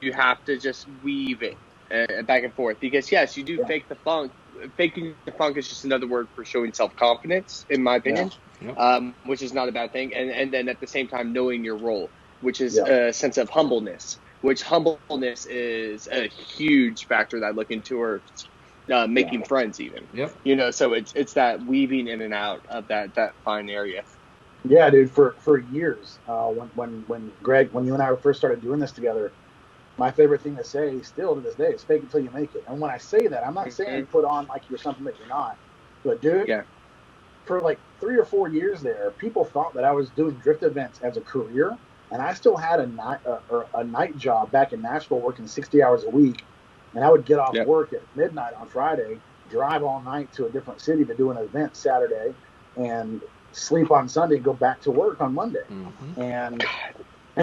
you have to just weave it back and forth, because yes, you do fake the funk. Faking the funk is just another word for showing self-confidence, in my opinion, which is not a bad thing. And then at the same time, knowing your role, which is a sense of humbleness, which humbleness is a huge factor that I look into, or making friends even. Yep. So it's that weaving in and out of that fine area. Yeah, dude, for years, when Greg, when you and I first started doing this together, my favorite thing to say still to this day is fake it till you make it. And when I say that, I'm not saying put on like you're something that you're not. But dude, for like 3 or 4 years there, people thought that I was doing drift events as a career, and I still had a night job back in Nashville working 60 hours a week, and I would get off work at midnight on Friday, drive all night to a different city to do an event Saturday, and sleep on Sunday and go back to work on Monday. And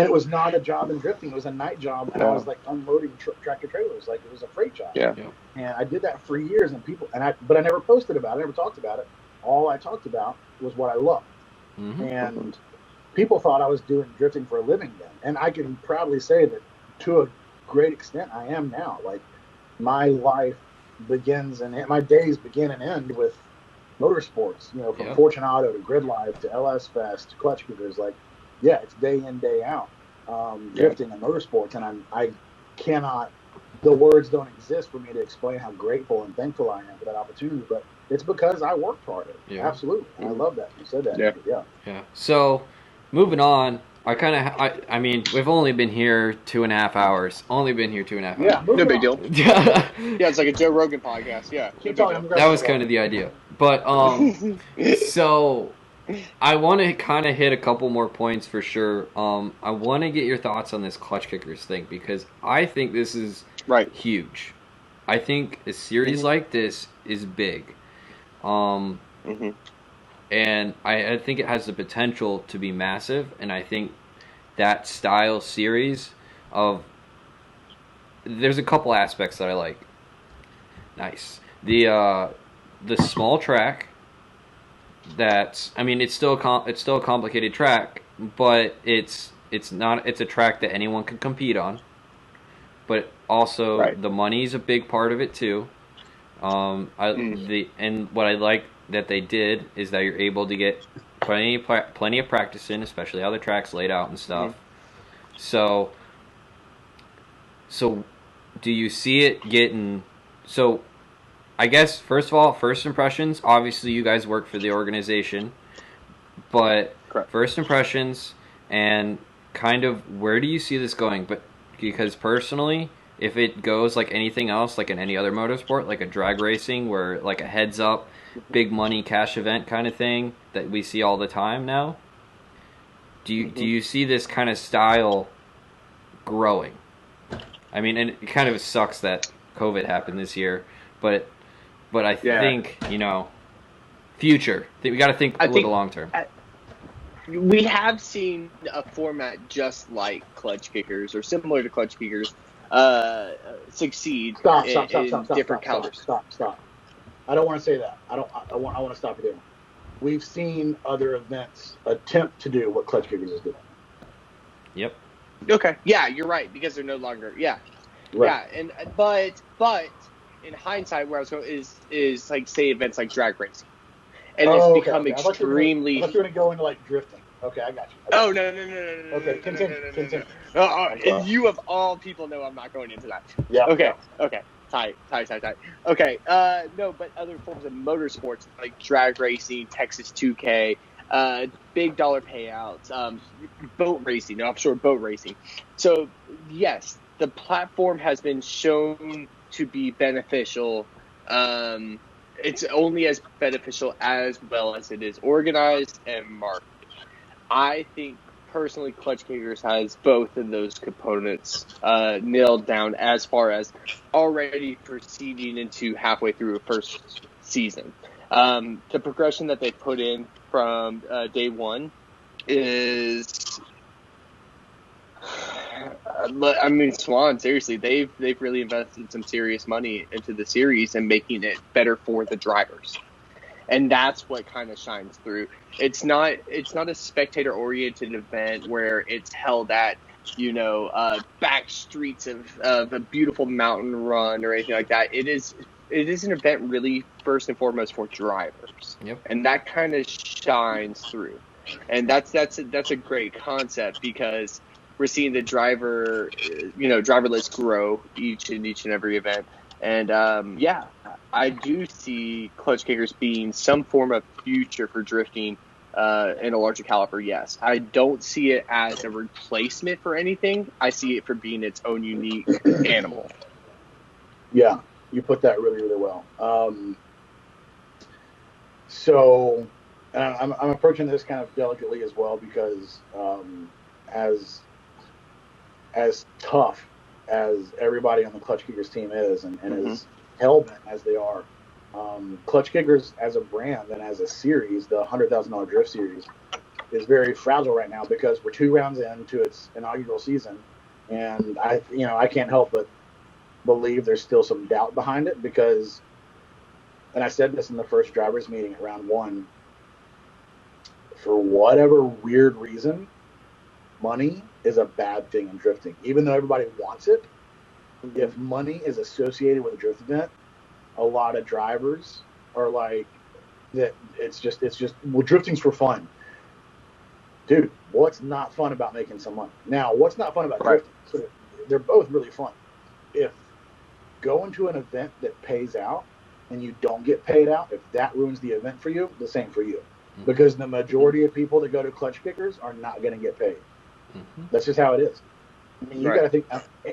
it was not a job in drifting. It was a night job, and I was like unloading tractor trailers, like it was a freight job. And I did that for years, and but I never posted about it, I never talked about it. All I talked about was what I loved. And people thought I was doing drifting for a living then. And I can proudly say that to a great extent I am now. Like, my life begins and my days begin and end with motorsports, from Fortune Auto to Grid Life to LS Fest to Clutch Kickers. Like, it's day in, day out, drifting and motorsports. And I cannot, the words don't exist for me to explain how grateful and thankful I am for that opportunity. But it's because I worked harder. Absolutely. And I love that you said that. Yeah. So, moving on, I mean, we've only been here 2.5 hours. Yeah, no big deal. Yeah, it's like a Joe Rogan podcast. Yeah, that was kind of the idea. But so I want to kind of hit a couple more points for sure. I want to get your thoughts on this clutch kickers thing, because I think this is huge. I think a series like this is big. And I think it has the potential to be massive, and I think that style series there's a couple aspects that I like. Nice. The small track, it's still a complicated track, but it's a track that anyone can compete on. But also the money's a big part of it too. And what I like that they did is that you're able to get plenty of practice in, especially how the track's laid out and stuff. So do you see it getting? So I guess first of all, first impressions. Obviously, you guys work for the organization, but first impressions and kind of where do you see this going? But because personally, if it goes like anything else, like in any other motorsport, like a drag racing, where like a heads up, big money cash event kind of thing that we see all the time now, do you see this kind of style growing? I mean, and it kind of sucks that COVID happened this year, but But I think, future. We got to think a little long term. We have seen a format just like Clutch Kickers or similar to Clutch Kickers succeed in different calibers. Stop. I don't want to say that. I want to stop you there. We've seen other events attempt to do what Clutch Kickers is doing. Yep. Okay. Yeah, you're right, because they're no longer. Yeah. Right. Yeah, but in hindsight, where I was going is like, say, events like drag racing, and it's become extremely. I thought you were going to go into like drifting. Okay, I got you. Oh no. Okay, continue. You of all people know I'm not going into that. Yeah. Okay. Tight. Okay. No, but other forms of motorsports like drag racing, Texas 2K, big dollar payouts, boat racing, offshore boat racing. So yes, the platform has been shown to be beneficial. It's only as beneficial as well as it is organized and marketed. I think personally Clutch Kickers has both of those components nailed down as far as already proceeding into halfway through a first season. The progression that they put in from day one is, I mean, Swann, seriously, they've really invested some serious money into the series and making it better for the drivers. And that's what kind of shines through. It's not a spectator-oriented event where it's held at, back streets of a beautiful mountain run or anything like that. It is an event really first and foremost for drivers. Yep. And that kind of shines through. And that's a great concept, because we're seeing the driver list grow each and every event. And I do see Clutch Kickers being some form of future for drifting in a larger caliber, yes. I don't see it as a replacement for anything. I see it for being its own unique animal. Yeah, you put that really, really well. So I'm approaching this kind of delicately as well, because as tough as everybody on the Clutch Kickers team is, and as hell-bent as they are, Clutch Kickers as a brand and as a series, the $100,000 Drift Series, is very fragile right now, because we're 2 rounds into its inaugural season, and I can't help but believe there's still some doubt behind it, because, and I said this in the first drivers meeting at round 1, for whatever weird reason, money is a bad thing in drifting. Even though everybody wants it, if money is associated with a drift event, a lot of drivers are like, that it's just well, drifting's for fun. Dude, what's not fun about making some money? Now, what's not fun about drifting? So they're both really fun. If going to an event that pays out and you don't get paid out, if that ruins the event for you, the same for you. Because the majority of people that go to Clutch Kickers are not going to get paid. That's just how it is. I mean, you got to think,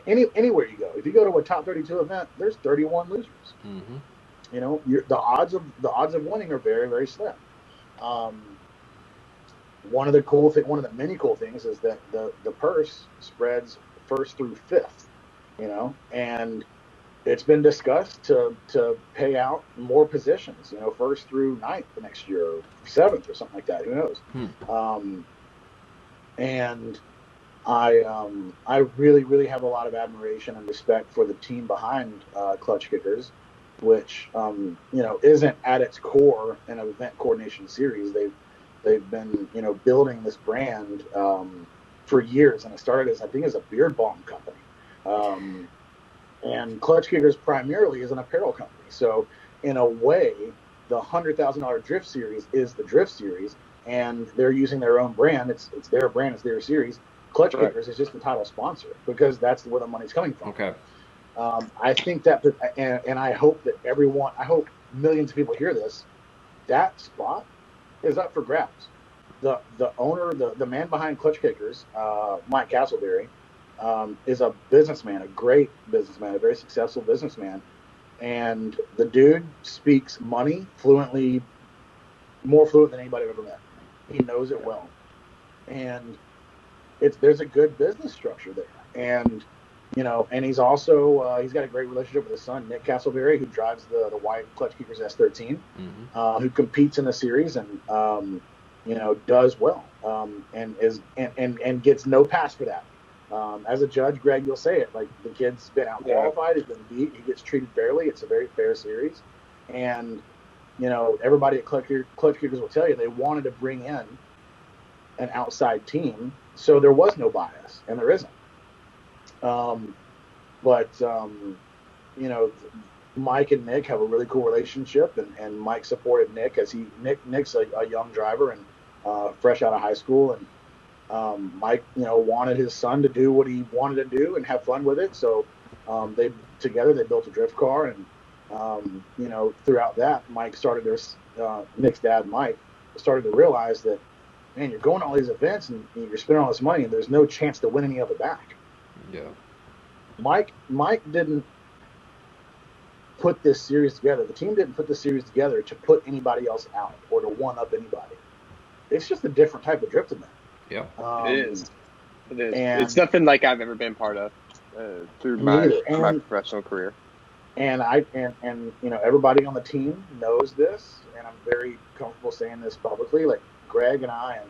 anywhere you go. If you go to a top 32 event, there's 31 losers. The odds of winning are very, very slim. One of the many cool things is that the purse spreads first through fifth. And it's been discussed to pay out more positions. First through ninth the next year, or seventh or something like that. Who knows? And I really, really have a lot of admiration and respect for the team behind Clutch Kickers, which isn't at its core an event coordination series. They've been building this brand for years, and it started as a beard balm company. And Clutch Kickers primarily is an apparel company. So in a way, the $100,000 Drift Series is the Drift Series, and they're using their own brand. It's their brand, it's their series. Clutch Kickers is just the title sponsor, because that's where the money's coming from. Okay. I think that, and I hope that I hope millions of people hear this, that spot is up for grabs. The owner, the man behind Clutch Kickers, Mike Castleberry, is a businessman, a great businessman, a very successful businessman. And the dude speaks money fluently, more fluent than anybody I've ever met. He knows it well. And there's a good business structure there. And And he's also he's got a great relationship with his son, Nick Castleberry, who drives the white Clutch Kickers S13, who competes in the series and does well, and gets no pass for that. As a judge, Greg, you'll say it, like, the kid's been out qualified, he's been beat, he gets treated fairly. It's a very fair series, and everybody at Clutch Kickers will tell you they wanted to bring in an outside team, so there was no bias, and there isn't. Mike and Nick have a really cool relationship, and Mike supported Nick as Nick's a young driver and fresh out of high school, and Mike, wanted his son to do what he wanted to do and have fun with it. So they built a drift car, and throughout that, Nick's dad, Mike, started to realize that, man, you're going to all these events and you're spending all this money, and there's no chance to win any of it back. Yeah. Mike didn't put this series together. The team didn't put this series together to put anybody else out or to one up anybody. It's just a different type of drift event. Yeah, it is. And it's nothing like I've ever been part of through my professional career. And everybody on the team knows this, and I'm very comfortable saying this publicly. Like Greg and I and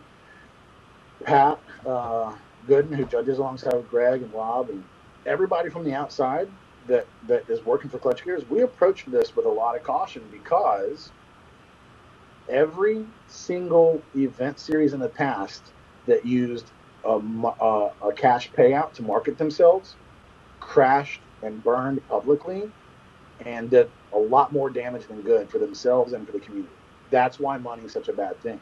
Pat Gooden, who judges alongside with Greg and Rob and everybody from the outside that is working for Clutch Gears, we approach this with a lot of caution, because every single event series in the past that used a cash payout to market themselves crashed and burned publicly and did a lot more damage than good for themselves and for the community. That's why money is such a bad thing.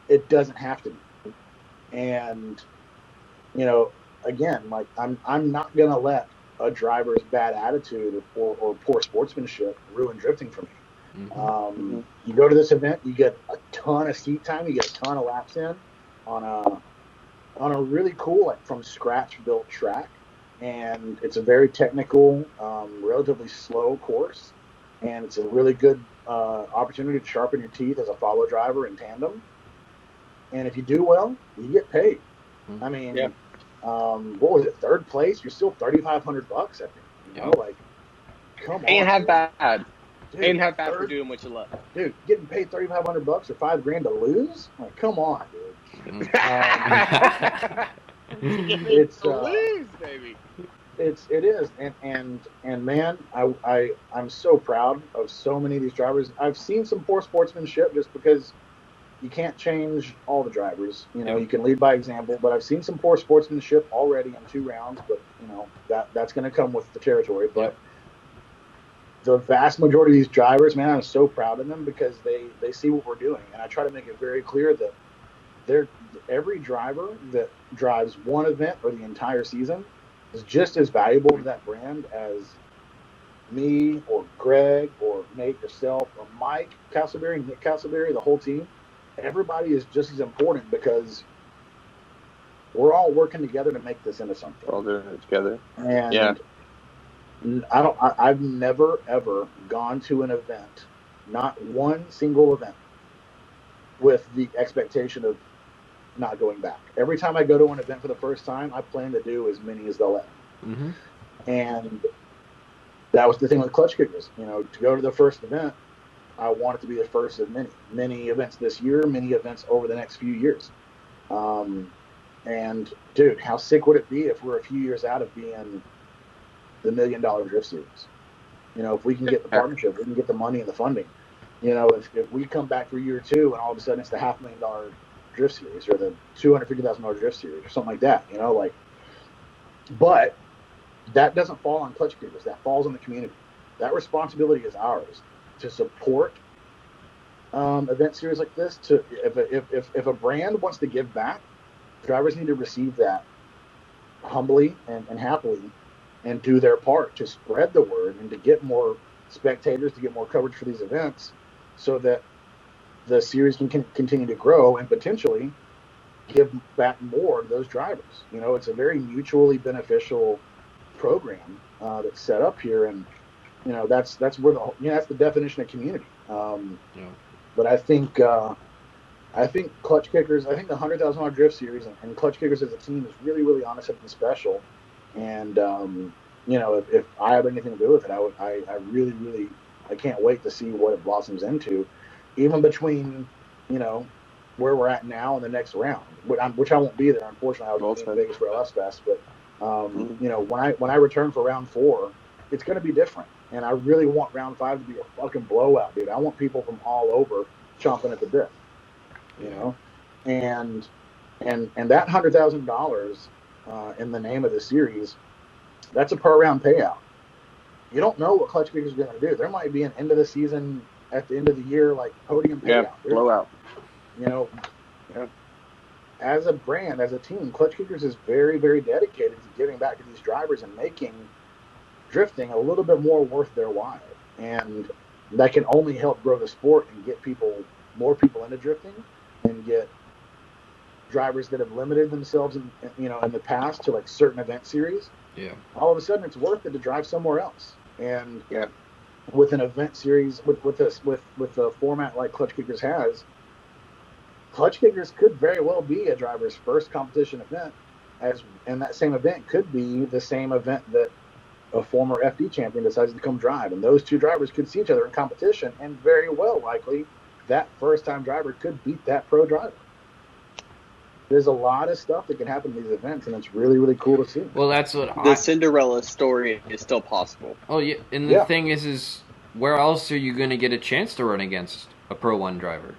It doesn't have to be. And, again, like, I'm not going to let a driver's bad attitude or poor sportsmanship ruin drifting for me. Mm-hmm. You go to this event, you get a ton of seat time, you get a ton of laps in on a really cool, like, from scratch built track, and it's a very technical, relatively slow course, and it's a really good opportunity to sharpen your teeth as a follow driver in tandem. And if you do well, you get paid. I mean, what was it? Third place? You're still $3,500, I think. Like, come on. Ain't half bad. Dude, ain't half bad for doing what you love. Dude, getting paid $3,500 or $5,000 to lose? Like, come on, dude. It's to lose, baby. It is, and man, I'm so proud of so many of these drivers. I've seen some poor sportsmanship just because you can't change all the drivers. You can lead by example, but I've seen some poor sportsmanship already in 2 rounds, but that's going to come with the territory. But the vast majority of these drivers, man, I'm so proud of them because they see what we're doing. And I try to make it very clear that every driver that drives one event or the entire season is just as valuable to that brand as me or Greg or Nate, yourself, or Mike Castleberry, Nick Castleberry, the whole team. Everybody is just as important because we're all working together to make this into something. We're all doing it together. And I've never ever gone to an event, not one single event, with the expectation of not going back. Every time I go to an event for the first time, I plan to do as many as they'll let. Mm-hmm. And that was the thing with Clutch Kickers. To go to the first event, I want it to be the first of many events this year, many events over the next few years. And dude, how sick would it be if we're a few years out of being the $1 Million Drift Series? If we can get the partnership, we can get the money and the funding. If we come back for year 2 and all of a sudden it's the $500,000 Drift Series or the $250,000 Drift Series or something like that, but that doesn't fall on Clutch Kickers. That falls on the community. That responsibility is ours to support event series like this. If a brand wants to give back, drivers need to receive that humbly and happily and do their part to spread the word and to get more spectators, to get more coverage for these events so that the series can continue to grow and potentially give back more to those drivers. It's a very mutually beneficial program that's set up here, and that's where that's the definition of community. But I think Clutch Kickers, I think the $100,000 Drift Series and Clutch Kickers as a team is really, really on to something special. And if I have anything to do with it, I really I can't wait to see what it blossoms into, even between where we're at now and the next round, which I won't be there, unfortunately. I was in Vegas for LS Fest, but when I return for round 4, it's going to be different, and I really want round 5 to be a fucking blowout, dude. I want people from all over chomping at the bit, and that $100,000 in the name of the series, that's a per round payout. You don't know what Clutch Kickers are going to do. There might be an end of the season, at the end of the year, like podium payout. Blowout. As a brand, as a team, Clutch Kickers is very, very dedicated to giving back to these drivers and making drifting a little bit more worth their while. And that can only help grow the sport and get more people into drifting, and get drivers that have limited themselves in the past to like certain event series. Yeah. All of a sudden, it's worth it to drive somewhere else. And with an event series, with a format like Clutch Kickers has, Clutch Kickers could very well be a driver's first competition event, and that same event could be the same event that a former FD champion decides to come drive, and those two drivers could see each other in competition, and very well likely that first-time driver could beat that pro driver. There's a lot of stuff that can happen in these events, and it's really, really cool to see. Well, that's what the Cinderella story is still possible. Oh, yeah, and the thing is where else are you going to get a chance to run against a Pro 1 driver?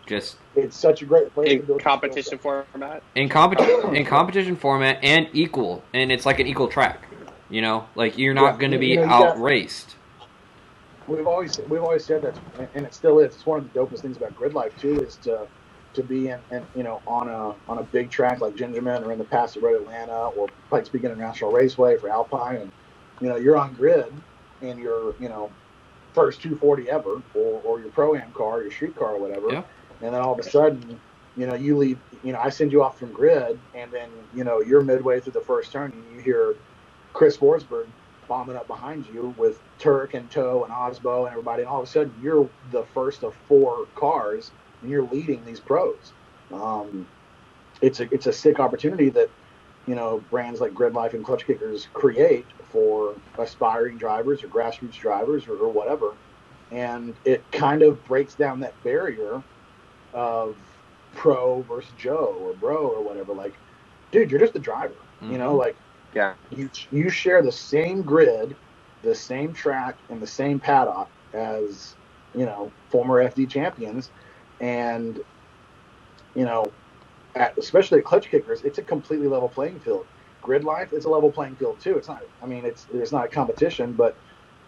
It's such a great place in competition format. In competition format and equal, and it's like an equal track. Like you're not going to be outraced. We've always said that, and it still is. It's one of the dopest things about grid life too, is to be on a big track like Gingerman, or in the past at Road Atlanta, or Pikes Peak International Raceway for Alpine, and you're on grid, and you're first 240 ever, or your Pro-Am car, your street car, or whatever. Yeah. And then all of a sudden, you leave, I send you off from grid, and then, you're midway through the first turn, and you hear Chris Forsberg bombing up behind you with Turk and Toe and Osbo and everybody, and all of a sudden, you're the first of 4 cars, and you're leading these pros. It's a sick opportunity that, brands like Grid Life and Clutch Kickers create for aspiring drivers or grassroots drivers or whatever. And it kind of breaks down that barrier of pro versus Joe or bro or whatever. Like, dude, you're just a driver, you share the same grid, the same track, and the same paddock as, former FD champions. And, especially at Clutch Kickers, it's a completely level playing field. Grid Life, it's a level playing field too. It's not, it's not a competition, but,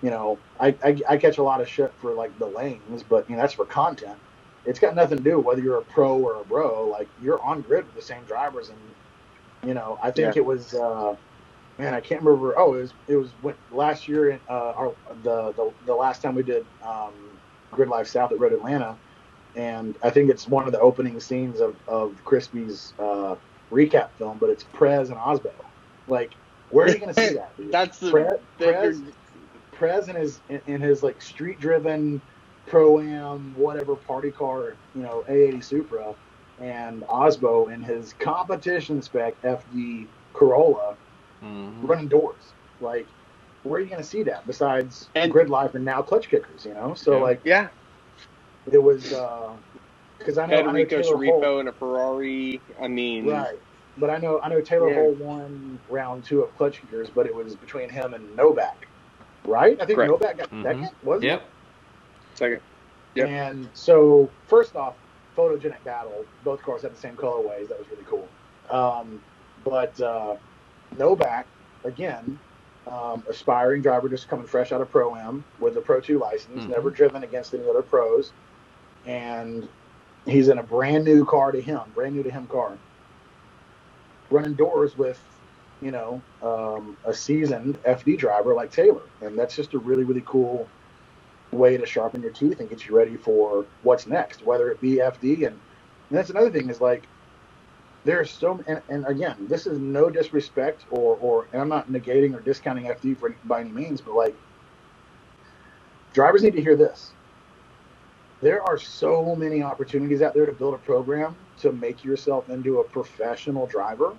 I catch a lot of shit for like the lanes, but that's for content. It's got nothing to do whether you're a pro or a bro. Like, you're on grid with the same drivers, and I think it was I can't remember. Oh, it was when, last year in the last time we did Grid Life South at Road Atlanta, and I think it's one of the opening scenes of Crispy's recap film, but it's Prez and Osbo. Like, where are you going to see that, dude? That's the Prez in his like street driven Pro-Am, whatever party car, A80 Supra, and Osbo in his competition spec FD Corolla, running doors. Like, where are you going to see that besides Grid Life and now Clutch Kickers? So it was because I know Enrico's repo and a Ferrari. Right, but I know Taylor Hole won round 2 of Clutch Kickers, but it was between him and Novak, right? I think Novak got second, wasn't it? Second. Yep. And so, first off, photogenic battle. Both cars had the same colorways. That was really cool. But Novak, again, aspiring driver, just coming fresh out of Pro-Am with a Pro 2 license, never driven against any other pros. And he's in a brand new to him car, running doors with, a seasoned FD driver like Taylor. And that's just a really, really cool way to sharpen your teeth and get you ready for what's next, whether it be FD. And that's another thing, is like, there's so, and again, this is no disrespect and I'm not negating or discounting FD by any means, but like, drivers need to hear this. There are so many opportunities out there to build a program to make yourself into a professional driver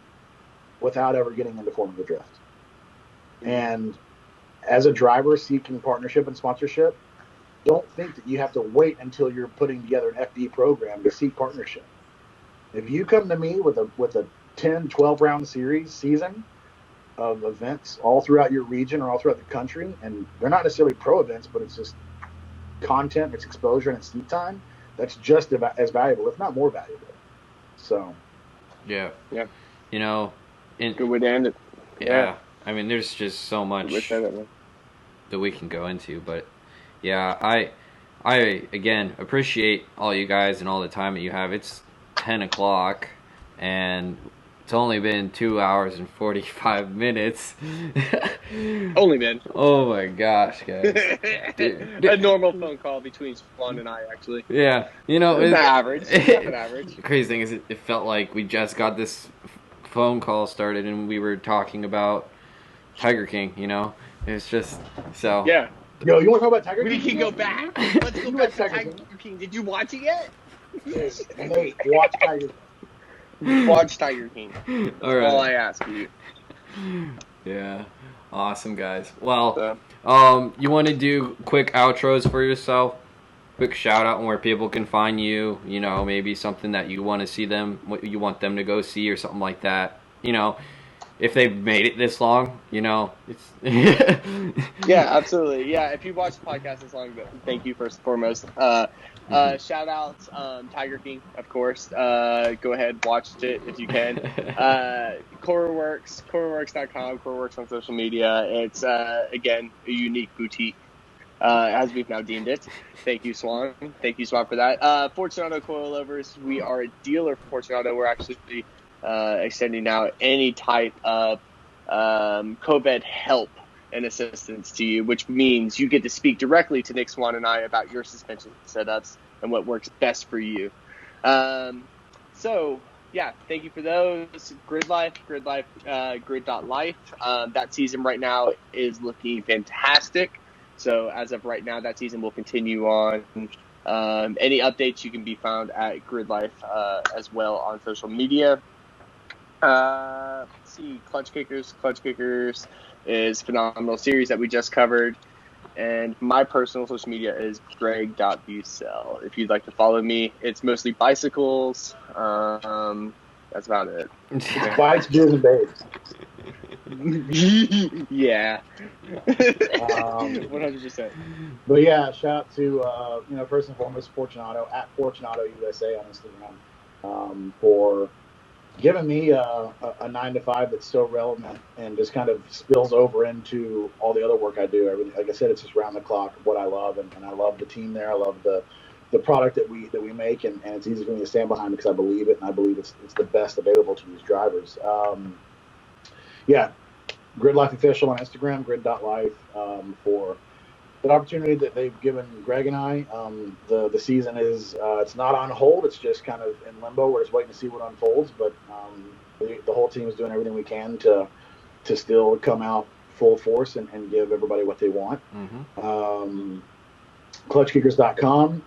without ever getting into Formula Drift. And as a driver seeking partnership and sponsorship, don't think that you have to wait until you're putting together an FD program to seek partnership. If you come to me with a 10, 12 round season of events all throughout your region or all throughout the country, and they're not necessarily pro events, but it's just content, it's exposure, and it's seat time, that's just about as valuable, if not more valuable. So, yeah. Good way to end it. Yeah. I mean, there's just so much that we can go into, but yeah, I again appreciate all you guys and all the time that you have. It's 10 o'clock, and it's only been 2 hours and 45 minutes. Only been. Oh my gosh, guys. A normal phone call between Swann and I, actually. Yeah. It's average. An average. The crazy thing is it felt like we just got this phone call started and we were talking about Tiger King, It's just, so. Yeah. Yo, you want to talk about Tiger King? We can go back. Let's go back to Tiger King. Did you watch it yet? Yes. Hey, watch Tiger King. Watch Tiger King. All right. All I ask you. Yeah. Awesome, guys. Well, you want to do quick outros for yourself? Quick shout out on where people can find you, maybe something that you want to see them, what you want them to go see or something like that. If they've made it this long, it's Yeah, absolutely. Yeah, if you watch the podcast this long, thank you first and foremost. Shout out Tiger King, of course. Go ahead, watch it if you can. CoreWorks, CoreWorks.com, CoreWorks on social media. It's again a unique boutique, as we've now deemed it. Thank you, Swann. Thank you, Swann, for that. Fortunato Coilovers, we are a dealer for Fortunato. We're actually extending out any type of COVID help and assistance to you, which means you get to speak directly to Nick, Swann, and I about your suspension setups and what works best for you. So, yeah, thank you for those. Grid Life, Grid.life. That season right now is looking fantastic. So as of right now, that season will continue on. Any updates you can be found at Grid Life as well on social media. Let's see, Clutch Kickers. Clutch Kickers is a phenomenal series that we just covered. And my personal social media is Gregg.Bucell. If you'd like to follow me, it's mostly bicycles. That's about it. Bikes, beers, and babes. Yeah. 100%. But yeah, shout out to first and foremost Fortunato at Fortunato USA on Instagram for giving me a 9-to-5 that's so relevant and just kind of spills over into all the other work I do. Everything, like I said, it's just round the clock what I love, and I love the team there. I love the product that we make, and it's easy for me to stand behind because I believe it, and I believe it's the best available to these drivers. Yeah, Grid Life Official on Instagram, Grid.life, for the opportunity that they've given Greg and I. The season is it's not on hold. It's just kind of in limbo. We're just waiting to see what unfolds. But the whole team is doing everything we can to still come out full force and give everybody what they want. Mm-hmm. ClutchKickers.com,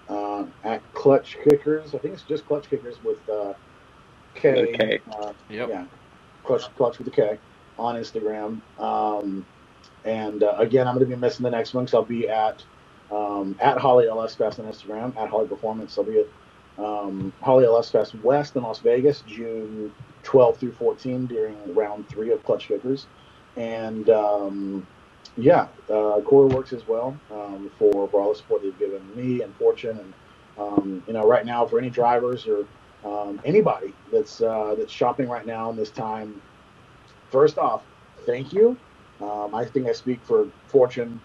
at Clutch Kickers. I think it's just Clutch Kickers with K. K. Yep. Yeah, Clutch with a K on Instagram. And again, I'm going to be missing the next one because I'll be at Holly LS Fest on Instagram, at Holly Performance. I'll be at Holly LS Fest West in Las Vegas, June 12 through 14 during round 3 of Clutch Kickers. And Corey Works as well for all the support they've given me and Fortune. And right now for any drivers or anybody that's shopping right now in this time, first off, thank you. I think I speak for Fortune,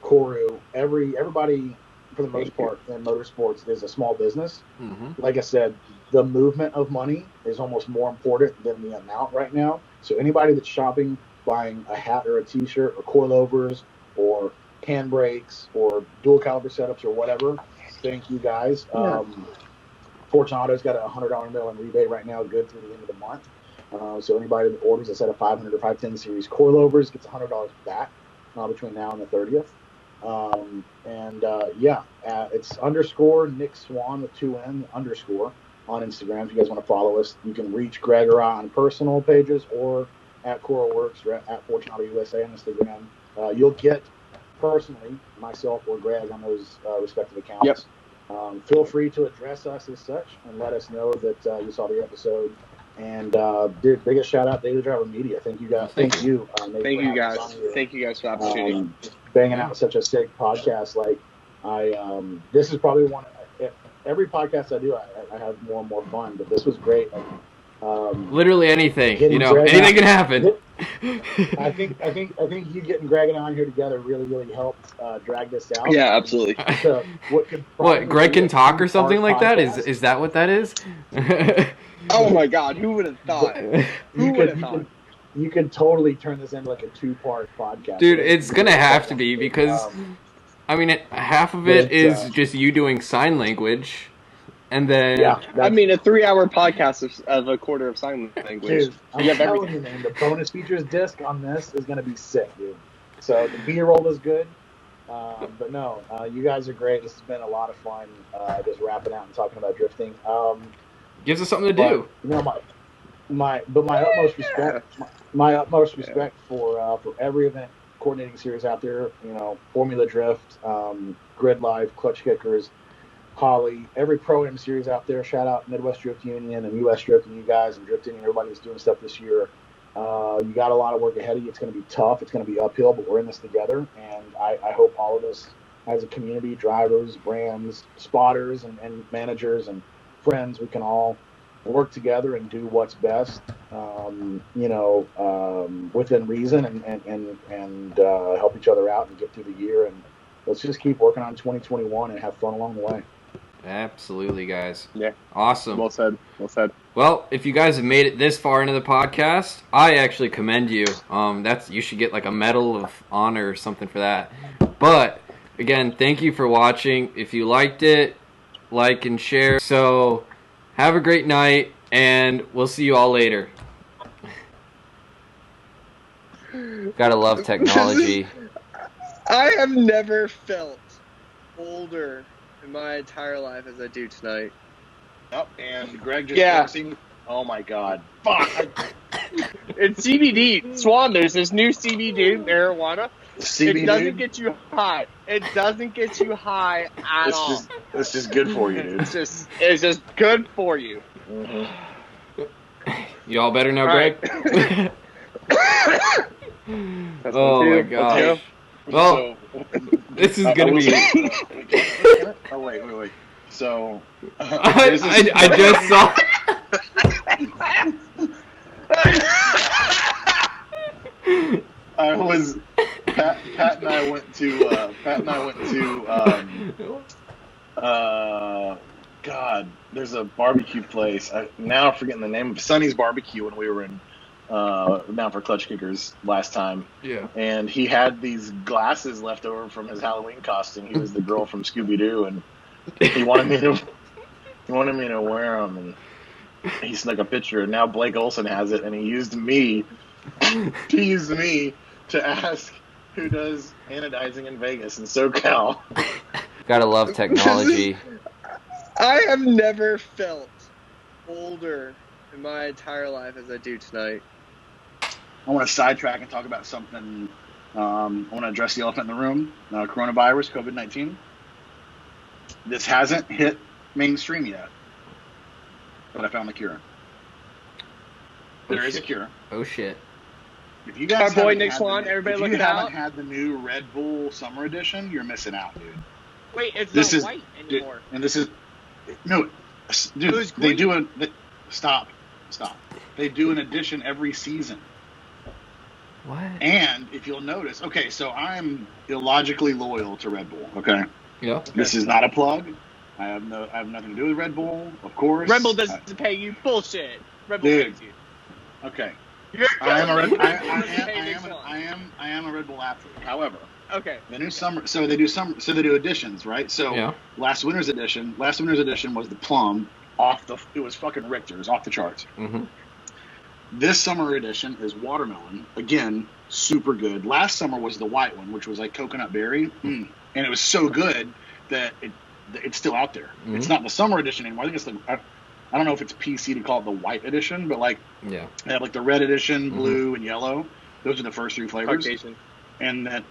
Koru, everybody for the most part in motorsports is a small business. Mm-hmm. Like I said, the movement of money is almost more important than the amount right now. So anybody that's shopping, buying a hat or a t-shirt or coilovers or handbrakes or dual caliber setups or whatever, thank you guys. Yeah. Fortunato's got a $100 mail-in rebate right now, good through the end of the month. So anybody that orders a set of 500 or 510 series coilovers gets $100 back between now and the 30th. It's _ Nick Swann with 2 N _ on Instagram. If you guys want to follow us, you can reach Gregg or I on personal pages or at Coral Works or at Fortunato USA on Instagram. You'll get personally myself or Greg on those respective accounts. Yep. Feel free to address us as such and let us know that you saw the episode. And dude, biggest shout out, Daily Driver Media. Thank you guys. Thank you. Thank you guys. Thank you guys for the opportunity. Banging out such a sick podcast. Like this is probably one. Every podcast I do, I have more and more fun. But this was great. Literally anything. Anything can happen. I think you getting Greg and I on here together really helped drag this out. Yeah, absolutely. So what Greg can talk or something like that? Is that what that is? Oh my God! Who would have thought? You could totally turn this into like a 2-part podcast. Dude, it's gonna have to be because, I mean, half of it is just you doing sign language, and then a 3-hour podcast of a quarter of sign language. Dude, I'm telling you, man, the bonus features disc on this is gonna be sick, dude. So the B-roll is good, but no, you guys are great. This has been a lot of fun. Just wrapping out and talking about drifting. Gives us something to do. My utmost respect. My utmost respect for every event coordinating series out there. Formula Drift, Grid Life, Clutch Kickers, Holly, every Pro-Am series out there. Shout out Midwest Drift Union and U.S. Drift and you guys and drifting and everybody that's doing stuff this year. You got a lot of work ahead of you. It's going to be tough. It's going to be uphill, but we're in this together. And I hope all of us as a community, drivers, brands, spotters, and managers and friends, we can all work together and do what's best, within reason and help each other out and get through the year. And let's just keep working on 2021 and have fun along the way. Absolutely, guys. Yeah. Awesome. Well said. Well, if you guys have made it this far into the podcast, I actually commend you. You should get like a medal of honor or something for that. But again, thank you for watching. If you liked it, like and share. So have a great night, and we'll see you all later. Gotta love technology. I have never felt older in my entire life as I do tonight. Oh, and Greg just texting. Oh my God. Fuck. It's CBD. Swann, there's this new CBD marijuana. CBD? It doesn't get you high. It doesn't get you high at all. It's just good for you, dude. It's just good for you. Mm-hmm. You all better now, Greg? Right. Oh my gosh. Well, this is gonna be. Oh wait. So I just saw. Pat and I went to God, there's a barbecue place. Now I'm forgetting the name of Sonny's Barbecue when we were in down for Clutch Kickers last time. Yeah. And he had these glasses left over from his Halloween costume. He was the girl from Scooby-Doo, and he wanted me to wear them, and he snuck a picture. And now Blake Olson has it, and he used me to ask who does anodizing in Vegas and SoCal. Gotta love technology. I have never felt older in my entire life as I do tonight. I want to sidetrack and talk about something. I want to address the elephant in the room. Coronavirus, COVID-19. This hasn't hit mainstream yet, but I found the cure. There is a cure. Oh shit. If you guys our boy Nick Swann, everybody looking out. If you haven't had the new Red Bull Summer Edition, you're missing out, dude. Wait, it's not white anymore. And this is no, dude. They do stop. They do an edition every season. What? And if you'll notice, okay, so I'm illogically loyal to Red Bull. Okay. Yeah. Okay. This is not a plug. I have nothing to do with Red Bull, of course. Red Bull doesn't pay you. Bullshit. Red Bull pays you. Okay. I am a Red Bull athlete. However, okay. The new summer, so they do editions, right? So last winter's edition was the plum it was fucking Richter, it was off the charts. Mm-hmm. This summer edition is watermelon, again, super good. Last summer was the white one, which was like coconut berry, and it was so good that it's still out there. Mm-hmm. It's not the summer edition anymore. I think it's I don't know if it's PC to call it the white edition, but like they have like the red edition, blue, and yellow. Those are the first 3 flavors. Caucasian. And then,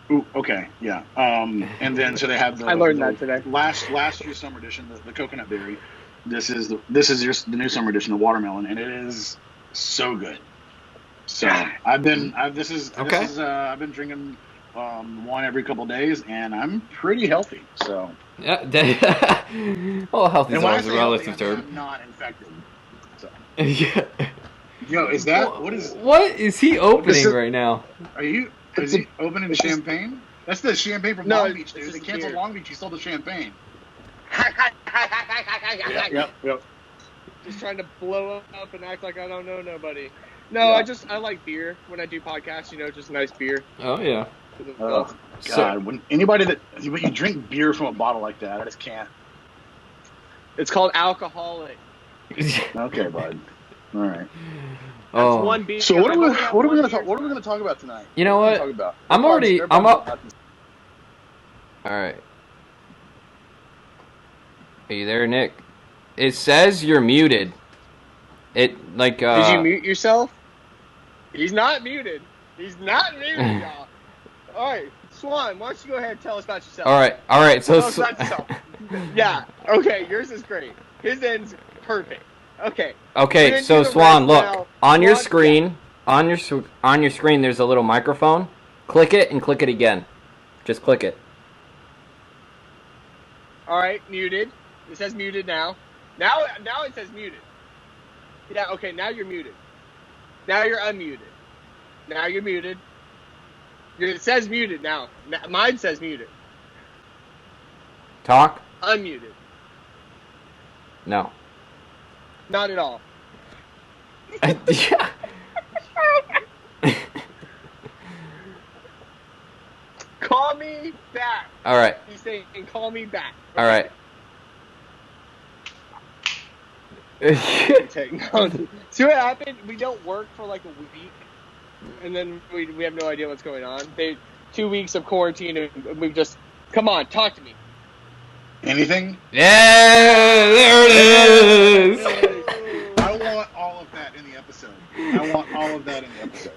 yeah. And then so they have the I learned that today. Last year's summer edition, the coconut berry. This is the new summer edition, the watermelon, and it is so good. So I've been drinking one every couple of days, and I'm pretty healthy. So yeah, well, healthy is always a relative term. I'm not infected. So yeah. Yo, is that what is he opening right now? Is he opening champagne? That's the champagne from Long Beach, dude. They canceled Long Beach. He sold the champagne. Yep. Just trying to blow up and act like I don't know nobody. No, I like beer when I do podcasts. Just nice beer. Oh yeah. Oh God! When when you drink beer from a bottle like that, I just can't. It's called alcoholic. Okay, bud. All right. That's one beer. So what are we going to talk about tonight? You know what? I'm up. All right. Are you there, Nick? It says you're muted. Did you mute yourself? He's not muted. Y'all. All right, Swann, why don't you go ahead and tell us about yourself? All right. So, yeah. Okay, yours is great. His end's perfect. Okay. Okay. So Swann, look on your screen. On your screen, there's a little microphone. Click it and click it again. Just click it. All right, muted. It says muted now. Now it says muted. Yeah. Okay. Now you're muted. Now you're unmuted. Now you're muted. It says muted now. Mine says muted. Talk. Unmuted. No. Not at all. Yeah. Call me back. All right. He's saying, call me back. All right. Technology. See what happened? We don't work for like a week, and then we have no idea what's going on. 2 weeks of quarantine, and we've just come on, talk to me. Anything? Yeah, there it is. I want all of that in the episode.